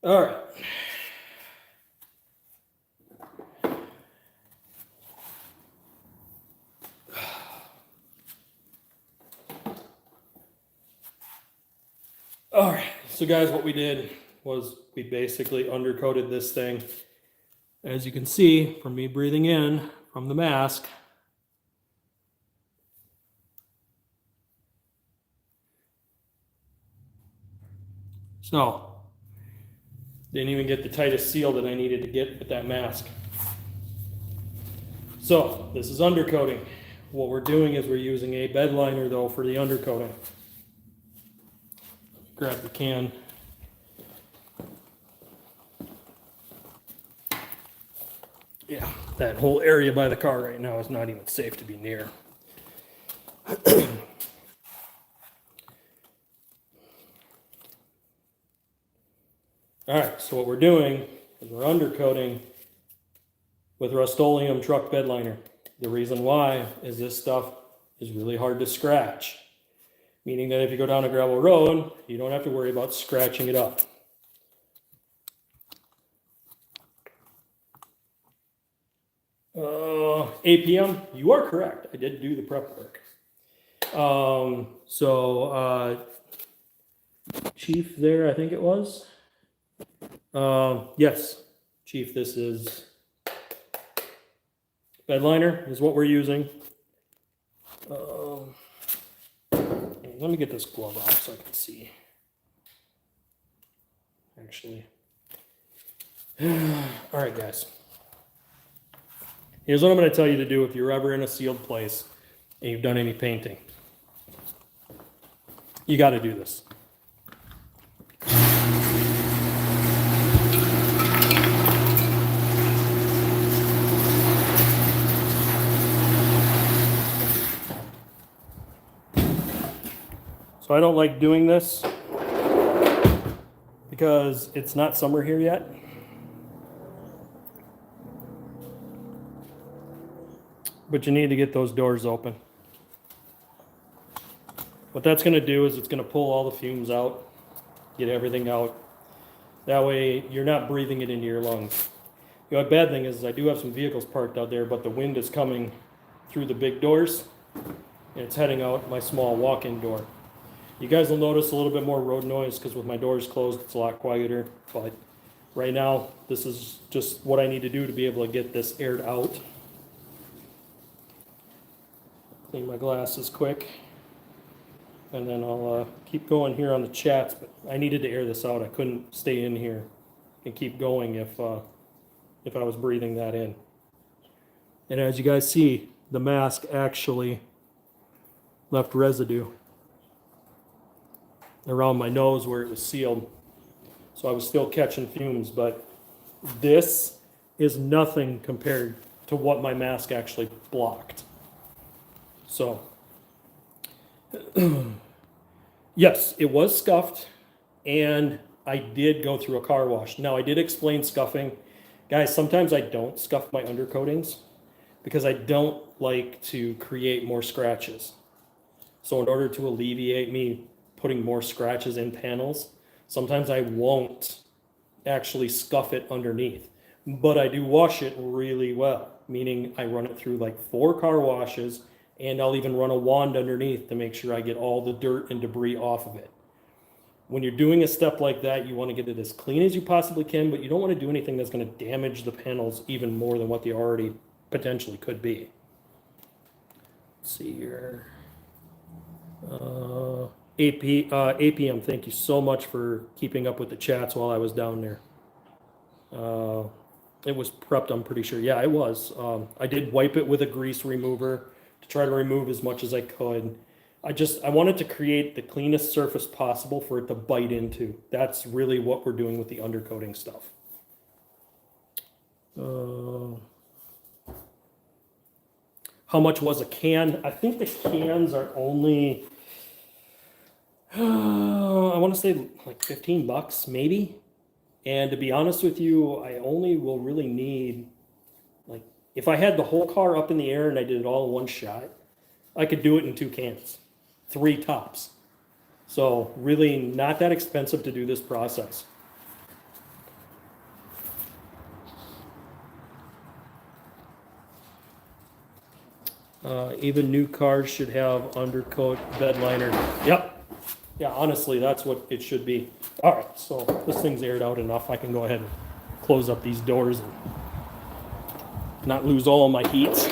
All right. All right, so guys, what we did was we basically undercoated this thing. As you can see from me breathing in from the mask, so didn't even get the tightest seal that I needed to get with that mask. So this is undercoating. What we're doing is we're using a bedliner though for the undercoating. Grab the can. Yeah, that whole area by the car right now is not even safe to be near. All right, so what we're doing is we're undercoating with Rust-Oleum truck bedliner. The reason why is this stuff is really hard to scratch, meaning that if you go down a gravel road, you don't have to worry about scratching it up. APM, you are correct. I did do the prep work. Chief there, I think it was. Yes, Chief, this is bedliner is what we're using. Let me get this glove off so I can see. Actually. All right, guys. Here's what I'm going to tell you to do if you're ever in a sealed place and you've done any painting. You got to do this. So I don't like doing this because it's not summer here yet. But you need to get those doors open. What that's going to do is it's going to pull all the fumes out, get everything out. That way you're not breathing it into your lungs. The only bad thing is I do have some vehicles parked out there, but the wind is coming through the big doors and it's heading out my small walk-in door. You guys will notice a little bit more road noise because with my doors closed, it's a lot quieter. But right now, this is just what I need to do to be able to get this aired out. Clean my glasses quick. And then I'll keep going here on the chats, but I needed to air this out. I couldn't stay in here and keep going if I was breathing that in. And as you guys see, the mask actually left residue around my nose where it was sealed. So I was still catching fumes, but this is nothing compared to what my mask actually blocked. So, yes, it was scuffed, and I did go through a car wash. Now, I did explain scuffing. Guys, sometimes I don't scuff my undercoatings because I don't like to create more scratches. So in order to alleviate me putting more scratches in panels, sometimes I won't actually scuff it underneath. But I do wash it really well, meaning I run it through like 4 car washes, and I'll even run a wand underneath to make sure I get all the dirt and debris off of it. When you're doing a step like that, you want to get it as clean as you possibly can, but you don't want to do anything that's going to damage the panels even more than what they already potentially could be. Let's see here. APM, thank you so much for keeping up with the chats while I was down there. It was prepped, I'm pretty sure. Yeah, it was. I did wipe it with a grease remover to try to remove as much as I could. I wanted to create the cleanest surface possible for it to bite into. That's really what we're doing with the undercoating stuff. How much was a can? I think the cans are only, I want to say like $15 maybe. And to be honest with you, I only will really need, like, if I had the whole car up in the air and I did it all in one shot, I could do it in 2 cans, 3 tops. So really not that expensive to do this process. Even new cars should have undercoat Bedliner. Yep. Yeah, honestly, that's what it should be. All right, so this thing's aired out enough. I can go ahead and close up these doors and not lose all of my heats.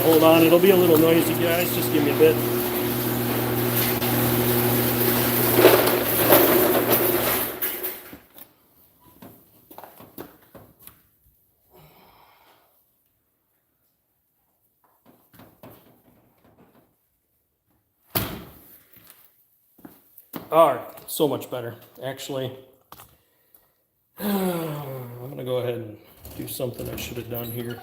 Hold on, it'll be a little noisy, guys. Just give me a bit. All right, so much better. Actually, I'm going to go ahead and do something I should have done here.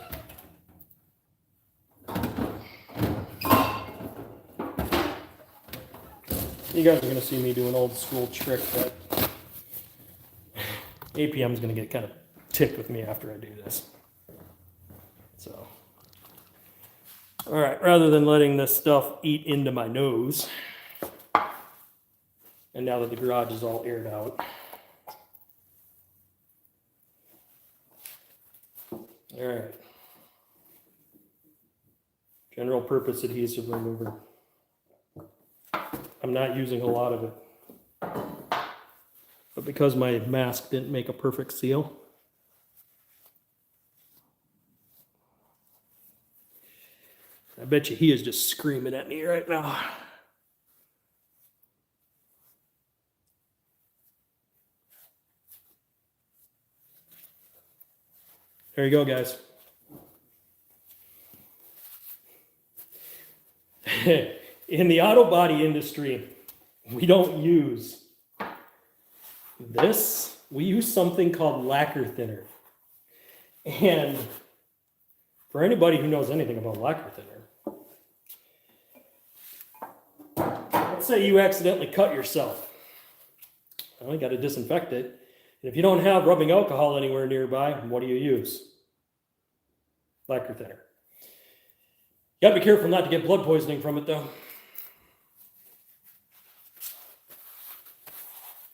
You guys are going to see me do an old school trick that APM is going to get kind of ticked with me after I do this. So, all right, rather than letting this stuff eat into my nose, and now that the garage is all aired out, all right, general purpose adhesive remover. I'm not using a lot of it, but because my mask didn't make a perfect seal, I bet you he is just screaming at me right now. There you go, guys. In the auto body industry, we don't use this. We use something called lacquer thinner. And for anybody who knows anything about lacquer thinner, let's say you accidentally cut yourself. Well, you got to disinfect it. And if you don't have rubbing alcohol anywhere nearby, what do you use? Lacquer thinner. You got to be careful not to get blood poisoning from it, though.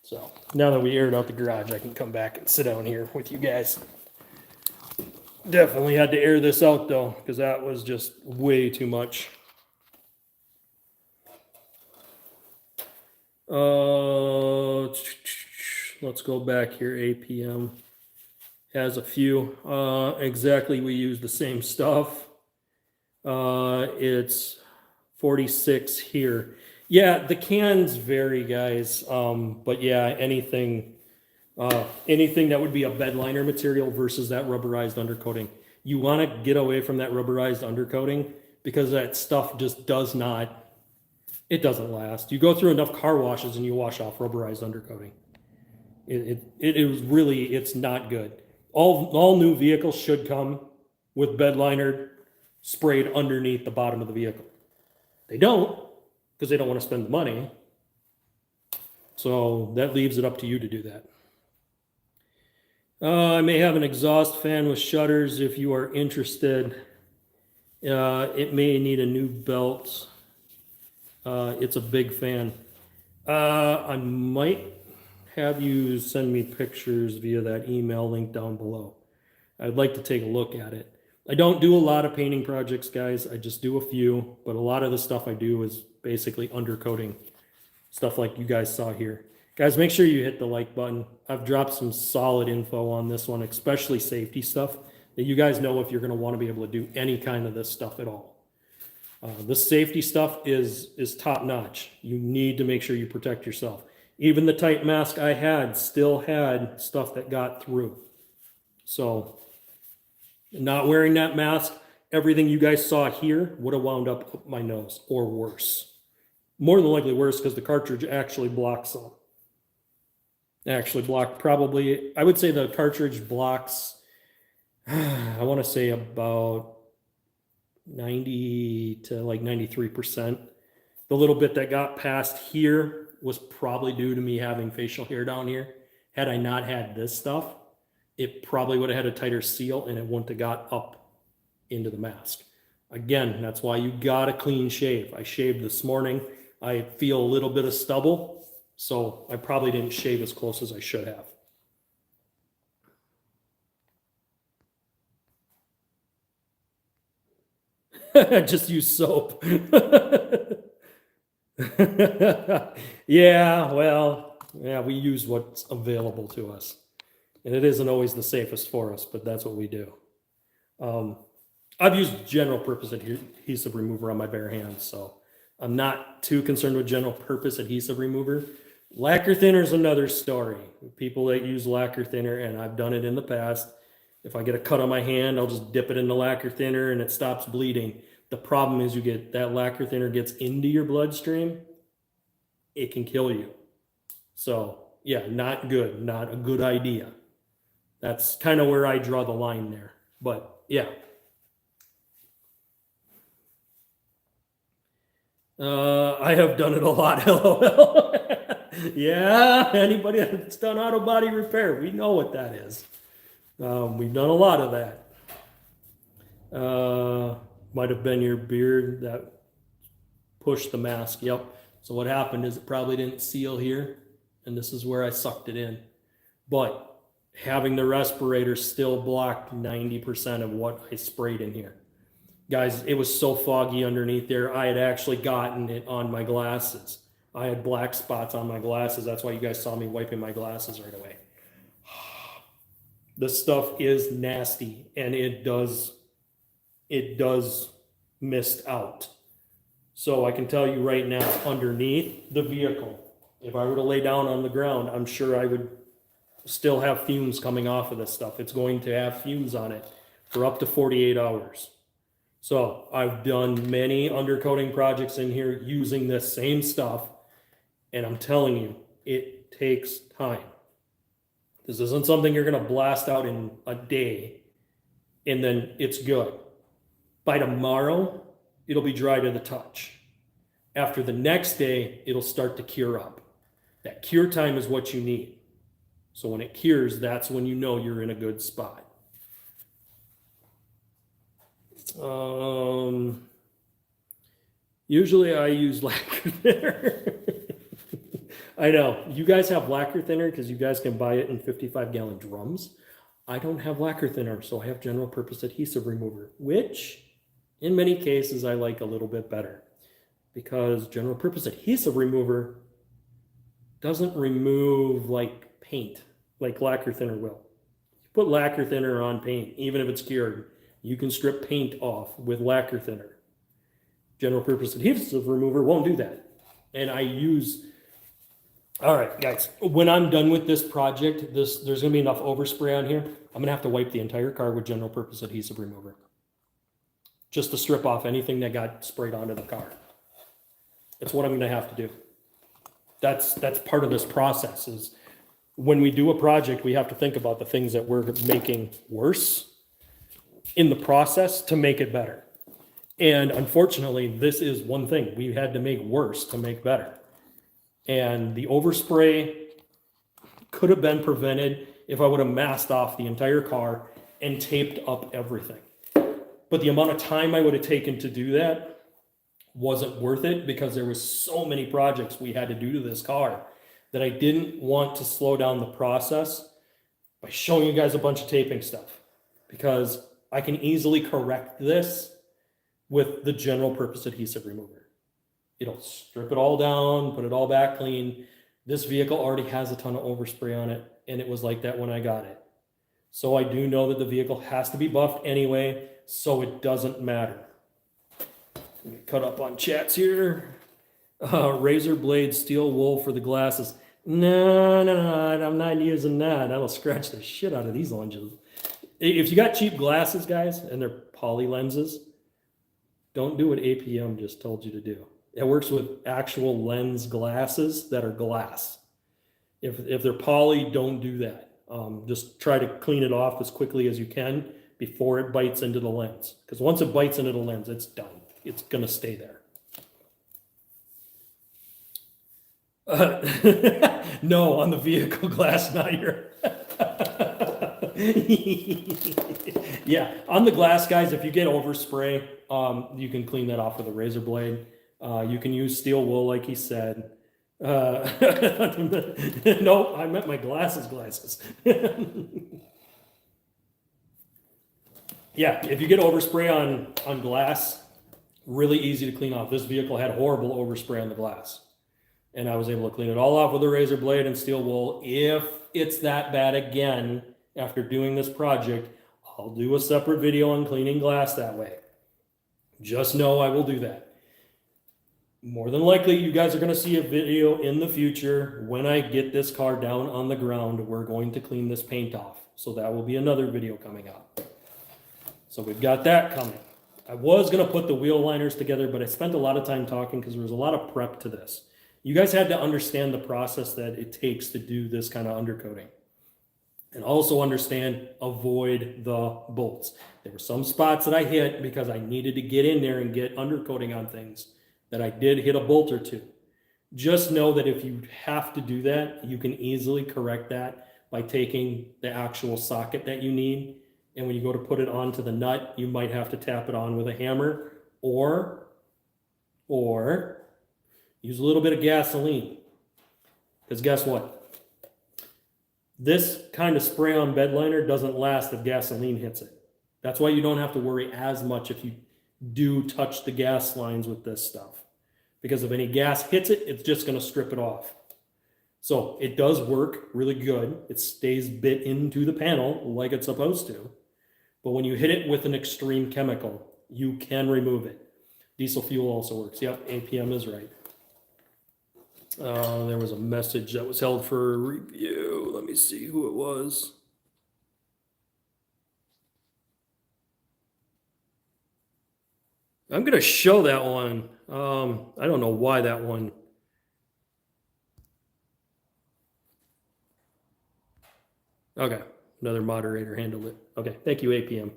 So now that we aired out the garage, I can come back and sit down here with you guys. Definitely had to air this out though, because that was just way too much. Let's go back here. APM has a few. Exactly, we use the same stuff. It's 46 here. Yeah, the cans vary, guys. But yeah, anything that would be a Bedliner material versus that rubberized undercoating. You want to get away from that rubberized undercoating because that stuff just doesn't last. You go through enough car washes and you wash off rubberized undercoating. It's not good. All new vehicles should come with Bedliner sprayed underneath the bottom of the vehicle. They don't, because they don't want to spend the money. So that leaves it up to you to do that. I may have an exhaust fan with shutters if you are interested. It may need a new belt. It's a big fan. I might have you send me pictures via that email link down below. I'd like to take a look at it. I don't do a lot of painting projects, guys. I just do a few, but a lot of the stuff I do is basically undercoating. Stuff like you guys saw here. Guys, make sure you hit the like button. I've dropped some solid info on this one, especially safety stuff, that you guys know if you're going to want to be able to do any kind of this stuff at all. This safety stuff is top notch. You need to make sure you protect yourself. Even the tight mask I had still had stuff that got through. So not wearing that mask, everything you guys saw here would have wound up my nose or worse. More than likely worse because the cartridge actually blocks some. Actually blocked probably, I would say the cartridge blocks, I want to say about 90 to like 93%. The little bit that got past here was probably due to me having facial hair down here. Had I not had this stuff, it probably would have had a tighter seal and it wouldn't have got up into the mask. Again, that's why you got a clean shave. I shaved this morning. I feel a little bit of stubble, so I probably didn't shave as close as I should have. Just use soap. Yeah, well, yeah, we use what's available to us. And it isn't always the safest for us, but that's what we do. I've used general purpose adhesive remover on my bare hands, so I'm not too concerned with general purpose adhesive remover. Lacquer thinner is another story. People that use lacquer thinner, and I've done it in the past, if I get a cut on my hand, I'll just dip it in the lacquer thinner and it stops bleeding. The problem is you get that lacquer thinner gets into your bloodstream, it can kill you. So yeah, not good, not a good idea. That's kind of where I draw the line there. But yeah. I have done it a lot, LOL. Yeah, anybody that's done auto body repair, we know what that is. We've done a lot of that. Might have been your beard that pushed the mask. Yep. So what happened is it probably didn't seal here, and this is where I sucked it in. But having the respirator still blocked 90% of what I sprayed in here. Guys, it was so foggy underneath there, I had actually gotten it on my glasses. I had black spots on my glasses. That's why you guys saw me wiping my glasses right away. This stuff is nasty, and it does mist out. So I can tell you right now, underneath the vehicle, if I were to lay down on the ground, I'm sure I would still have fumes coming off of this stuff. It's going to have fumes on it for up to 48 hours. So I've done many undercoating projects in here using this same stuff, and I'm telling you, it takes time. This isn't something you're going to blast out in a day and then it's good. By tomorrow, it'll be dry to the touch. After the next day, it'll start to cure up. That cure time is what you need. So when it cures, that's when you know you're in a good spot. Usually I use lacquer thinner. I know. You guys have lacquer thinner because you guys can buy it in 55-gallon drums. I don't have lacquer thinner, so I have general purpose adhesive remover, which in many cases I like a little bit better because general purpose adhesive remover doesn't remove like paint like lacquer thinner will. You put lacquer thinner on paint, even if it's cured, you can strip paint off with lacquer thinner. General purpose adhesive remover won't do that. And I use, all right, guys, when I'm done with this project, there's gonna be enough overspray on here. I'm gonna have to wipe the entire car with general purpose adhesive remover. Just to strip off anything that got sprayed onto the car. That's what I'm gonna have to do. That's part of this process is when we do a project, we have to think about the things that we're making worse in the process to make it better. And unfortunately, this is one thing we had to make worse to make better. And the overspray could have been prevented if I would have masked off the entire car and taped up everything. But the amount of time I would have taken to do that wasn't worth it because there was so many projects we had to do to this car that I didn't want to slow down the process by showing you guys a bunch of taping stuff because I can easily correct this with the general purpose adhesive remover. It'll strip it all down, put it all back clean. This vehicle already has a ton of overspray on it, and it was like that when I got it. So I do know that the vehicle has to be buffed anyway, so it doesn't matter. Let me cut up on chats here. Razor blade steel wool for the glasses. No, I'm not using that. That'll scratch the shit out of these lenses. If you got cheap glasses, guys, and they're poly lenses, don't do what APM just told you to do. It works with actual lens glasses that are glass. If they're poly, don't do that. Just try to clean it off as quickly as you can before it bites into the lens. Because once it bites into the lens, it's done. It's going to stay there. No, on the vehicle glass, not your. Yeah, on the glass, guys, if you get overspray, you can clean that off with a razor blade. You can use steel wool, like he said. No, I meant my glasses. Yeah, if you get overspray on glass, really easy to clean off. This vehicle had horrible overspray on the glass. And I was able to clean it all off with a razor blade and steel wool. If it's that bad again, after doing this project, I'll do a separate video on cleaning glass that way. Just know I will do that. More than likely, you guys are going to see a video in the future when I get this car down on the ground. We're going to clean this paint off. So that will be another video coming up. So we've got that coming. I was going to put the wheel liners together, but I spent a lot of time talking because there was a lot of prep to this. You guys had to understand the process that it takes to do this kind of undercoating. And also understand, avoid the bolts. There were some spots that I hit because I needed to get in there and get undercoating on things that I did hit a bolt or two. Just know that if you have to do that, you can easily correct that by taking the actual socket that you need. And when you go to put it onto the nut, you might have to tap it on with a hammer or use a little bit of gasoline. Because guess what? This kind of spray-on bedliner doesn't last if gasoline hits it. That's why you don't have to worry as much if you do touch the gas lines with this stuff. Because if any gas hits it, it's just going to strip it off. So it does work really good. It stays bit into the panel like it's supposed to. But when you hit it with an extreme chemical, you can remove it. Diesel fuel also works. Yep, APM is right. There was a message that was held for review. Let me see who it was. I'm going to show that one. I don't know why that one. Okay, another moderator handled it. Okay, thank you, APM.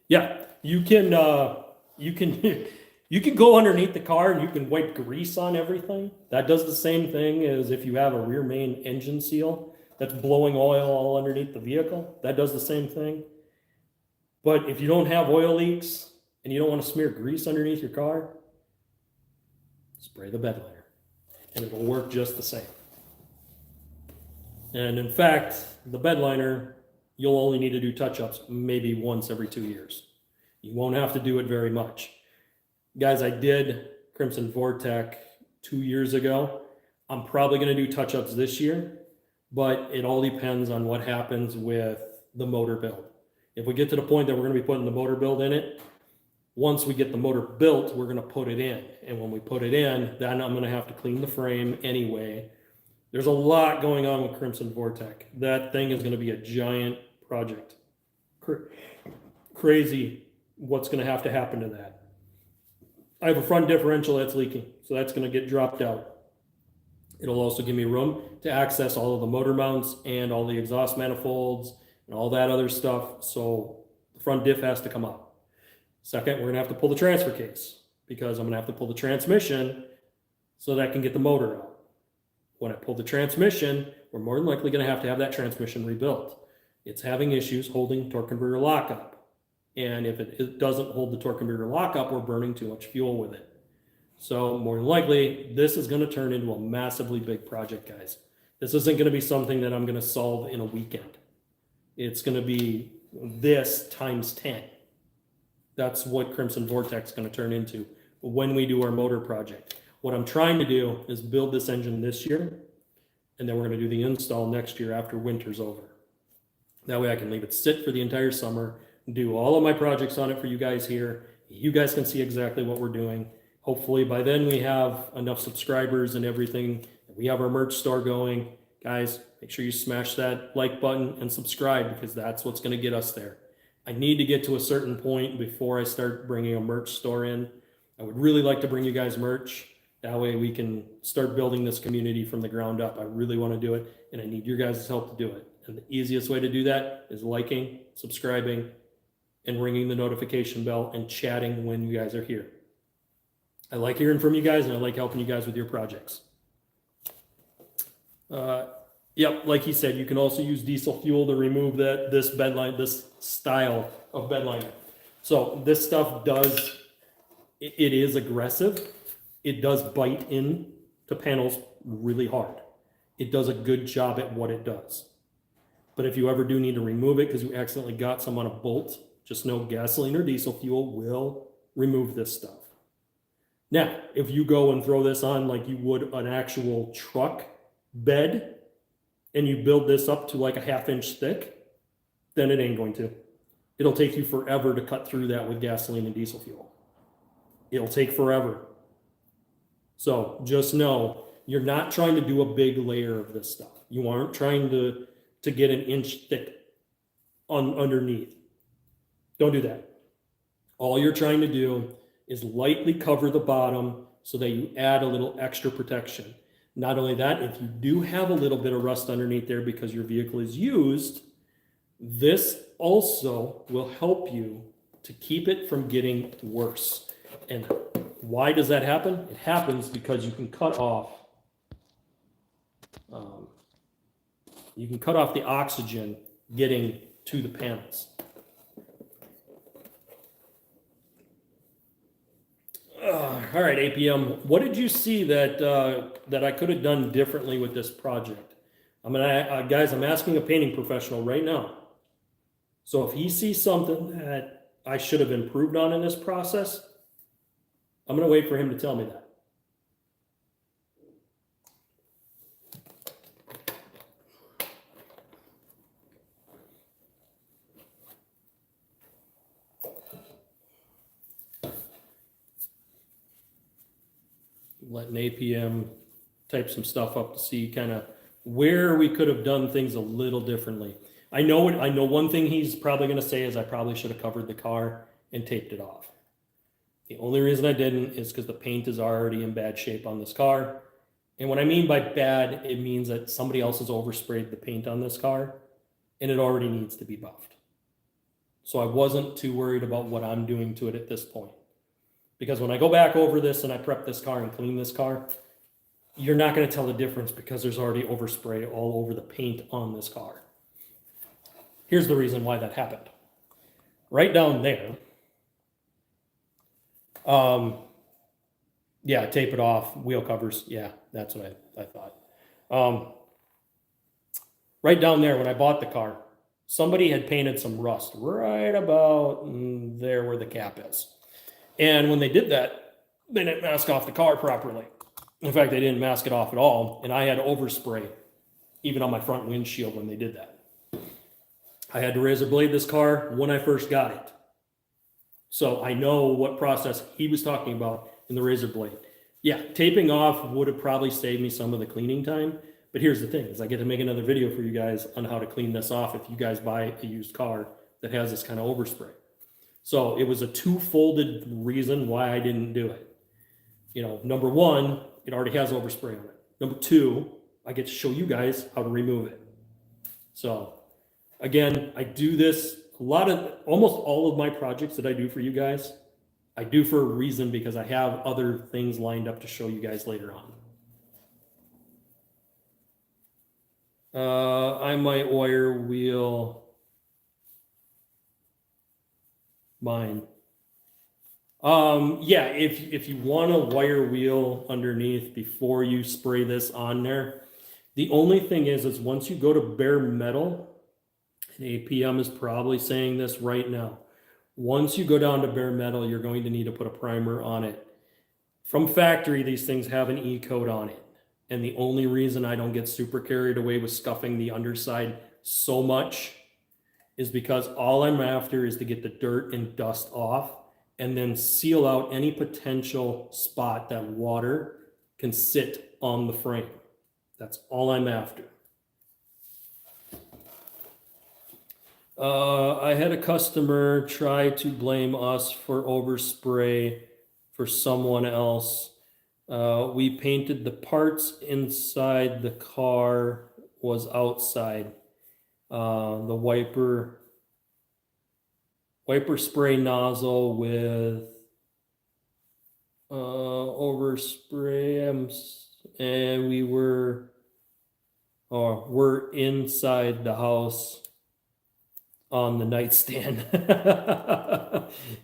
Yeah, you can you can go underneath the car and you can wipe grease on everything. That does the same thing as if you have a rear main engine seal that's blowing oil all underneath the vehicle. That does the same thing. But if you don't have oil leaks and you don't want to smear grease underneath your car, spray the bed liner and it'll work just the same. And in fact, the Bedliner, you'll only need to do touch-ups maybe once every 2 years. You won't have to do it very much. Guys, I did Crimson Vortex 2 years ago. I'm probably going to do touch-ups this year, but it all depends on what happens with the motor build. If we get to the point that we're going to be putting the motor build in it, once we get the motor built, we're going to put it in. And when we put it in, then I'm going to have to clean the frame anyway. There's a lot going on with Crimson Vortex. That thing is going to be a giant project. Crazy what's going to happen to that. I have a front differential that's leaking, so that's going to get dropped out. It'll also give me room to access all of the motor mounts and all the exhaust manifolds and all that other stuff. So the front diff has to come out. Second, we're going to have to pull the transfer case because I'm going to have to pull the transmission so that I can get the motor out. When I pull the transmission, we're more than likely going to have that transmission rebuilt. It's having issues holding torque converter lockup. And if it doesn't hold the torque converter lockup, we're burning too much fuel with it. So more than likely, this is going to turn into a massively big project, guys. This isn't going to be something that I'm going to solve in a weekend. It's going to be this times 10. That's what Crimson Vortex is going to turn into when we do our motor project. What I'm trying to do is build this engine this year, and then we're going to do the install next year after winter's over. That way I can leave it sit for the entire summer, do all of my projects on it for you guys here. You guys can see exactly what we're doing. Hopefully by then we have enough subscribers and everything. We have our merch store going. Guys, make sure you smash that like button and subscribe because that's what's going to get us there. I need to get to a certain point before I start bringing a merch store in. I would really like to bring you guys merch. That way we can start building this community from the ground up. I really want to do it, and I need your guys' help to do it. And the easiest way to do that is liking, subscribing, and ringing the notification bell and chatting when you guys are here. I like hearing from you guys, and I like helping you guys with your projects. Yep, like he said, you can also use diesel fuel to remove this style of bedliner. So this stuff it is aggressive. It does bite in to panels really hard. It does a good job at what it does. But if you ever do need to remove it because you accidentally got some on a bolt, just know gasoline or diesel fuel will remove this stuff. Now, if you go and throw this on like you would an actual truck bed and you build this up to like a 1/2 inch thick, then it ain't going to. It'll take you forever to cut through that with gasoline and diesel fuel. It'll take forever. So just know you're not trying to do a big layer of this stuff. You aren't trying to get an inch thick underneath. Don't do that. All you're trying to do is lightly cover the bottom so that you add a little extra protection. Not only that, if you do have a little bit of rust underneath there because your vehicle is used, this also will help you to keep it from getting worse. And why does that happen? It happens because you can cut off the oxygen getting to the panels. All right, APM, what did you see that I could have done differently with this project? Guys, I'm asking a painting professional right now. So if he sees something that I should have improved on in this process, I'm going to wait for him to tell me that. Letting APM type some stuff up to see kind of where we could have done things a little differently. I know one thing he's probably going to say is I probably should have covered the car and taped it off. The only reason I didn't is because the paint is already in bad shape on this car. And what I mean by bad, it means that somebody else has oversprayed the paint on this car and it already needs to be buffed. So I wasn't too worried about what I'm doing to it at this point. Because when I go back over this and I prep this car and clean this car, you're not going to tell the difference because there's already overspray all over the paint on this car. Here's the reason why that happened. Right down there, yeah, tape it off, wheel covers. Yeah, that's what I thought. right down there when I bought the car, somebody had painted some rust right about there where the cap is. And when they did that, they didn't mask off the car properly. In fact, they didn't mask it off at all. And I had overspray even on my front windshield when they did that. I had to razor blade this car when I first got it. So I know what process he was talking about in the razor blade. Yeah, taping off would have probably saved me some of the cleaning time. But here's the thing, is I get to make another video for you guys on how to clean this off if you guys buy a used car that has this kind of overspray. So it was a two-folded reason why I didn't do it. You know, number one, it already has overspray on it. Number two, I get to show you guys how to remove it. So again, I do this almost all of my projects that I do for you guys, I do for a reason because I have other things lined up to show you guys later on. I might wire wheel mine. Yeah, if you want to wire wheel underneath before you spray this on there, the only thing is once you go to bare metal, and APM is probably saying this right now, once you go down to bare metal, you're going to need to put a primer on it. From factory, these things have an E-coat on it. And the only reason I don't get super carried away with scuffing the underside so much is because all I'm after is to get the dirt and dust off and then seal out any potential spot that water can sit on the frame. That's all I'm after. I had a customer try to blame us for overspray for someone else. We painted the parts inside, the car was outside. The wiper spray nozzle with overspray, and we're inside the house on the nightstand.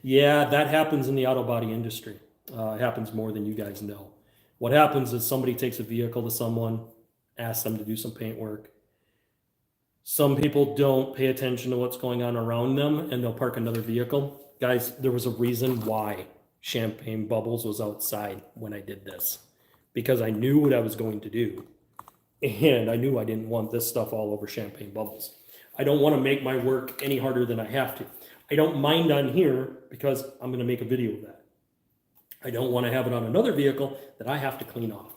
Yeah, that happens in the auto body industry. It happens more than you guys know. What happens is somebody takes a vehicle to someone, asks them to do some paint work. Some people don't pay attention to what's going on around them and they'll park another vehicle. Guys, there was a reason why Champagne Bubbles was outside when I did this, because I knew what I was going to do. And I knew I didn't want this stuff all over Champagne Bubbles. I don't want to make my work any harder than I have to. I don't mind on here because I'm going to make a video of that. I don't want to have it on another vehicle that I have to clean off.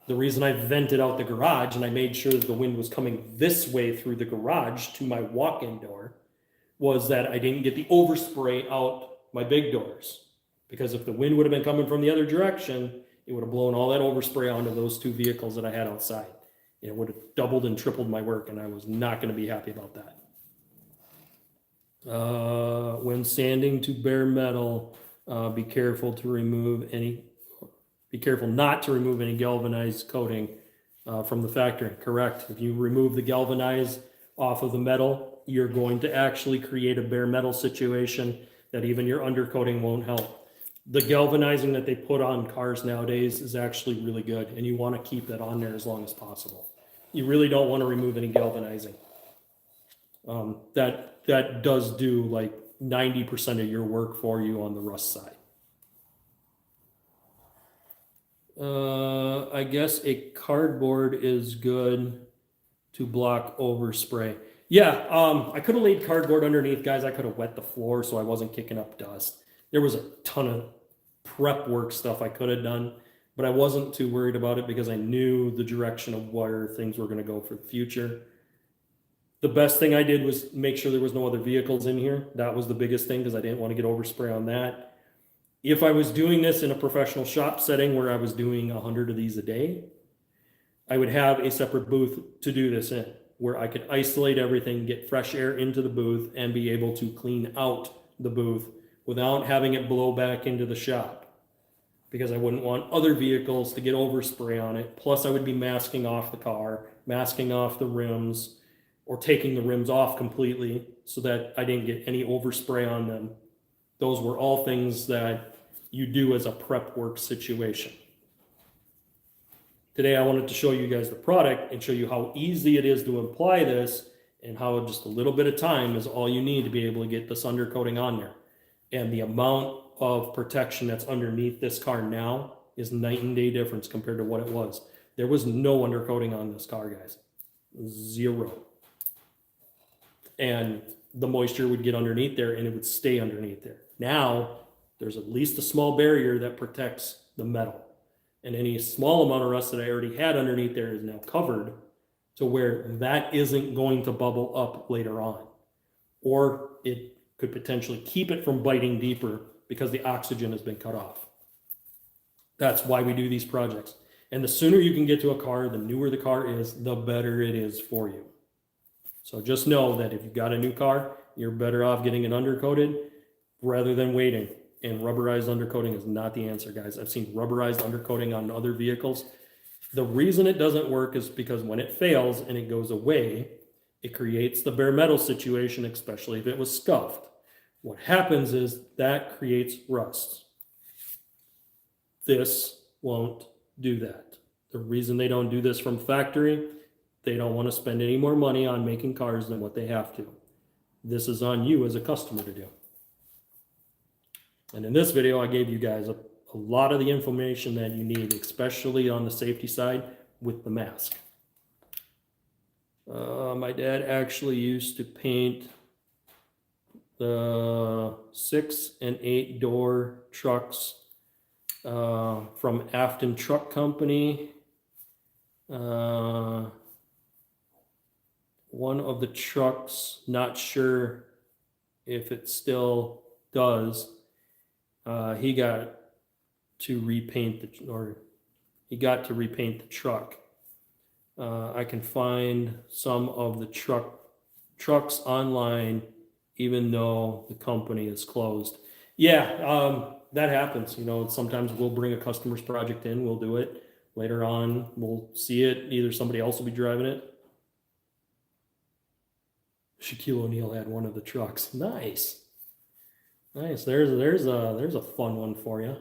The reason I vented out the garage and I made sure that the wind was coming this way through the garage to my walk-in door was that I didn't get the overspray out my big doors. Because if the wind would have been coming from the other direction, it would have blown all that overspray onto those two vehicles that I had outside. It would have doubled and tripled my work, and I was not going to be happy about that. When sanding to bare metal, be careful not to remove any galvanized coating from the factory. Correct. If you remove the galvanized off of the metal, you're going to actually create a bare metal situation that even your undercoating won't help. The galvanizing that they put on cars nowadays is actually really good, and you want to keep that on there as long as possible. You really don't want to remove any galvanizing. That does do like 90% of your work for you on the rust side. I guess a cardboard is good to block overspray. Yeah, I could have laid cardboard underneath, guys. I could have wet the floor so I wasn't kicking up dust. There was a ton of prep work stuff I could have done, but I wasn't too worried about it because I knew the direction of where things were going to go for the future. The best thing I did was make sure there was no other vehicles in here. That was the biggest thing because I didn't want to get overspray on that. If I was doing this in a professional shop setting where I was doing 100 of these a day, I would have a separate booth to do this in, where I could isolate everything, get fresh air into the booth, and be able to clean out the booth without having it blow back into the shop. Because I wouldn't want other vehicles to get overspray on it. Plus I would be masking off the car, masking off the rims, or taking the rims off completely so that I didn't get any overspray on them. Those were all things that you do as a prep work situation. Today, I wanted to show you guys the product and show you how easy it is to apply this and how just a little bit of time is all you need to be able to get this undercoating on there. And the amount of protection that's underneath this car now is night and day difference compared to what it was. There was no undercoating on this car, guys. Zero. And the moisture would get underneath there and it would stay underneath there. Now, there's at least a small barrier that protects the metal. And any small amount of rust that I already had underneath there is now covered to where that isn't going to bubble up later on. Or it could potentially keep it from biting deeper because the oxygen has been cut off. That's why we do these projects. And the sooner you can get to a car, the newer the car is, the better it is for you. So just know that if you've got a new car, you're better off getting it undercoated rather than waiting. And rubberized undercoating is not the answer, guys. I've seen rubberized undercoating on other vehicles. The reason it doesn't work is because when it fails and it goes away, it creates the bare metal situation, especially if it was scuffed. What happens is that creates rust. This won't do that. The reason they don't do this from factory, they don't want to spend any more money on making cars than what they have to. This is on you as a customer to do. And in this video, I gave you guys a lot of the information that you need, especially on the safety side with the mask. My dad actually used to paint the 6 and 8 door trucks from Afton Truck Company. One of the trucks, not sure if it still does, he got to repaint the truck. I can find some of the trucks online, even though the company is closed. Yeah, that happens. You know, sometimes we'll bring a customer's project in, we'll do it. Later on, we'll see it. Either somebody else will be driving it. Shaquille O'Neal had one of the trucks. Nice. Nice. There's a fun one for you.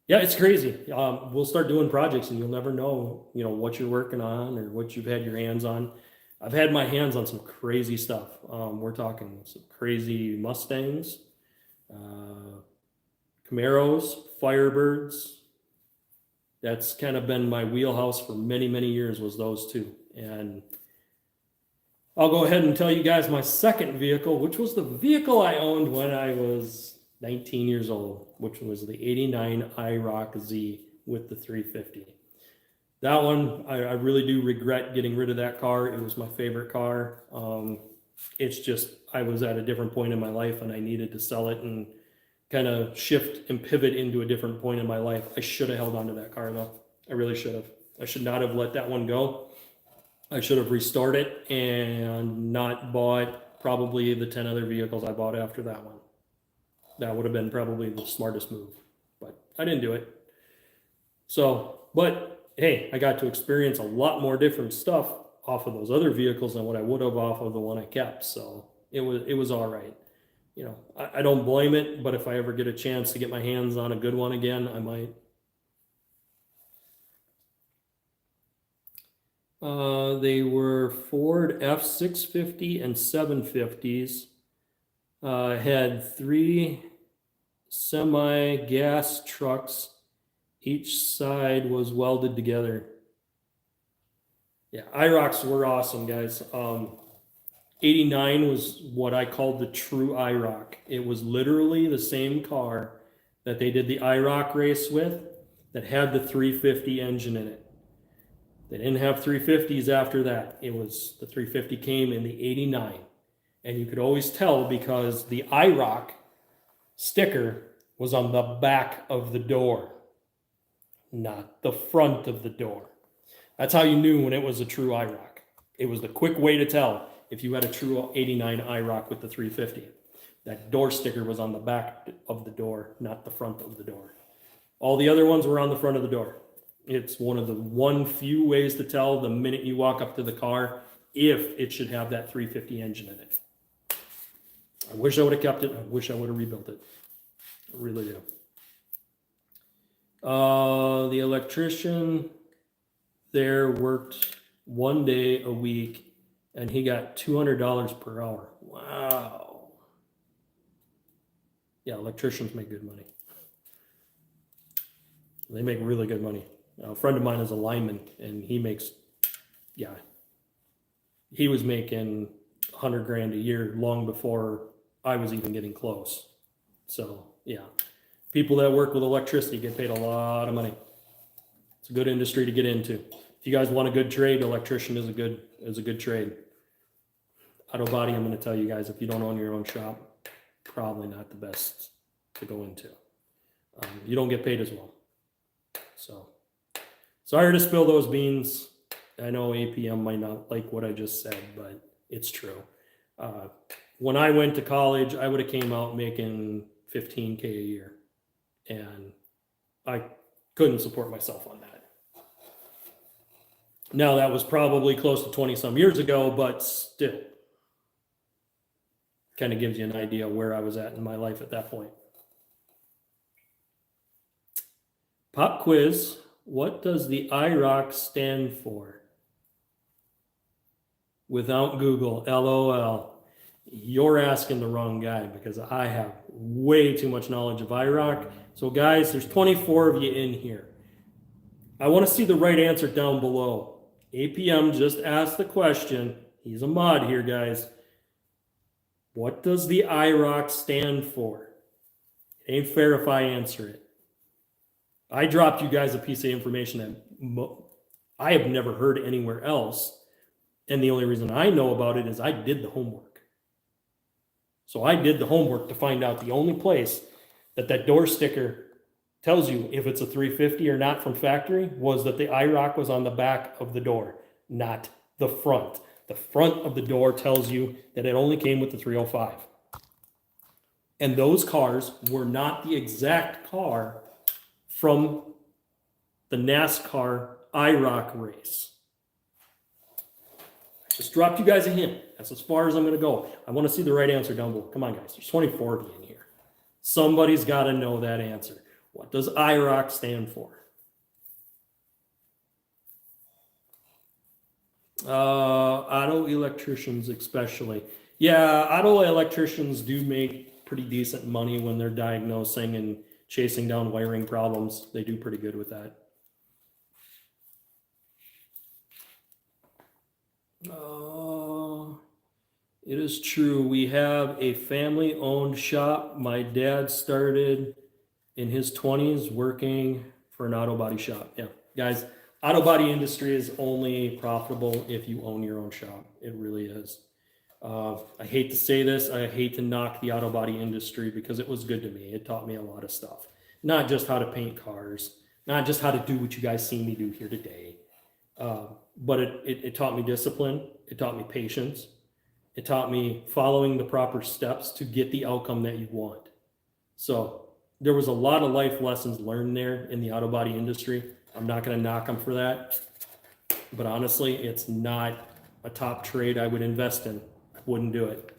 Yeah, it's crazy. We'll start doing projects and you'll never know, you know, what you're working on or what you've had your hands on. I've had my hands on some crazy stuff. We're talking some crazy Mustangs, Camaros, Firebirds. That's kind of been my wheelhouse for many, many years, was those two. And I'll go ahead and tell you guys my second vehicle, which was the vehicle I owned when I was 19 years old, which was the 89 IRock Z with the 350. That one, I really do regret getting rid of that car. It was my favorite car. It's just, I was at a different point in my life and I needed to sell it and kind of shift and pivot into a different point in my life. I should have held on to that car though. I really should have. I should not have let that one go. I should have restored it and not bought probably the 10 other vehicles I bought after that one. That would have been probably the smartest move, but I didn't do it. So, but hey, I got to experience a lot more different stuff off of those other vehicles than what I would have off of the one I kept. So it was all right. You know, I don't blame it, but if I ever get a chance to get my hands on a good one again, I might. They were Ford F650 and 750s. Had 3 semi-gas trucks. Each side was welded together. Yeah, IRocks were awesome, guys. 89 was what I called the true IRock. It was literally the same car that they did the IRock race with that had the 350 engine in it. They didn't have 350s after that. It was the 350 came in the 89. And you could always tell because the IRock sticker was on the back of the door, not the front of the door. That's how you knew when it was a true IRock. It was the quick way to tell if you had a true 89 IRock with the 350. That door sticker was on the back of the door, not the front of the door. All the other ones were on the front of the door. It's one of the few ways to tell the minute you walk up to the car if it should have that 350 engine in it. I wish I would have kept it. I wish I would have rebuilt it. I really do. The electrician there worked 1 day a week and he got $200 per hour. Wow. Yeah, electricians make good money. They make really good money. A friend of mine is a lineman and he makes, yeah, he was making 100 grand a year long before I was even getting close. So yeah, people that work with electricity get paid a lot of money. It's a good industry to get into. If you guys want a good trade, electrician is a good trade. Auto body, I'm going to tell you guys, if you don't own your own shop, probably not the best to go into. You don't get paid as well. So sorry to spill those beans. I know APM might not like what I just said, but it's true. When I went to college, I would have came out making $15K a year, and I couldn't support myself on that. Now that was probably close to 20 some years ago, but still kind of gives you an idea where I was at in my life at that point. Pop quiz. What does the IRock stand for? Without Google, LOL. You're asking the wrong guy because I have way too much knowledge of IRock. So guys, there's 24 of you in here. I want to see the right answer down below. APM just asked the question. He's a mod here, guys. What does the IRock stand for? It ain't fair if I answer it. I dropped you guys a piece of information that I have never heard anywhere else. And the only reason I know about it is I did the homework. So I did the homework to find out the only place that door sticker tells you if it's a 350 or not from factory was that the IRock was on the back of the door, not the front. The front of the door tells you that it only came with the 305. And those cars were not the exact car from the NASCAR IRock race. I just dropped you guys a hint. That's as far as I'm going to go. I want to see the right answer down below. Come on, guys. There's 24 of you in here. Somebody's got to know that answer. What does IRock stand for? Auto electricians especially. Yeah, auto electricians do make pretty decent money when they're diagnosing and chasing down wiring problems. They do pretty good with that. It is true. We have a family-owned shop. My dad started in his 20s working for an auto body shop. Yeah, guys, auto body industry is only profitable if you own your own shop. It really is. I hate to say this. I hate to knock the auto body industry because it was good to me. It taught me a lot of stuff. Not just how to paint cars, not just how to do what you guys see me do here today. But it taught me discipline. It taught me patience. It taught me following the proper steps to get the outcome that you want. So there was a lot of life lessons learned there in the auto body industry. I'm not going to knock them for that. But honestly, it's not a top trade I would invest in. Wouldn't do it.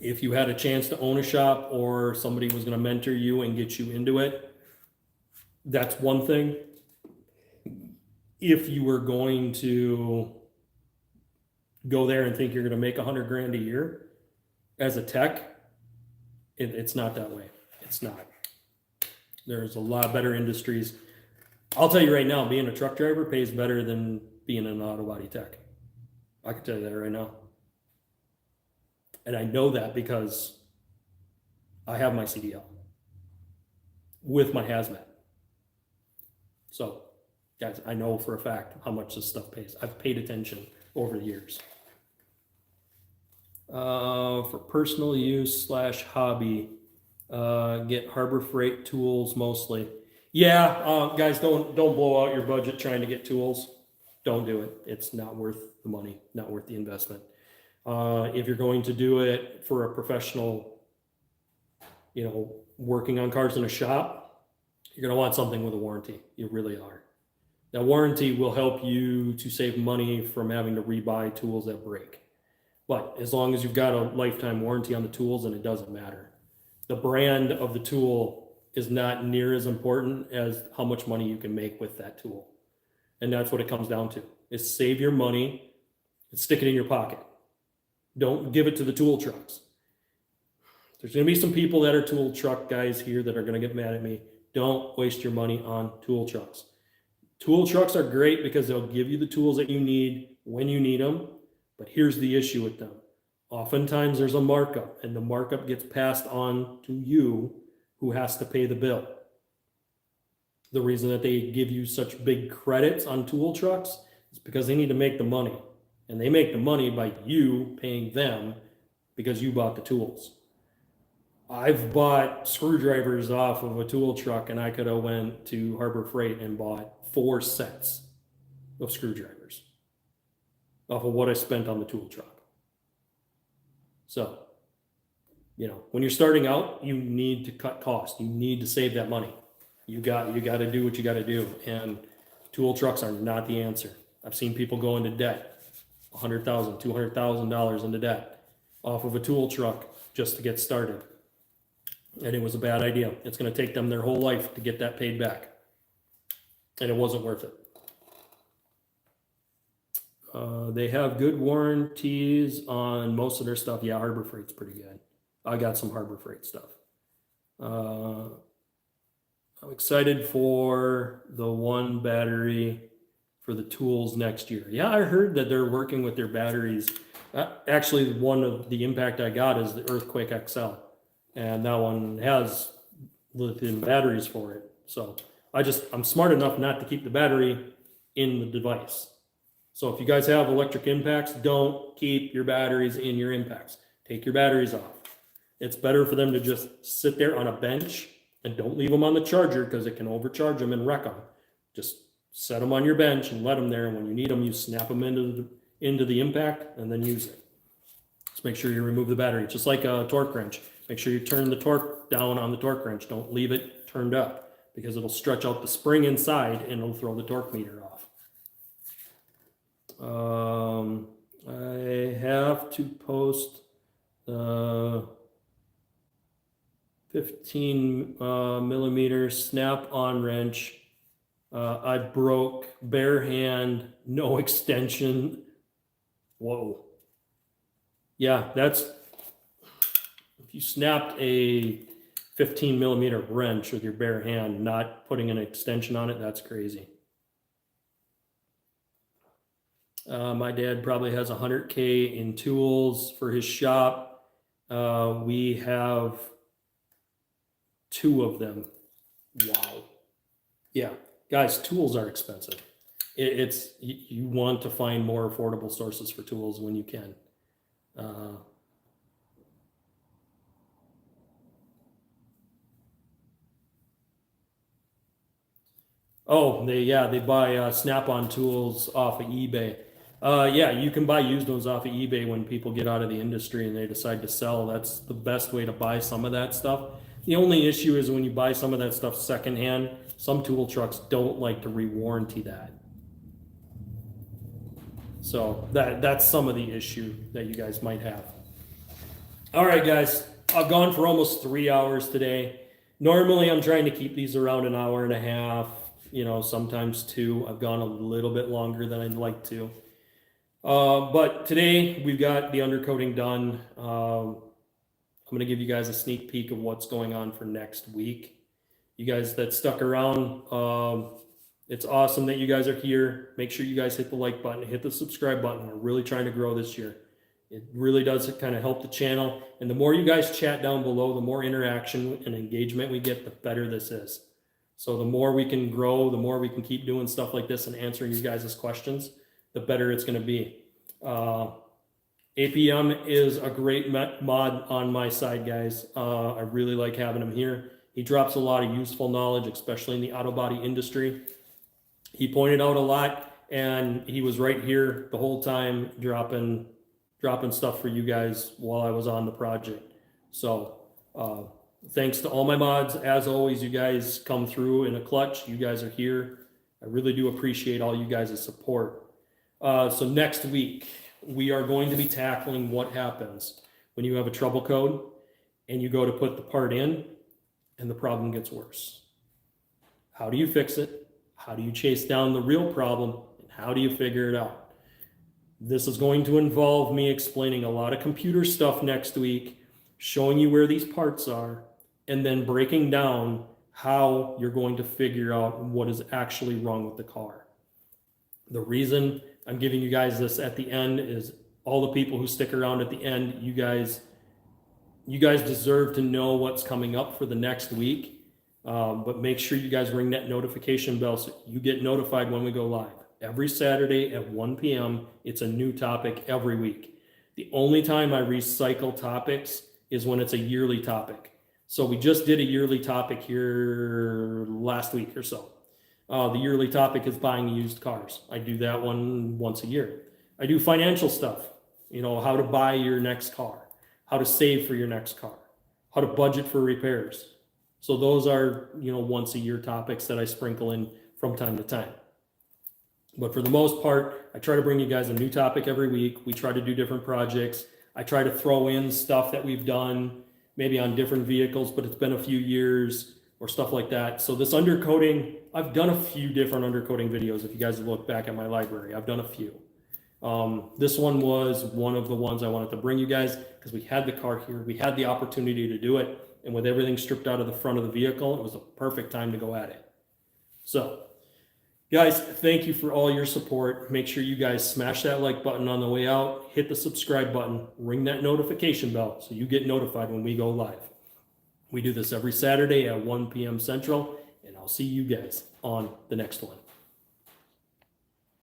If you had a chance to own a shop or somebody was going to mentor you and get you into it, that's one thing. If you were going to go there and think you're going to make 100 grand a year as a tech, it's not that way. It's not. There's a lot better industries. I'll tell you right now, being a truck driver pays better than being an auto body tech. I can tell you that right now. And I know that because I have my CDL with my hazmat. So, guys, I know for a fact how much this stuff pays. I've paid attention over the years. For personal use / hobby, get Harbor Freight tools mostly. Yeah, guys, don't blow out your budget trying to get tools. Don't do it. It's not worth the money, not worth the investment. If you're going to do it for a professional, working on cars in a shop, you're going to want something with a warranty. You really are. That warranty will help you to save money from having to rebuy tools that break. But as long as you've got a lifetime warranty on the tools, then it doesn't matter. The brand of the tool is not near as important as how much money you can make with that tool. And that's what it comes down to, is save your money and stick it in your pocket. Don't give it to the tool trucks. There's going to be some people that are tool truck guys here that are going to get mad at me. Don't waste your money on tool trucks. Tool trucks are great because they'll give you the tools that you need when you need them. But here's the issue with them. Oftentimes there's a markup, and the markup gets passed on to you, who has to pay the bill. The reason that they give you such big credits on tool trucks is because they need to make the money. And they make the money by you paying them because you bought the tools. I've bought screwdrivers off of a tool truck, and I could have went to Harbor Freight and bought 4 sets of screwdrivers off of what I spent on the tool truck. So, you know, when you're starting out, you need to cut costs. You need to save that money. You got to do what you got to do. And tool trucks are not the answer. I've seen people go into debt, $100,000, $200,000 into debt off of a tool truck just to get started. And it was a bad idea. It's going to take them their whole life to get that paid back. And it wasn't worth it. They have good warranties on most of their stuff. Yeah, Harbor Freight's pretty good. I got some Harbor Freight stuff. I'm excited for the 1 battery for the tools next year. Yeah, I heard that they're working with their batteries. Actually, one of the impact I got is the Earthquake XL. And that one has lithium batteries for it. So I'm smart enough not to keep the battery in the device. So if you guys have electric impacts, don't keep your batteries in your impacts. Take your batteries off. It's better for them to just sit there on a bench, and don't leave them on the charger because it can overcharge them and wreck them. Just set them on your bench and let them there. And when you need them, you snap them into the impact and then use it. Just make sure you remove the battery. Just like a torque wrench. Make sure you turn the torque down on the torque wrench. Don't leave it turned up because it'll stretch out the spring inside and it'll throw the torque meter off. I have to post the 15 millimeter snap-on wrench. I broke bare hand, no extension. Whoa. Yeah, that's, if you snapped a 15 millimeter wrench with your bare hand, not putting an extension on it, that's crazy. My dad probably has 100K in tools for his shop. We have 2 of them. Wow. Yeah, guys, tools are expensive. You want to find more affordable sources for tools when you can. They buy Snap-on tools off of eBay. Yeah, you can buy used ones off of eBay when people get out of the industry and they decide to sell. That's the best way to buy some of that stuff. The only issue is when you buy some of that stuff secondhand, some tool trucks don't like to re-warranty that. So that's some of the issue that you guys might have. All right, guys, I've gone for almost 3 hours today. Normally, I'm trying to keep these around an hour and a half, sometimes 2. I've gone a little bit longer than I'd like to. But today we've got the undercoating done. I'm going to give you guys a sneak peek of what's going on for next week. You guys that stuck around, it's awesome that you guys are here. Make sure you guys hit the like button, hit the subscribe button. We're really trying to grow this year. It really does kind of help the channel. And the more you guys chat down below, the more interaction and engagement we get, the better this is. So the more we can grow, the more we can keep doing stuff like this and answering you guys' questions, the better it's going to be. APM is a great mod on my side, guys. I really like having him here. He drops a lot of useful knowledge, especially in the auto body industry. He pointed out a lot, and he was right here the whole time dropping stuff for you guys while I was on the project. So thanks to all my mods. As always, you guys come through in a clutch. You guys are here. I really do appreciate all you guys' support. So next week, we are going to be tackling what happens when you have a trouble code and you go to put the part in and the problem gets worse. How do you fix it? How do you chase down the real problem, and how do you figure it out? This is going to involve me explaining a lot of computer stuff next week, showing you where these parts are, and then breaking down how you're going to figure out what is actually wrong with the car. The reason I'm giving you guys this at the end is all the people who stick around at the end, you guys deserve to know what's coming up for the next week. But make sure you guys ring that notification bell so you get notified when we go live. Every Saturday at 1 p.m., it's a new topic every week. The only time I recycle topics is when it's a yearly topic. So we just did a yearly topic here last week or so. The yearly topic is buying used cars. I do that one once a year. I do financial stuff, how to buy your next car, how to save for your next car, how to budget for repairs. So those are, once a year topics that I sprinkle in from time to time. But for the most part, I try to bring you guys a new topic every week. We try to do different projects. I try to throw in stuff that we've done maybe on different vehicles, but it's been a few years or stuff like that. So this undercoating, I've done a few different undercoating videos. If you guys look back at my library, I've done a few. This one was one of the ones I wanted to bring you guys because we had the car here. We had the opportunity to do it. And with everything stripped out of the front of the vehicle, it was a perfect time to go at it. So, guys, thank you for all your support. Make sure you guys smash that like button on the way out, hit the subscribe button, ring that notification bell so you get notified when we go live. We do this every Saturday at 1 p.m. Central, and I'll see you guys on the next one.